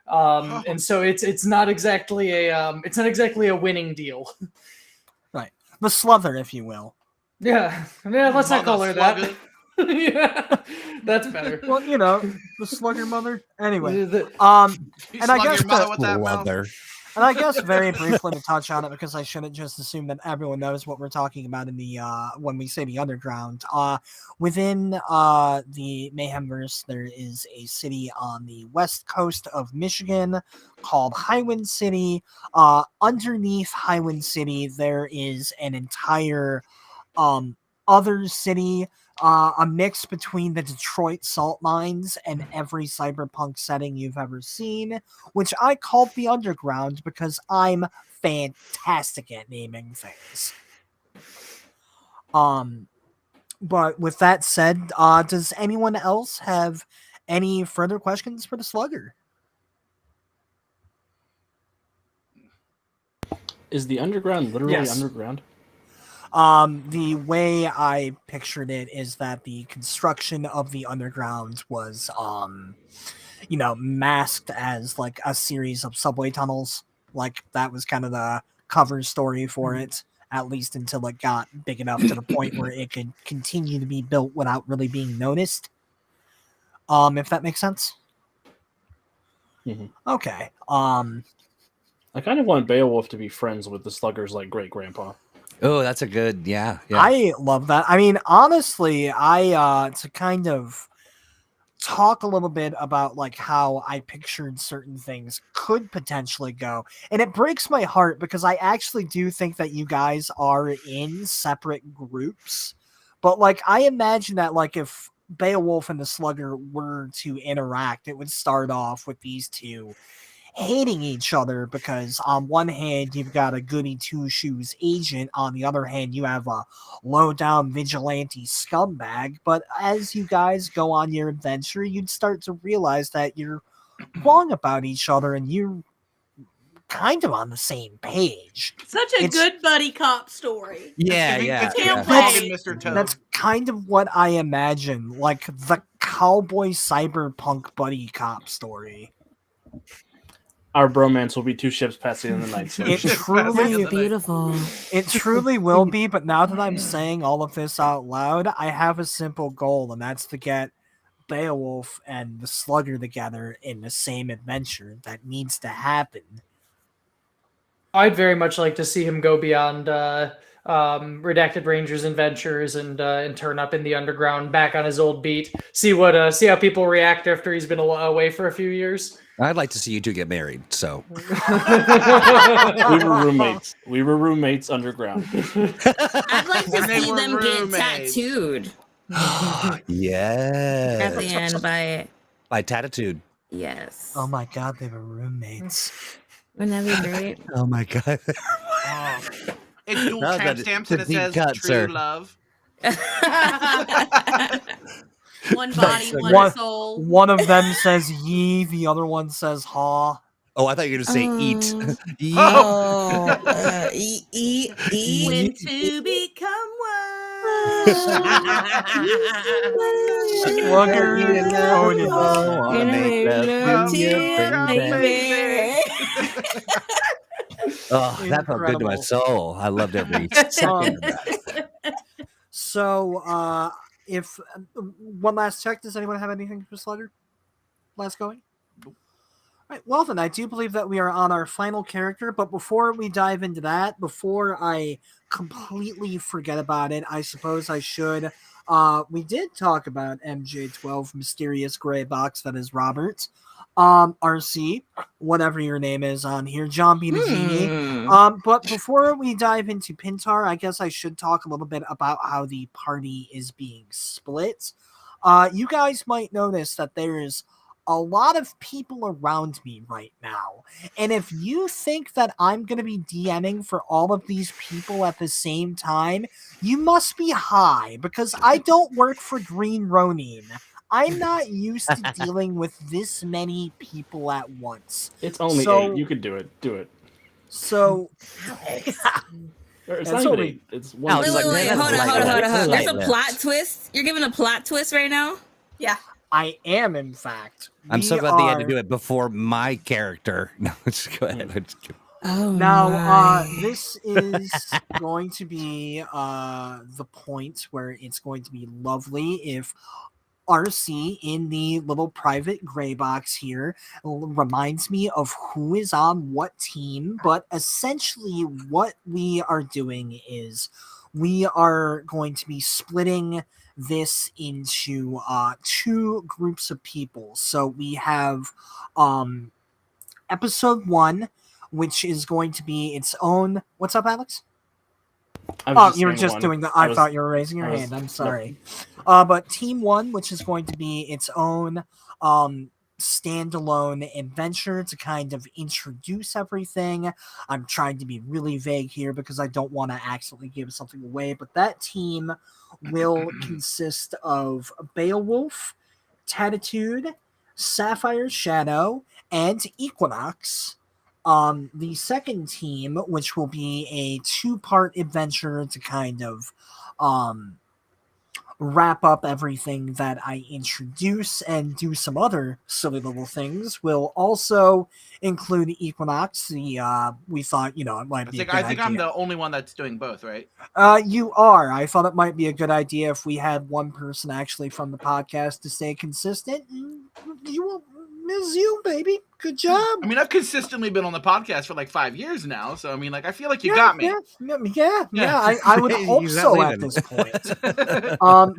Speaker 8: And so it's not exactly a winning deal.
Speaker 3: Right, the sluther, if you will.
Speaker 8: Yeah. Let's not call her that. Yeah, that's better.
Speaker 3: Well, the slugger mother. Anyway,
Speaker 4: You
Speaker 3: and I
Speaker 4: slug
Speaker 3: guess
Speaker 4: your mother with that mouth.
Speaker 3: and I guess very briefly to touch on it, because I shouldn't just assume that everyone knows what we're talking about in the when we say the underground. Within the Mayhemverse, there is a city on the west coast of Michigan called Highwind City. Underneath Highwind City, there is an entire other city. A mix between the Detroit salt mines and every cyberpunk setting you've ever seen, which I called the underground because I'm fantastic at naming things. But with that said, does anyone else have any further questions for the slugger?
Speaker 5: Is the underground literally
Speaker 8: Yes.
Speaker 5: underground?
Speaker 3: The way I pictured it is that the construction of the underground was, masked as like a series of subway tunnels. Like that was kind of the cover story for it, at least until it got big enough to the point where it could continue to be built without really being noticed. If that makes sense.
Speaker 5: Mm-hmm.
Speaker 3: Okay.
Speaker 5: I kind of want Beowulf to be friends with the slugger's like great grandpa.
Speaker 2: Oh, that's a good, yeah.
Speaker 3: I love that. I mean, honestly, to kind of talk a little bit about like how I pictured certain things could potentially go. And it breaks my heart because I actually do think that you guys are in separate groups. But like I imagine that like if Beowulf and the Slugger were to interact, it would start off with these two hating each other because on one hand you've got a goody two shoes agent, on the other hand you have a low down vigilante scumbag. But as you guys go on your adventure, you'd start to realize that you're wrong about each other and you're kind of on the same page.
Speaker 6: Such a good buddy cop story.
Speaker 2: Yeah.
Speaker 6: Can't
Speaker 3: That's,
Speaker 6: wait.
Speaker 4: Mr. Toad.
Speaker 3: that's kind of what I imagine, like the cowboy cyberpunk buddy cop story.
Speaker 5: Our bromance will be 2 ships passing in the night. So
Speaker 3: It truly,
Speaker 6: That's
Speaker 1: Beautiful.
Speaker 3: it truly will be, but now that I'm saying all of this out loud, I have a simple goal, and that's to get Beowulf and the Slugger together in the same adventure. That needs to happen.
Speaker 8: I'd very much like to see him go beyond Redacted Rangers and Ventures and turn up in the underground back on his old beat. See how people react after he's been away for a few years.
Speaker 2: I'd like to see you two get married. So
Speaker 5: We were roommates. We were roommates underground.
Speaker 1: I'd like to
Speaker 4: And they
Speaker 1: see
Speaker 4: were
Speaker 1: them get
Speaker 4: roommates.
Speaker 1: tattooed
Speaker 2: yeah,
Speaker 1: at the end by
Speaker 2: Tattitude.
Speaker 1: yes.
Speaker 3: Oh my god, they were roommates.
Speaker 1: Wouldn't that be great?
Speaker 2: Oh my god.
Speaker 4: Oh. It's dual
Speaker 2: No, that-
Speaker 4: timestamps
Speaker 2: it's a
Speaker 4: and it
Speaker 2: deep
Speaker 4: says
Speaker 2: cut,
Speaker 4: true
Speaker 2: sir.
Speaker 4: love.
Speaker 6: One body,
Speaker 2: so
Speaker 6: one
Speaker 3: great.
Speaker 6: soul.
Speaker 3: One of them says ye, the other one says ha.
Speaker 2: Oh, I thought you were going to say eat. Eat.
Speaker 1: Oh, eat.
Speaker 6: When to become
Speaker 3: Slugger, Conan.
Speaker 2: Wanna make love to you, baby. Oh, that felt good to my
Speaker 3: Incredible.
Speaker 2: soul. I loved every second of that.
Speaker 3: So, if one last check, does anyone have anything for Slugger? Last going? Right, well then, I do believe that we are on our final character, but before we dive into that, before I completely forget about it, I suppose I should. We did talk about MJ12, Mysterious Gray Box, that is Robert. RC, whatever your name is on here, John B. the Genie. But before we dive into Pintar, I guess I should talk a little bit about how the party is being split. You guys might notice that there's a lot of people around me right now. And if you think that I'm going to be DMing for all of these people at the same time, you must be high, because I don't work for Green Ronin. I'm not used to dealing with this many people at once.
Speaker 5: It's only
Speaker 3: So-
Speaker 5: 8. You could do it. Do it.
Speaker 3: So,
Speaker 5: Or it's
Speaker 3: That's
Speaker 5: not even
Speaker 3: only-
Speaker 5: 8. It's 1.
Speaker 2: Alex,
Speaker 1: Wait,
Speaker 2: like,
Speaker 1: hold on.
Speaker 2: Light
Speaker 1: There's a
Speaker 2: lips.
Speaker 1: plot twist. You're giving a plot twist right now?
Speaker 6: Yeah.
Speaker 3: I am, in fact.
Speaker 2: I'm so
Speaker 3: We
Speaker 2: glad they had to
Speaker 3: are-
Speaker 2: do it before my character. No, just go ahead. Just kidding.
Speaker 1: Oh,
Speaker 3: Now, this is going to be the point where it's going to be lovely if RC in the little private gray box here reminds me of who is on what team. But essentially, what we are doing is we are going to be splitting this into two groups of people. So we have episode 1, which is going to be its own. What's up, Alex? Oh, you were just doing the. I thought you were raising your hand. I'm sorry. But Team 1, which is going to be its own standalone adventure to kind of introduce everything. I'm trying to be really vague here because I don't want to accidentally give something away, but that team will consist of Beowulf, Tattitude, Sapphire Shadow, and Equinox. The second team, which will be a 2-part adventure to kind of wrap up everything that I introduce and do some other silly little things, will also include Equinox. We thought, it might be a good
Speaker 4: I think I'm
Speaker 3: idea.
Speaker 4: the only one that's doing both, right?
Speaker 3: You are. I thought it might be a good idea if we had one person actually from the podcast to stay consistent. You, Ms. You, baby. Good job.
Speaker 4: I mean, I've consistently been on the podcast for like 5 years now, so I mean, like, I feel like you got me.
Speaker 3: Yeah. I would hope
Speaker 2: He's not
Speaker 3: so at
Speaker 2: leaving.
Speaker 3: this point.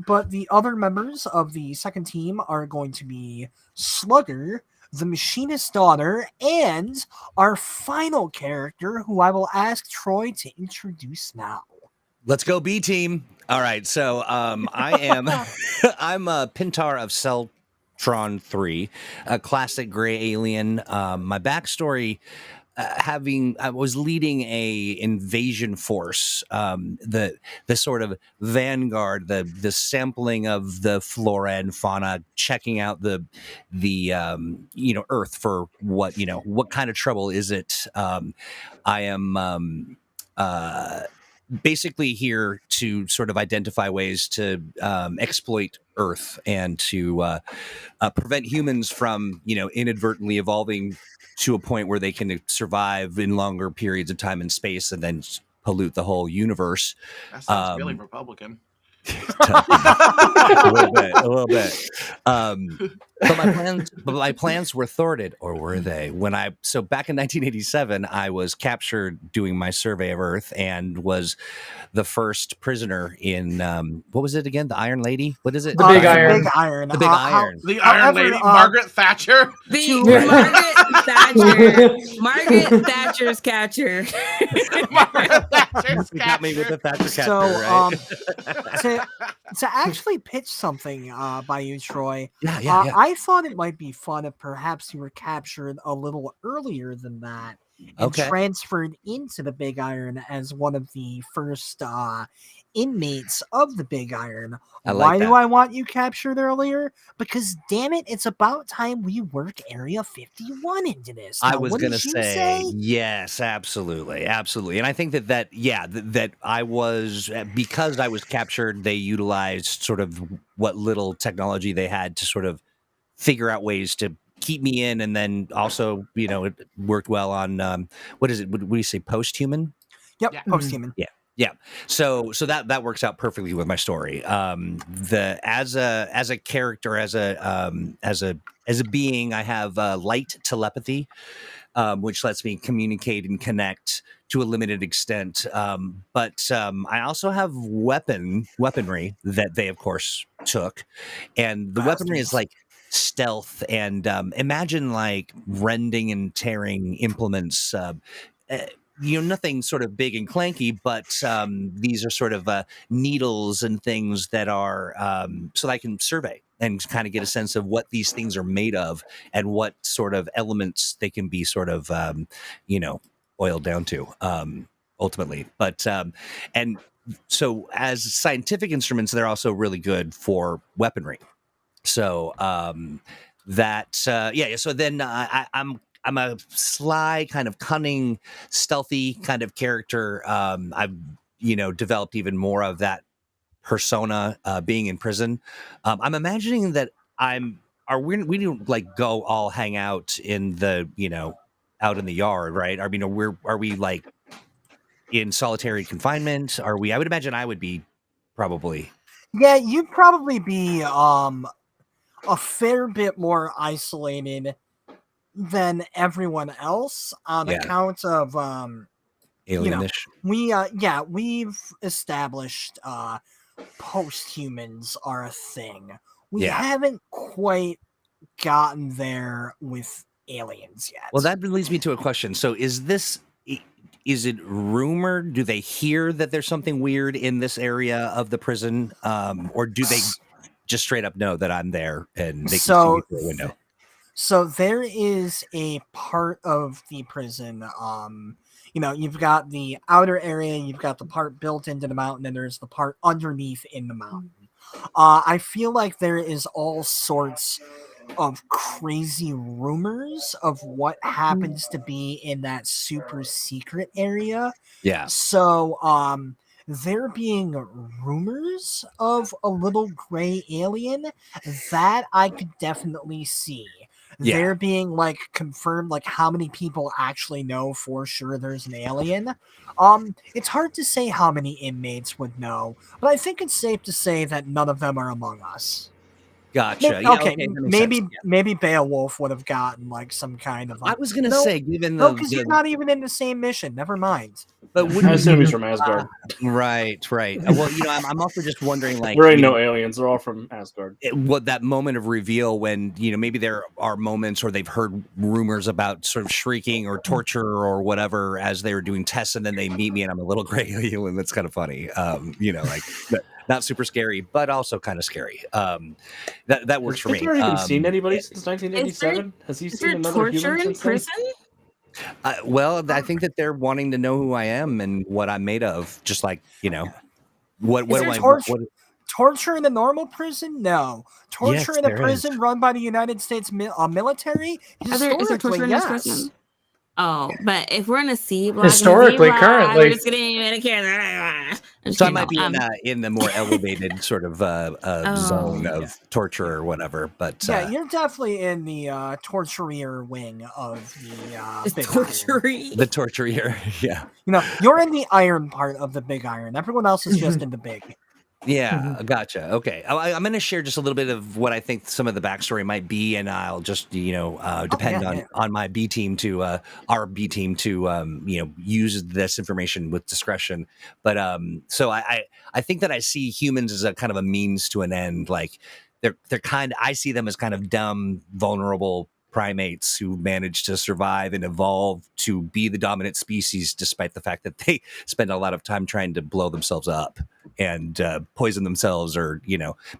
Speaker 3: But the other members of the second team are going to be Slugger, the Machinist's daughter, and our final character, who I will ask Troy to introduce now.
Speaker 2: Let's go B team. All right. So I am I'm a Pintar of Celtron 3, a classic gray alien. My backstory, I was leading a invasion force, the sort of vanguard, the sampling of the flora and fauna, checking out the Earth for what kind of trouble is it. I am basically here to sort of identify ways to exploit Earth and to prevent humans from, inadvertently evolving to a point where they can survive in longer periods of time and space and then pollute the whole universe.
Speaker 4: That sounds really Republican.
Speaker 2: A little bit. But my plans were thwarted, or were they? So back in 1987, I was captured doing my survey of Earth and was the first prisoner in what was it again? The Iron Lady? What is it?
Speaker 8: The Big Iron.
Speaker 3: Big Iron.
Speaker 2: The Big Iron.
Speaker 4: The Iron
Speaker 3: However,
Speaker 4: Lady, Margaret Thatcher.
Speaker 1: Margaret Thatcher's catcher.
Speaker 4: Margaret Thatcher's
Speaker 2: You got me with the Thatcher catcher,
Speaker 3: So,
Speaker 2: right?
Speaker 3: to actually pitch something by you, Troy,
Speaker 2: yeah.
Speaker 3: I thought it might be fun if perhaps you were captured a little earlier than that and
Speaker 2: Okay.
Speaker 3: transferred into the Big Iron as one of the first inmates of the Big Iron.
Speaker 2: I like
Speaker 3: Why
Speaker 2: that.
Speaker 3: do I want you captured earlier? Because damn it, it's about time we work Area 51 into this.
Speaker 2: I
Speaker 3: Now,
Speaker 2: was
Speaker 3: wouldn't
Speaker 2: going to
Speaker 3: you
Speaker 2: say, yes, absolutely. And I think that I was, because I was captured, they utilized sort of what little technology they had to sort of figure out ways to keep me in, and then also, it worked well on what is it? Would we say post-human?
Speaker 3: Yep,
Speaker 4: Yeah.
Speaker 3: post-human.
Speaker 2: Yeah. So that works out perfectly with my story. As a character, as a being, I have light telepathy, which lets me communicate and connect to a limited extent. But I also have weaponry that they, of course, took, and the weaponry is like stealth and imagine like rending and tearing implements. Nothing sort of big and clanky, but these are sort of needles and things that are so that I can survey and kind of get a sense of what these things are made of and what sort of elements they can be sort of, oiled down to ultimately. But and so as scientific instruments, they're also really good for weaponry. So So then I'm a sly, kind of cunning, stealthy kind of character. I've developed even more of that persona being in prison. I'm imagining that we don't like go all hang out in the out in the yard, right? I mean, are we like in solitary confinement? Are we? I would imagine I would be probably.
Speaker 3: Yeah, you'd probably be a fair bit more isolated than everyone else on account of
Speaker 2: Alienish.
Speaker 3: We've established post-humans are a thing. We haven't quite gotten there with aliens yet.
Speaker 2: Well, that leads me to a question. So is it rumored? Do they hear that there's something weird in this area of the prison? Or do they just straight up know that I'm there and they can see me through a window?
Speaker 3: So there is a part of the prison, you've got the outer area, you've got the part built into the mountain, and there's the part underneath in the mountain. I feel like there is all sorts of crazy rumors of what happens to be in that super secret area.
Speaker 2: Yeah.
Speaker 3: So, there being rumors of a little gray alien that I could definitely see.
Speaker 2: Yeah.
Speaker 3: There being like confirmed, like how many people actually know for sure there's an alien. It's hard to say how many inmates would know, but I think it's safe to say that none of them are among us.
Speaker 2: Gotcha.
Speaker 3: Maybe Beowulf would have gotten like some kind of.
Speaker 2: I was gonna say, given
Speaker 3: because you're not even in the same mission. Never mind.
Speaker 2: But
Speaker 5: I assume he's from Asgard.
Speaker 2: Right. Well, I'm also just wondering, like,
Speaker 5: there ain't no aliens; they're all from Asgard.
Speaker 2: What that moment of reveal when maybe there are moments, or they've heard rumors about sort of shrieking or torture or whatever as they were doing tests, and then they meet me and I'm a little gray alien. That's kind of funny. Not super scary, but also kind of scary. That works for me.
Speaker 5: Has Victor even seen anybody since 1987? Has he seen another human since
Speaker 1: prison?
Speaker 2: Well, I think that they're wanting to know who I am and what I'm made of. Just like what do I?
Speaker 3: Torture in a normal prison? No. Torture in a prison run by the United States military?
Speaker 1: Is there torture in this prison? Oh, but if we're in a C block,
Speaker 8: historically, currently,
Speaker 1: we're just getting Medicare.
Speaker 2: So I might be in the more elevated sort of zone of torture or whatever. But
Speaker 3: you're definitely in the torturer wing of the Big
Speaker 1: torturer.
Speaker 2: The torturer, yeah.
Speaker 3: You're in the iron part of the Big Iron. Everyone else is just in the big.
Speaker 2: Yeah, gotcha. Okay, I'm going to share just a little bit of what I think some of the backstory might be, and I'll just depend on my B team to our B team to use this information with discretion. But so I think that I see humans as a kind of a means to an end. Like they're I see them as kind of dumb, vulnerable primates who manage to survive and evolve to be the dominant species, despite the fact that they spend a lot of time trying to blow themselves up and poison themselves, or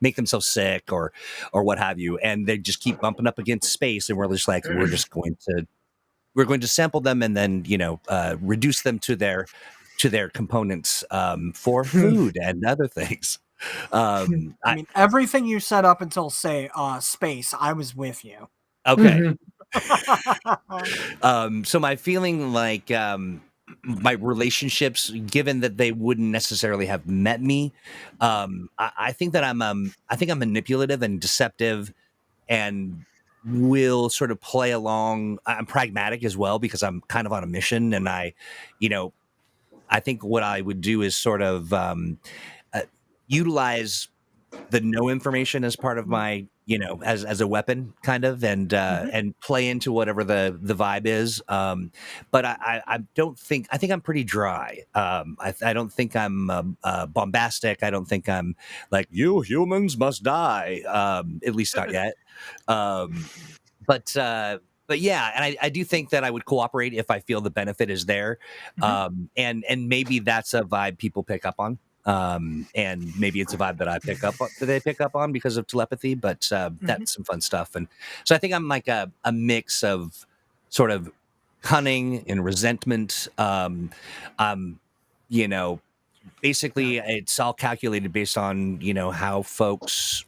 Speaker 2: make themselves sick, or what have you, and they just keep bumping up against space, and we're just like we're going to sample them and then reduce them to their components for food and other things.
Speaker 3: I mean, everything you said up until say space, I was with you.
Speaker 2: Okay. So my feeling, like my relationships, given that they wouldn't necessarily have met me, I think that I'm manipulative and deceptive, and will sort of play along. I'm pragmatic as well, because I'm kind of on a mission, and I think what I would do is sort of utilize the no information as part of my as a weapon, kind of, and play into whatever the vibe is, but I don't think, I think I'm pretty dry. I don't think I'm bombastic. I don't think I'm like, you humans must die, at least not yet. But yeah, and I do think that I would cooperate if I feel the benefit is there, and maybe that's a vibe people pick up on. And maybe it's a vibe that they pick up on because of telepathy, but that's some fun stuff. And so I think I'm like a mix of sort of cunning and resentment. Basically it's all calculated based on, how folks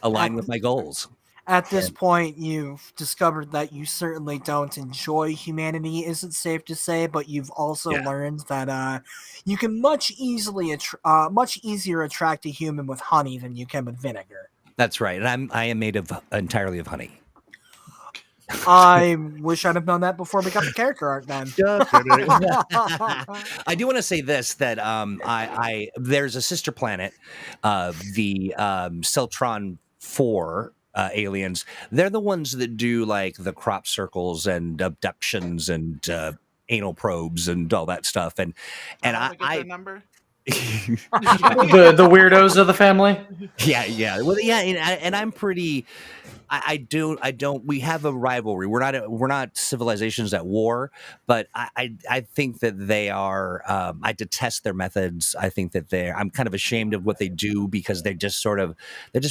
Speaker 2: align with my goals.
Speaker 3: At this point, you've discovered that you certainly don't enjoy humanity, is it safe to say? But you've also learned that you can much easier attract a human with honey than you can with vinegar.
Speaker 2: That's right, and I am made entirely of honey.
Speaker 3: I wish I'd have known that before we got the character art then.
Speaker 2: I do want to say this, that I there's a sister planet, the Celtron 4. Aliens, they're the ones that do like the crop circles and abductions and anal probes and all that stuff. And I
Speaker 4: number.
Speaker 8: the weirdos of the family.
Speaker 2: Yeah. Well, yeah, and I'm pretty. I don't. We have a rivalry. We're not civilizations at war, but I think that they are. I detest their methods. I think that I'm kind of ashamed of what they do, because they're just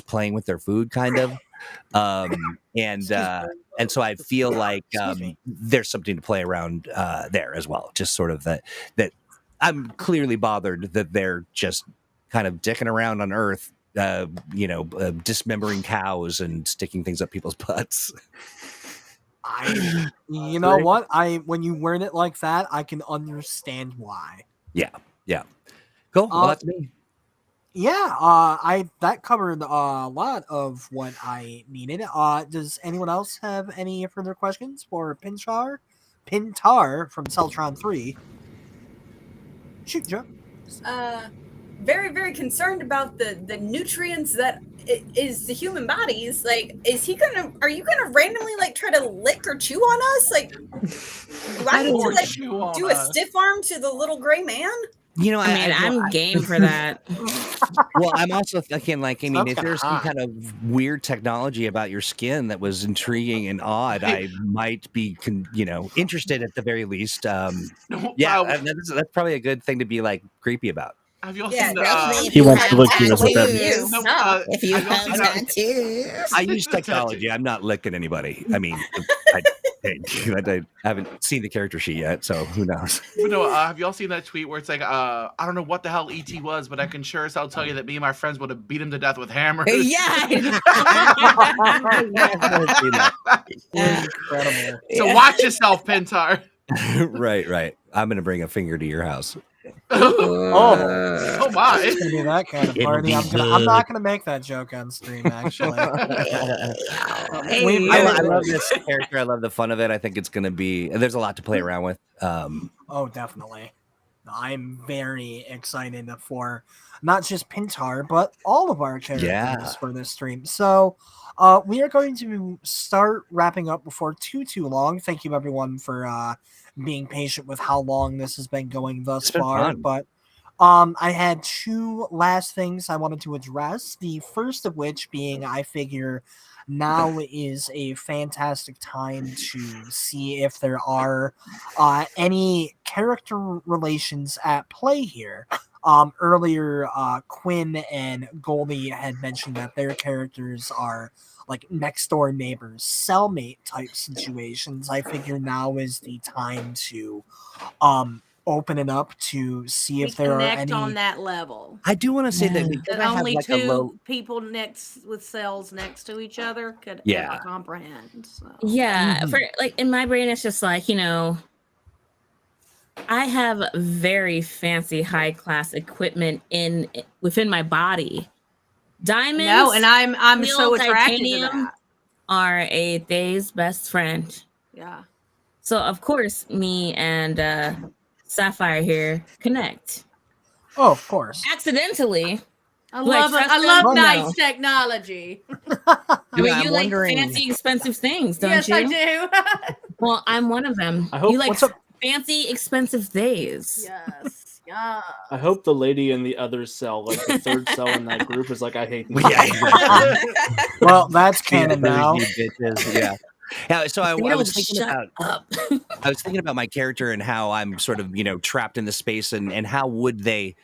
Speaker 2: playing with their food, kind of. And so I feel like there's something to play around there as well. Just sort of that I'm clearly bothered that they're just kind of dicking around on Earth, dismembering cows and sticking things up people's butts.
Speaker 3: You know what? When you word it like that, I can understand why.
Speaker 2: Yeah. Cool. Well, that's me.
Speaker 3: Yeah, that covered a lot of what I needed. Does anyone else have any further questions for Pintar from Celtron 3? Shoot, Joe.
Speaker 7: Very, very concerned about the nutrients that is the human bodies. Like, are you gonna randomly like try to lick or chew on us? Like, do I need to like do a stiff arm to the little gray man?
Speaker 1: I'm game for that.
Speaker 2: Well, I'm also thinking, like, if there's some kind of weird technology about your skin that was intriguing and odd, I might be, interested at the very least. That's probably a good thing to be like creepy about.
Speaker 4: Have you all seen
Speaker 5: he wants to lick you, is what that means.
Speaker 1: If you have tattoos.
Speaker 2: I use technology. I'm not licking anybody. I mean, I haven't seen the character sheet yet, so who knows?
Speaker 4: But no, have y'all seen that tweet where it's like, I don't know what the hell ET was, but I can sure as hell tell you that me and my friends would have beat him to death with hammers.
Speaker 1: Yeah.
Speaker 3: Incredible.
Speaker 4: So watch yourself, Pintar.
Speaker 2: Right. I'm gonna bring a finger to your house.
Speaker 4: Oh my!
Speaker 3: It's gonna be that kind of party. I'm not gonna make that joke on stream. Actually,
Speaker 2: I love this character. I love the fun of it. I think it's gonna be. There's a lot to play around with.
Speaker 3: Oh, definitely. I'm very excited for not just Pintar, but all of our characters for this stream. So we are going to start wrapping up before too long. Thank you everyone for being patient with how long this has been going thus far.
Speaker 2: Fun.
Speaker 3: But I had two last things I wanted to address. The first of which being, I figure now is a fantastic time to see if there are any character relations at play here. Earlier, Quinn and Goldie had mentioned that their characters are like next door neighbors, cellmate type situations. I figure now is the time to open it up to see if there are any
Speaker 6: on that level.
Speaker 2: I do want to say that because
Speaker 6: That
Speaker 2: I have
Speaker 6: only
Speaker 2: like
Speaker 6: two
Speaker 2: a low.
Speaker 6: people next with cells next to each other could
Speaker 2: Yeah.
Speaker 6: ever comprehend. So.
Speaker 1: Yeah, for like in my brain, it's just like, you know, I have very fancy high class equipment within my body. Diamonds,
Speaker 6: No, and I'm
Speaker 1: steel,
Speaker 6: so attracted to
Speaker 1: titanium
Speaker 6: that.
Speaker 1: are a Thay's best friend.
Speaker 6: Yeah.
Speaker 1: So of course, me and Sapphire here connect.
Speaker 3: Oh, of course.
Speaker 1: Accidentally.
Speaker 6: I
Speaker 1: Do I
Speaker 6: love
Speaker 1: trust
Speaker 6: I
Speaker 1: them?
Speaker 6: love
Speaker 1: Well,
Speaker 6: nice
Speaker 1: no.
Speaker 6: technology.
Speaker 1: I mean,
Speaker 2: Yeah,
Speaker 1: you
Speaker 2: I'm
Speaker 1: like
Speaker 2: wondering-
Speaker 1: fancy, expensive things, don't
Speaker 6: Yes,
Speaker 1: you?
Speaker 6: I do.
Speaker 1: Well, I'm one of them.
Speaker 5: I hope-
Speaker 1: You like
Speaker 5: what's up-
Speaker 1: fancy, expensive things.
Speaker 6: Yes. Yeah.
Speaker 5: I hope the lady in the other cell, like the third cell in that group, is like, I hate these.
Speaker 2: Yeah, exactly.
Speaker 3: Well, that's
Speaker 2: Yeah,
Speaker 3: canon now.
Speaker 2: Thursday bitches, yeah. Yeah, so I
Speaker 1: They
Speaker 2: was
Speaker 1: don't
Speaker 2: thinking
Speaker 1: shut
Speaker 2: about
Speaker 1: up.
Speaker 2: I was thinking about my character and how I'm sort of, you know, trapped in the space and how would they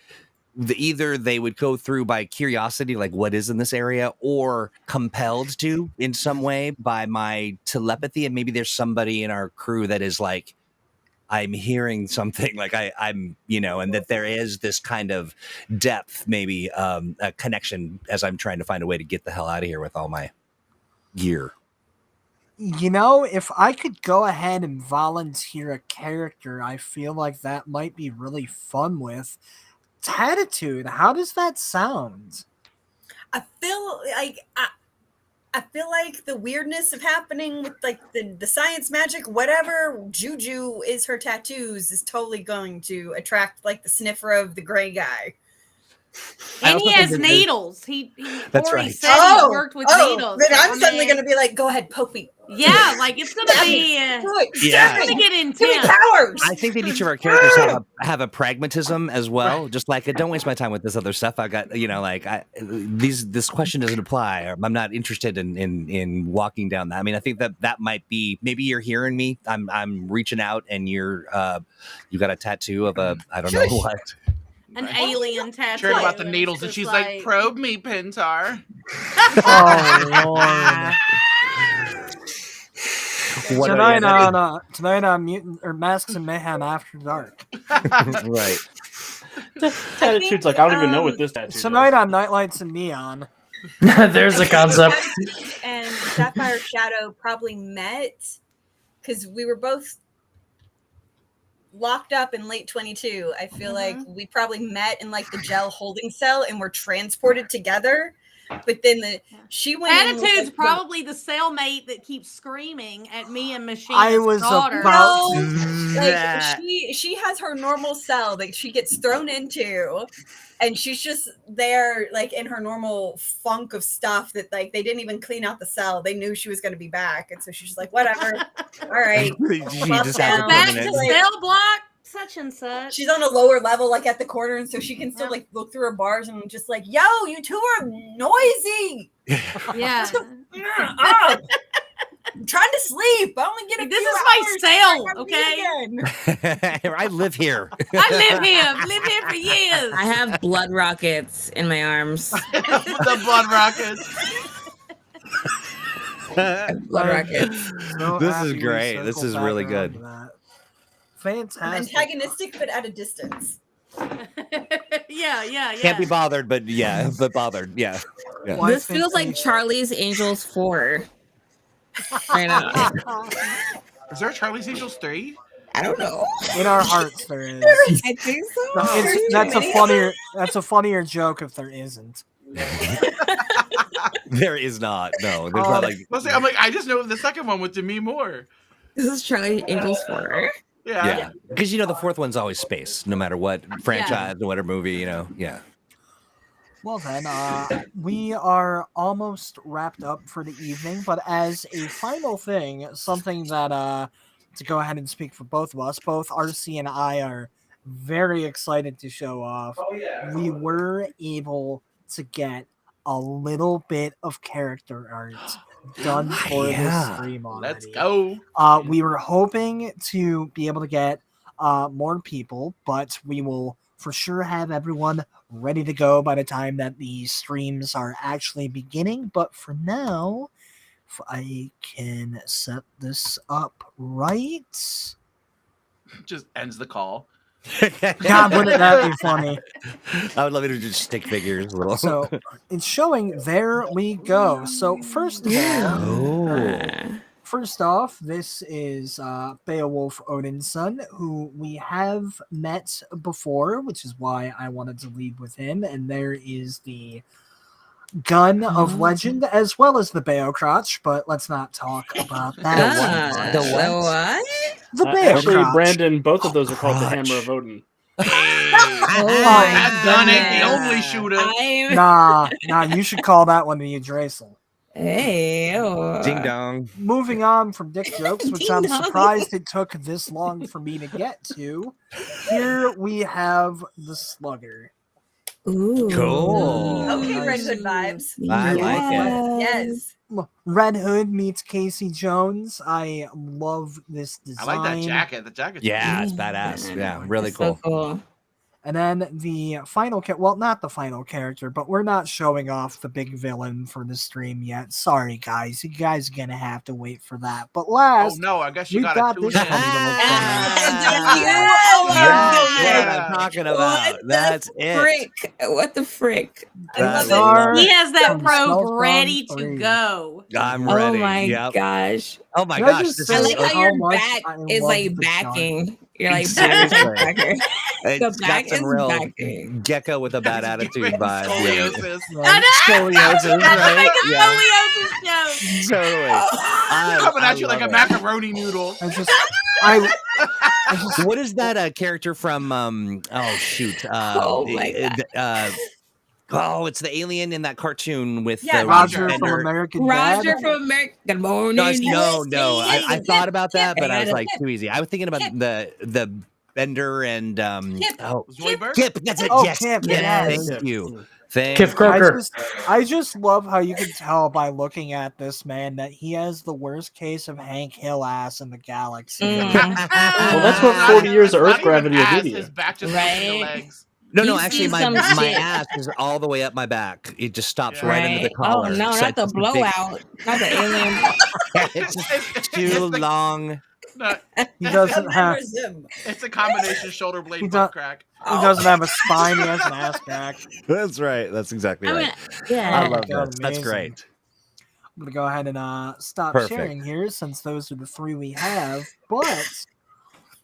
Speaker 2: either they would go through by curiosity, like what is in this area, or compelled to in some way by my telepathy. And maybe there's somebody in our crew that is like, I'm hearing something like I'm, you know, and that there is this kind of depth, maybe a connection as I'm trying to find a way to get the hell out of here with all my gear.
Speaker 3: You know, if I could go ahead and volunteer a character, I feel like that might be really fun with Tattitude. How does that sound?
Speaker 7: I feel like the weirdness of happening with like the science magic, whatever juju is her tattoos, is totally going to attract like the sniffer of the gray guy.
Speaker 2: I
Speaker 6: And
Speaker 2: also
Speaker 6: he
Speaker 2: think
Speaker 6: has
Speaker 2: that
Speaker 6: needles. He
Speaker 2: That's
Speaker 6: already
Speaker 2: right.
Speaker 6: said he worked with needles.
Speaker 7: Then I'm
Speaker 6: I
Speaker 7: suddenly
Speaker 6: mean,
Speaker 7: going to be like, go ahead, poke me.
Speaker 6: Yeah, like it's gonna be
Speaker 2: Yeah.
Speaker 6: it's gonna get
Speaker 7: Give me
Speaker 6: intense.
Speaker 7: powers.
Speaker 2: I think that each of our characters have a pragmatism as well. Just like, don't waste my time with this other stuff. I got, you know, like this question doesn't apply. Or I'm not interested in walking down that. I mean, I think that might be, maybe you're hearing me. I'm reaching out and you got a tattoo of a, I don't know what.
Speaker 6: An alien tattoo.
Speaker 4: Sharing about the
Speaker 6: It's
Speaker 4: needles, and
Speaker 6: just
Speaker 4: she's like, "Probe me, Pintar."
Speaker 3: Oh, Lord.
Speaker 2: What
Speaker 3: Tonight
Speaker 2: are
Speaker 3: on Mutant or Masks and Mayhem After Dark.
Speaker 2: right.
Speaker 5: Tattitude's like, I don't even know what this tattoo
Speaker 3: Tonight
Speaker 5: does.
Speaker 3: on Nightlights and Neon.
Speaker 8: There's a concept.
Speaker 7: And Sapphire Shadow probably met because we were both locked up in late 22. I feel like we probably met in like the gel holding cell and were transported together. But then she went in with,
Speaker 6: Attitude's
Speaker 7: like,
Speaker 6: probably the cellmate that keeps screaming at me and Machine's
Speaker 3: I was
Speaker 6: daughter.
Speaker 3: about
Speaker 7: No, like
Speaker 2: That-
Speaker 7: she has her normal cell that she gets thrown into, and she's just there like in her normal funk of stuff that like they didn't even clean out the cell. They knew she was going to be back, and so she's just like, whatever, all right.
Speaker 2: She just has a
Speaker 7: down.
Speaker 6: Back
Speaker 2: permanent.
Speaker 6: to cell block, such and such.
Speaker 7: She's on a lower level, like at the corner, and so she can still like look through her bars and just like, yo, you two are noisy.
Speaker 6: Yeah.
Speaker 7: I'm trying to sleep. I only get a
Speaker 6: This
Speaker 7: few
Speaker 6: is my
Speaker 7: hours
Speaker 6: cell,
Speaker 7: before I
Speaker 6: okay?
Speaker 7: leave again.
Speaker 2: I live here.
Speaker 6: I live here for years.
Speaker 1: I have blood rockets in my arms.
Speaker 4: The blood rockets.
Speaker 1: Blood rockets.
Speaker 3: So
Speaker 2: This
Speaker 3: happy
Speaker 2: is
Speaker 3: we
Speaker 2: great. This
Speaker 3: circled
Speaker 2: is
Speaker 3: back
Speaker 2: really
Speaker 3: around
Speaker 2: good.
Speaker 3: to that.
Speaker 7: I'm
Speaker 3: Fantastic.
Speaker 7: antagonistic, but at a distance.
Speaker 6: yeah.
Speaker 2: Can't be bothered, but yeah, but bothered. Yeah. Yeah.
Speaker 3: Why
Speaker 1: This feels like
Speaker 3: fantastic?
Speaker 1: Charlie's Angels 4. Right now.
Speaker 4: Is there a Charlie's Angels 3?
Speaker 1: I don't know.
Speaker 3: In our hearts, there is.
Speaker 1: I think so.
Speaker 3: No, that's a funnier joke if there isn't.
Speaker 2: There is not. No, there's not like.
Speaker 4: I'm like, I just know the second one with Demi Moore.
Speaker 1: This is Charlie Angels 4.
Speaker 2: Yeah, because the fourth one's always space, no matter what franchise, no matter movie, Yeah.
Speaker 3: Well then, we are almost wrapped up for the evening, but as a final thing, something that to go ahead and speak for both of us, both RC and I are very excited to show off. We were able to get a little bit of character art done for this stream already.
Speaker 4: Let's go.
Speaker 3: We were hoping to be able to get more people, but we will for sure have everyone ready to go by the time that the streams are actually beginning. But for now, if I can set this up right.
Speaker 4: Just ends the call.
Speaker 3: God, wouldn't that be funny?
Speaker 2: I would love it to just stick figures a little.
Speaker 3: So it's showing. There we go. So first of all, first off, this is Beowulf Odin's son, who we have met before, which is why I wanted to lead with him. And there is the gun of legend, as well as the Beocrotch, but let's not talk about that.
Speaker 2: The what?
Speaker 3: The
Speaker 5: Actually,
Speaker 3: Beocrotch.
Speaker 5: Brandon, both of those are called the Hammer of Odin.
Speaker 4: That gun ain't the only shooter.
Speaker 3: Nah, you should call that one the Yggdrasil.
Speaker 1: Hey,
Speaker 2: Ding dong.
Speaker 3: Moving on from dick jokes, which
Speaker 1: Ding
Speaker 3: I'm
Speaker 1: dong.
Speaker 3: surprised it took this long for me to get to. Here we have the Slugger.
Speaker 1: Ooh.
Speaker 2: Cool.
Speaker 7: Okay, Red
Speaker 3: Nice.
Speaker 7: Hood vibes.
Speaker 2: I like it.
Speaker 7: Yes.
Speaker 3: Red Hood meets Casey Jones. I love this
Speaker 4: I
Speaker 3: design.
Speaker 4: like that jacket. The jacket's
Speaker 2: Yeah, it's badass. Yeah, really
Speaker 1: So
Speaker 2: cool.
Speaker 1: cool.
Speaker 3: And then the final well, not the final character, but we're not showing off the big villain for the stream yet. Sorry, guys. You guys are going to have to wait for that. But
Speaker 4: Oh
Speaker 3: last,
Speaker 4: no, I guess you
Speaker 3: we
Speaker 4: got
Speaker 3: got
Speaker 4: to
Speaker 3: this
Speaker 4: tune
Speaker 3: one.
Speaker 4: in.
Speaker 2: That's
Speaker 4: Yeah.
Speaker 2: what I'm talking about. That's it.
Speaker 1: Frick. What the frick?
Speaker 7: I love it.
Speaker 3: Star
Speaker 6: He has that
Speaker 3: from
Speaker 6: probe
Speaker 3: Spellbound
Speaker 6: ready
Speaker 3: 3.
Speaker 6: to go.
Speaker 2: I'm ready.
Speaker 1: Oh my
Speaker 2: Yep.
Speaker 1: gosh.
Speaker 2: Oh my
Speaker 3: Can I
Speaker 2: gosh.
Speaker 3: just
Speaker 2: This
Speaker 3: say
Speaker 1: I
Speaker 2: is
Speaker 1: like
Speaker 3: how
Speaker 1: how your
Speaker 3: much
Speaker 1: back
Speaker 3: I
Speaker 1: is
Speaker 3: love
Speaker 1: like
Speaker 3: the
Speaker 1: backing. You're like
Speaker 2: Seriously.
Speaker 1: backer.
Speaker 2: It's
Speaker 1: The back
Speaker 2: got some
Speaker 1: is
Speaker 2: real
Speaker 1: backing.
Speaker 2: gecko with a bad attitude vibe. Yeah.
Speaker 4: Scoliosis.
Speaker 3: Right?
Speaker 2: Scoliosis, right? Yeah,
Speaker 6: Scoliosis joke.
Speaker 2: totally.
Speaker 4: Coming at you like a
Speaker 2: love it.
Speaker 4: macaroni noodle.
Speaker 3: I just
Speaker 2: What is that character from? Oh shoot!
Speaker 1: Oh my
Speaker 2: it's the alien in that cartoon with
Speaker 7: Yeah,
Speaker 3: Roger from
Speaker 2: Bender.
Speaker 3: American
Speaker 1: Roger
Speaker 3: Dad.
Speaker 1: from America. Good morning.
Speaker 2: No. I thought about that, but I was
Speaker 1: Kip.
Speaker 2: like too easy. I was thinking about the Bender and
Speaker 7: Kip.
Speaker 4: Zoidberg?
Speaker 2: Kip. That's it.
Speaker 3: Oh,
Speaker 2: Yes,
Speaker 3: Kip,
Speaker 2: Kip.
Speaker 3: yes.
Speaker 2: Thank you. Thank
Speaker 5: Kif
Speaker 2: you.
Speaker 5: Kroger.
Speaker 3: I just love how you can tell by looking at this man that he has the worst case of Hank Hill ass in the galaxy.
Speaker 1: Mm.
Speaker 5: Well, that's what
Speaker 4: Not
Speaker 5: 40
Speaker 4: even-
Speaker 5: years of
Speaker 4: not
Speaker 5: Earth
Speaker 4: even
Speaker 5: gravity will do
Speaker 4: ass,
Speaker 5: to you.
Speaker 4: His back just goes to the
Speaker 1: Right.
Speaker 4: legs.
Speaker 2: No,
Speaker 1: You
Speaker 2: actually,
Speaker 1: see
Speaker 2: my
Speaker 1: some
Speaker 2: my
Speaker 1: shit.
Speaker 2: ass is all the way up my back. It just stops
Speaker 4: Yeah.
Speaker 2: right into the
Speaker 1: Right. Oh
Speaker 2: collar.
Speaker 1: no,
Speaker 2: So
Speaker 1: not
Speaker 2: it's
Speaker 1: the
Speaker 2: just a big-
Speaker 1: blowout. Not the alien.
Speaker 2: It's just too long.
Speaker 4: No,
Speaker 3: He doesn't
Speaker 7: I've
Speaker 3: have
Speaker 7: never zim.
Speaker 4: it's a combination shoulder blade
Speaker 3: He
Speaker 4: butt
Speaker 3: do-
Speaker 4: crack.
Speaker 3: he doesn't have a spine, he has an ass crack.
Speaker 2: That's right. That's exactly
Speaker 1: I
Speaker 2: right.
Speaker 1: mean, yeah.
Speaker 2: I love
Speaker 3: God,
Speaker 2: this. That's
Speaker 3: amazing.
Speaker 2: great.
Speaker 3: I'm gonna go ahead and stop
Speaker 2: Perfect.
Speaker 3: sharing here since those are the three we have. But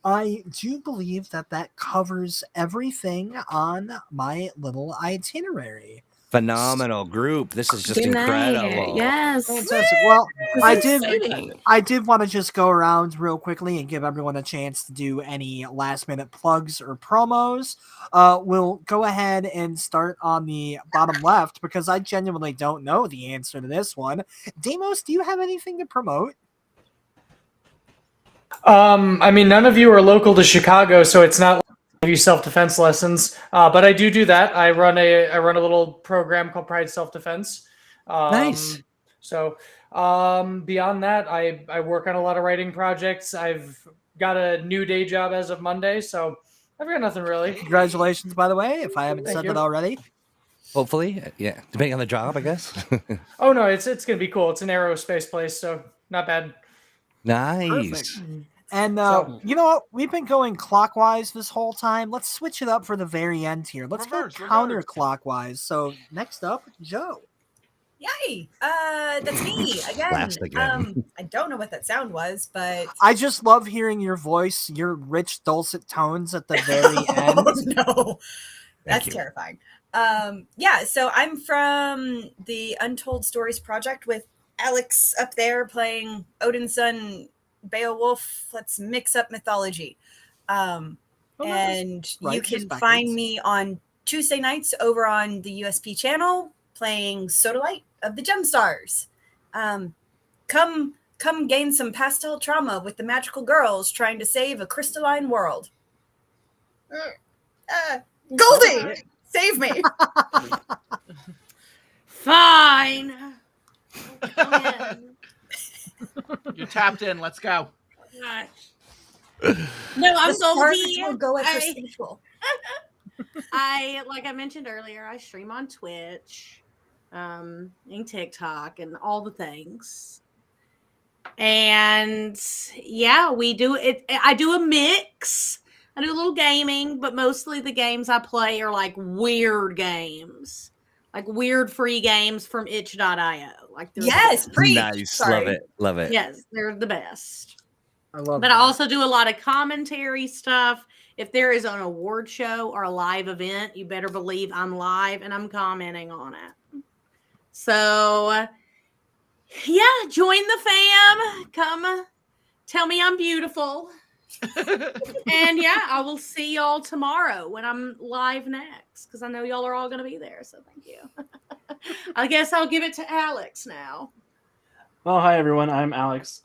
Speaker 3: I do believe that covers everything on my little itinerary.
Speaker 2: Phenomenal group. This is just
Speaker 1: Good night.
Speaker 2: incredible.
Speaker 1: Yes.
Speaker 3: Fantastic. Well,
Speaker 1: This
Speaker 3: I
Speaker 1: is
Speaker 3: did.
Speaker 1: exciting.
Speaker 3: I did want to just go around real quickly and give everyone a chance to do any last minute plugs or promos. We'll go ahead and start on the bottom left because I genuinely don't know the answer to this one. Demos, do you have anything to promote?
Speaker 8: I mean, none of you are local to Chicago, so it's not like I give you self-defense lessons. But I do that. I run a little program called Pride Self-Defense.
Speaker 2: Nice.
Speaker 8: So beyond that, I work on a lot of writing projects. I've got a new day job as of Monday, so I've got nothing really.
Speaker 3: Congratulations, by the way, if I haven't
Speaker 8: Thank
Speaker 3: said
Speaker 8: you.
Speaker 3: that already.
Speaker 2: Hopefully, yeah. Depending on the job, I guess.
Speaker 8: Oh no, it's gonna be cool. It's an aerospace place, so not bad.
Speaker 2: Nice.
Speaker 3: And
Speaker 8: So-
Speaker 3: you know what? We've been going clockwise this whole time. Let's switch it up for the very end here. Let's
Speaker 4: Reverse,
Speaker 3: go
Speaker 4: reverse.
Speaker 3: counterclockwise. So next up, Joe.
Speaker 7: Yay! That's me again.
Speaker 2: Last again.
Speaker 7: I don't know what that sound was, but
Speaker 3: I just love hearing your voice, your rich dulcet tones at the very end.
Speaker 7: oh no, that's
Speaker 2: you.
Speaker 7: terrifying. Yeah, so I'm from the Untold Stories project with Alex up there playing Odin's son, Beowulf. Let's mix up mythology. And
Speaker 3: Right,
Speaker 7: you
Speaker 3: just
Speaker 7: can
Speaker 3: backwards.
Speaker 7: find me on Tuesday nights over on the USP channel playing Sodalite of the Gemstars. Come gain some pastel trauma with the magical girls trying to save a crystalline world. Goldie, save me.
Speaker 6: Fine. Come in.
Speaker 4: You're tapped in. Let's go.
Speaker 6: Gosh. No, I'm
Speaker 7: The stars
Speaker 6: Goldie.
Speaker 7: will go at your
Speaker 6: I,
Speaker 7: schedule.
Speaker 6: like I mentioned earlier, I stream on Twitch, and TikTok, and all the things. And yeah, we do it. I do a mix. I do a little gaming, but mostly the games I play are like weird games, like weird free games from itch.io. Like they're the
Speaker 7: Yes,
Speaker 6: best.
Speaker 7: preach.
Speaker 2: Nice.
Speaker 7: Sorry.
Speaker 2: Love it.
Speaker 6: Yes, they're the best.
Speaker 3: I love
Speaker 6: But
Speaker 3: that.
Speaker 6: I also do a lot of commentary stuff. If there is an award show or a live event, you better believe I'm live and I'm commenting on it. So, yeah, join the fam. Come tell me I'm beautiful. And yeah, I will see y'all tomorrow when I'm live next because I know y'all are all going to be there. So thank you. I guess I'll give it to Alex now.
Speaker 5: Well, hi everyone. I'm Alex.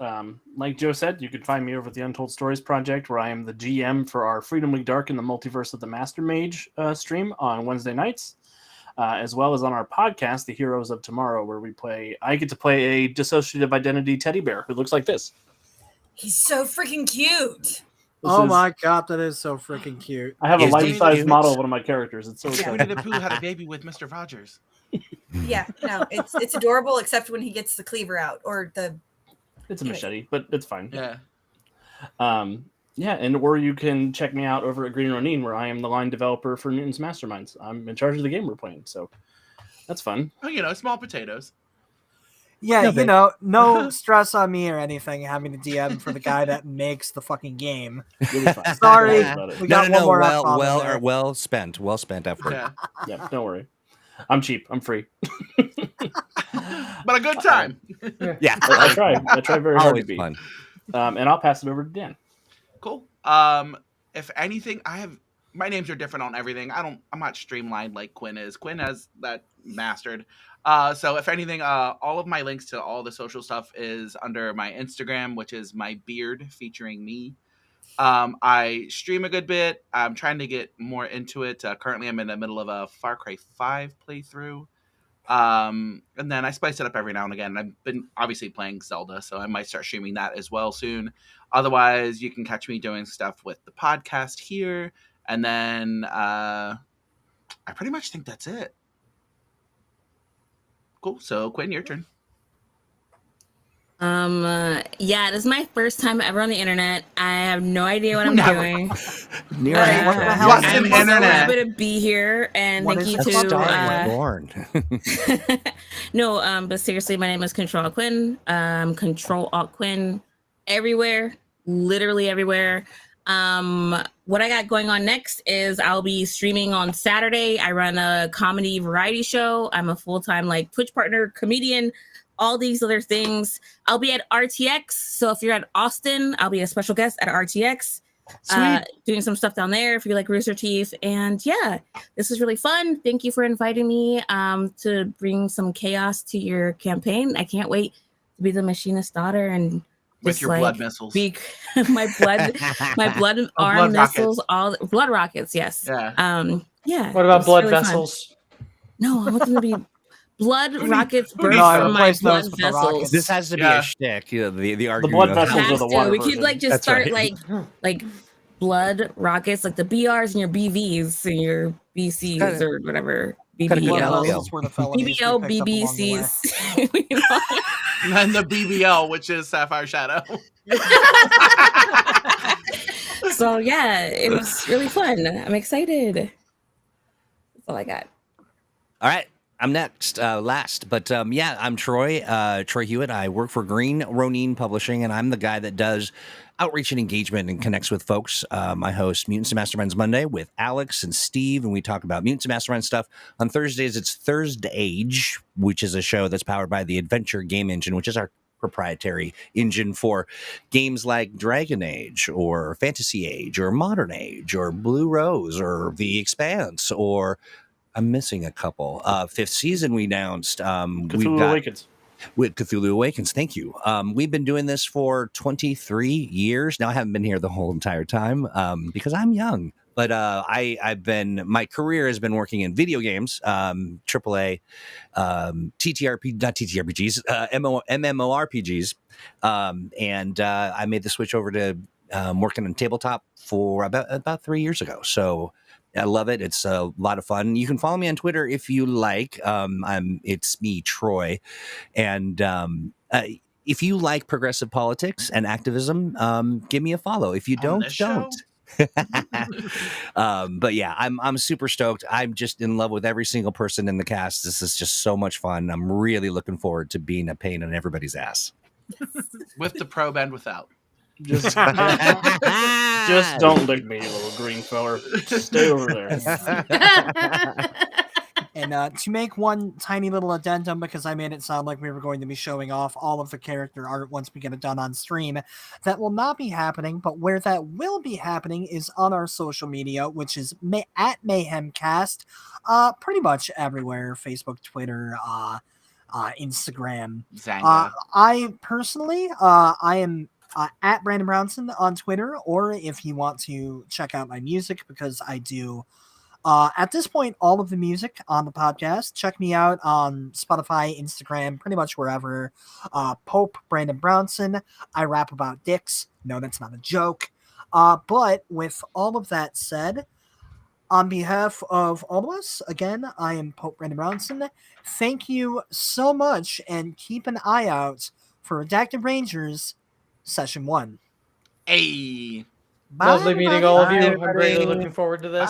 Speaker 5: Like Joe said, you can find me over at the Untold Stories Project, where I am the GM for our Freedom League Dark in the Multiverse of the Master Mage stream on Wednesday nights, as well as on our podcast, The Heroes of Tomorrow, where I get to play a dissociative identity teddy bear who looks like this.
Speaker 7: He's so freaking cute.
Speaker 3: Oh my god, that is so freaking cute.
Speaker 5: I have a
Speaker 2: Is
Speaker 5: life-size
Speaker 2: he
Speaker 5: model
Speaker 2: cute?
Speaker 5: of one of my characters. It's so
Speaker 4: Winnie
Speaker 5: exciting.
Speaker 4: the Pooh had a baby with Mr. Rogers.
Speaker 7: Yeah, no, it's adorable except when he gets the cleaver out or the.
Speaker 5: It's a machete, but it's fine.
Speaker 4: Yeah.
Speaker 5: Or you can check me out over at Green Ronin, where I am the line developer for Mutants and Masterminds. I'm in charge of the game we're playing, so that's fun.
Speaker 4: Oh, small potatoes.
Speaker 3: Yeah,
Speaker 5: No,
Speaker 3: no stress on me or anything having to DM for the guy that makes the fucking game.
Speaker 5: You'll be fine.
Speaker 3: Sorry.
Speaker 5: Don't worry about it.
Speaker 3: We got one more F-bomb in there.
Speaker 2: Well spent effort.
Speaker 4: Yeah.
Speaker 5: Yeah, don't worry. I'm cheap. I'm free.
Speaker 4: But a good time.
Speaker 2: Yeah.
Speaker 5: I try very hard to
Speaker 2: Always
Speaker 5: be.
Speaker 2: fun.
Speaker 5: And I'll pass it over to Dan.
Speaker 4: Cool. If anything, my names are different on everything. I'm not streamlined like Quinn is. Quinn has that mastered. So if anything, all of my links to all the social stuff is under my Instagram, which is my beard featuring me. I stream a good bit. I'm trying to get more into it. Currently, I'm in the middle of a Far Cry 5 playthrough. And then I spice it up every now and again. I've been obviously playing Zelda, so I might start streaming that as well soon. Otherwise, you can catch me doing stuff with the podcast here. And then I pretty much think that's it. Cool. So, Quinn, your turn.
Speaker 1: Yeah, this is my first time ever on the internet. I have no idea what I'm doing.
Speaker 3: What the hell
Speaker 4: What's
Speaker 3: is
Speaker 4: an
Speaker 3: this?
Speaker 1: I'm so
Speaker 4: internet?
Speaker 1: happy to be here, and
Speaker 3: What
Speaker 1: thank
Speaker 3: is
Speaker 1: you
Speaker 3: this
Speaker 1: to.
Speaker 3: fucking
Speaker 2: Star was born.
Speaker 1: No, but seriously, my name is Control Alt Quinn. Control Alt Quinn everywhere, literally everywhere. What I got going on next is I'll be streaming on Saturday. I run a comedy variety show. I'm a full-time Twitch partner, comedian, all these other things. I'll be at RTX. So if you're at Austin, I'll be a special guest at RTX. Doing some stuff down there if you like Rooster Teeth. And yeah, this was really fun. Thank you for inviting me to bring some chaos to your campaign. I can't wait to be the machinist daughter and
Speaker 4: With
Speaker 1: just,
Speaker 4: your blood missiles.
Speaker 1: my blood arm
Speaker 4: blood
Speaker 1: missiles,
Speaker 4: rockets.
Speaker 1: all blood rockets. Yes.
Speaker 4: Yeah.
Speaker 1: Yeah.
Speaker 8: What about
Speaker 1: it's
Speaker 8: blood
Speaker 1: really fun.
Speaker 8: vessels?
Speaker 1: No, I want them to be blood rockets
Speaker 4: who
Speaker 1: birth
Speaker 4: needs
Speaker 1: from
Speaker 4: them?
Speaker 1: my
Speaker 3: Replace
Speaker 1: blood
Speaker 3: those with the
Speaker 1: vessels.
Speaker 3: rockets.
Speaker 2: This has to be
Speaker 4: Yeah.
Speaker 2: a shtick. The argument.
Speaker 5: blood
Speaker 2: of
Speaker 5: vessels
Speaker 2: how-
Speaker 5: are the water
Speaker 1: We could
Speaker 5: version.
Speaker 1: just
Speaker 2: That's
Speaker 1: start
Speaker 2: right.
Speaker 1: like blood rockets, like the BRs and your BVs and your BCs
Speaker 2: Kinda-
Speaker 1: or whatever.
Speaker 2: kinda
Speaker 3: Blood
Speaker 2: Yeah.
Speaker 1: BBL.
Speaker 3: vessels were the felonies we
Speaker 1: BBL,
Speaker 3: picked up along the way.
Speaker 1: BBCs. You know?
Speaker 4: And then the BBL, which is Sapphire Shadow.
Speaker 1: So yeah, it was really fun. I'm excited. That's all I got.
Speaker 2: All right. I'm next, last, but yeah, I'm Troy Hewitt. I work for Green Ronin Publishing, and I'm the guy that does outreach and engagement and connects with folks. I host Mutants and Masterminds Monday with Alex and Steve, and we talk about Mutants and Masterminds stuff. On Thursdays, it's Thursday Age, which is a show that's powered by the Adventure Game Engine, which is our proprietary engine for games like Dragon Age or Fantasy Age or Modern Age or Blue Rose or The Expanse, or I'm missing a couple. Fifth season we announced.
Speaker 5: Cthulhu Awakens.
Speaker 2: With Cthulhu Awakens. Thank you. We've been doing this for 23 years. Now, I haven't been here the whole entire time because I'm young. But my career has been working in video games, AAA, MMORPGs. And I made the switch over to working on tabletop for about 3 years ago. So I love it. It's a lot of fun. You can follow me on Twitter if you like. It's me, Troy. And if you like progressive politics and activism, give me a follow. If you don't. But yeah, I'm super stoked. I'm just in love with every single person in the cast. This is just so much fun. I'm really looking forward to being a pain in everybody's ass.
Speaker 4: With the probe and without.
Speaker 5: Just don't lick me, you little green feller. Stay over there.
Speaker 3: And to make one tiny little addendum, because I made it sound like we were going to be showing off all of the character art once we get it done on stream, that will not be happening, but where that will be happening is on our social media, which is at MayhemCast, pretty much everywhere, Facebook, Twitter, Instagram.
Speaker 4: Zanga.
Speaker 3: I personally, I am at Brandon Brownson on Twitter, or if you want to check out my music, because I do at this point all of the music on the podcast. Check me out on Spotify, Instagram, pretty much wherever. Pope Brandon Brownson. I rap about dicks. No, that's not a joke. But with all of that said, on behalf of all of us, again, I am Pope Brandon Brownson. Thank you so much, and keep an eye out for Redacted Rangers Session 1.
Speaker 4: Hey.
Speaker 3: Bye,
Speaker 8: Lovely meeting
Speaker 3: everybody.
Speaker 8: all of you.
Speaker 2: Bye,
Speaker 8: I'm greatly
Speaker 2: everybody.
Speaker 8: looking forward to this.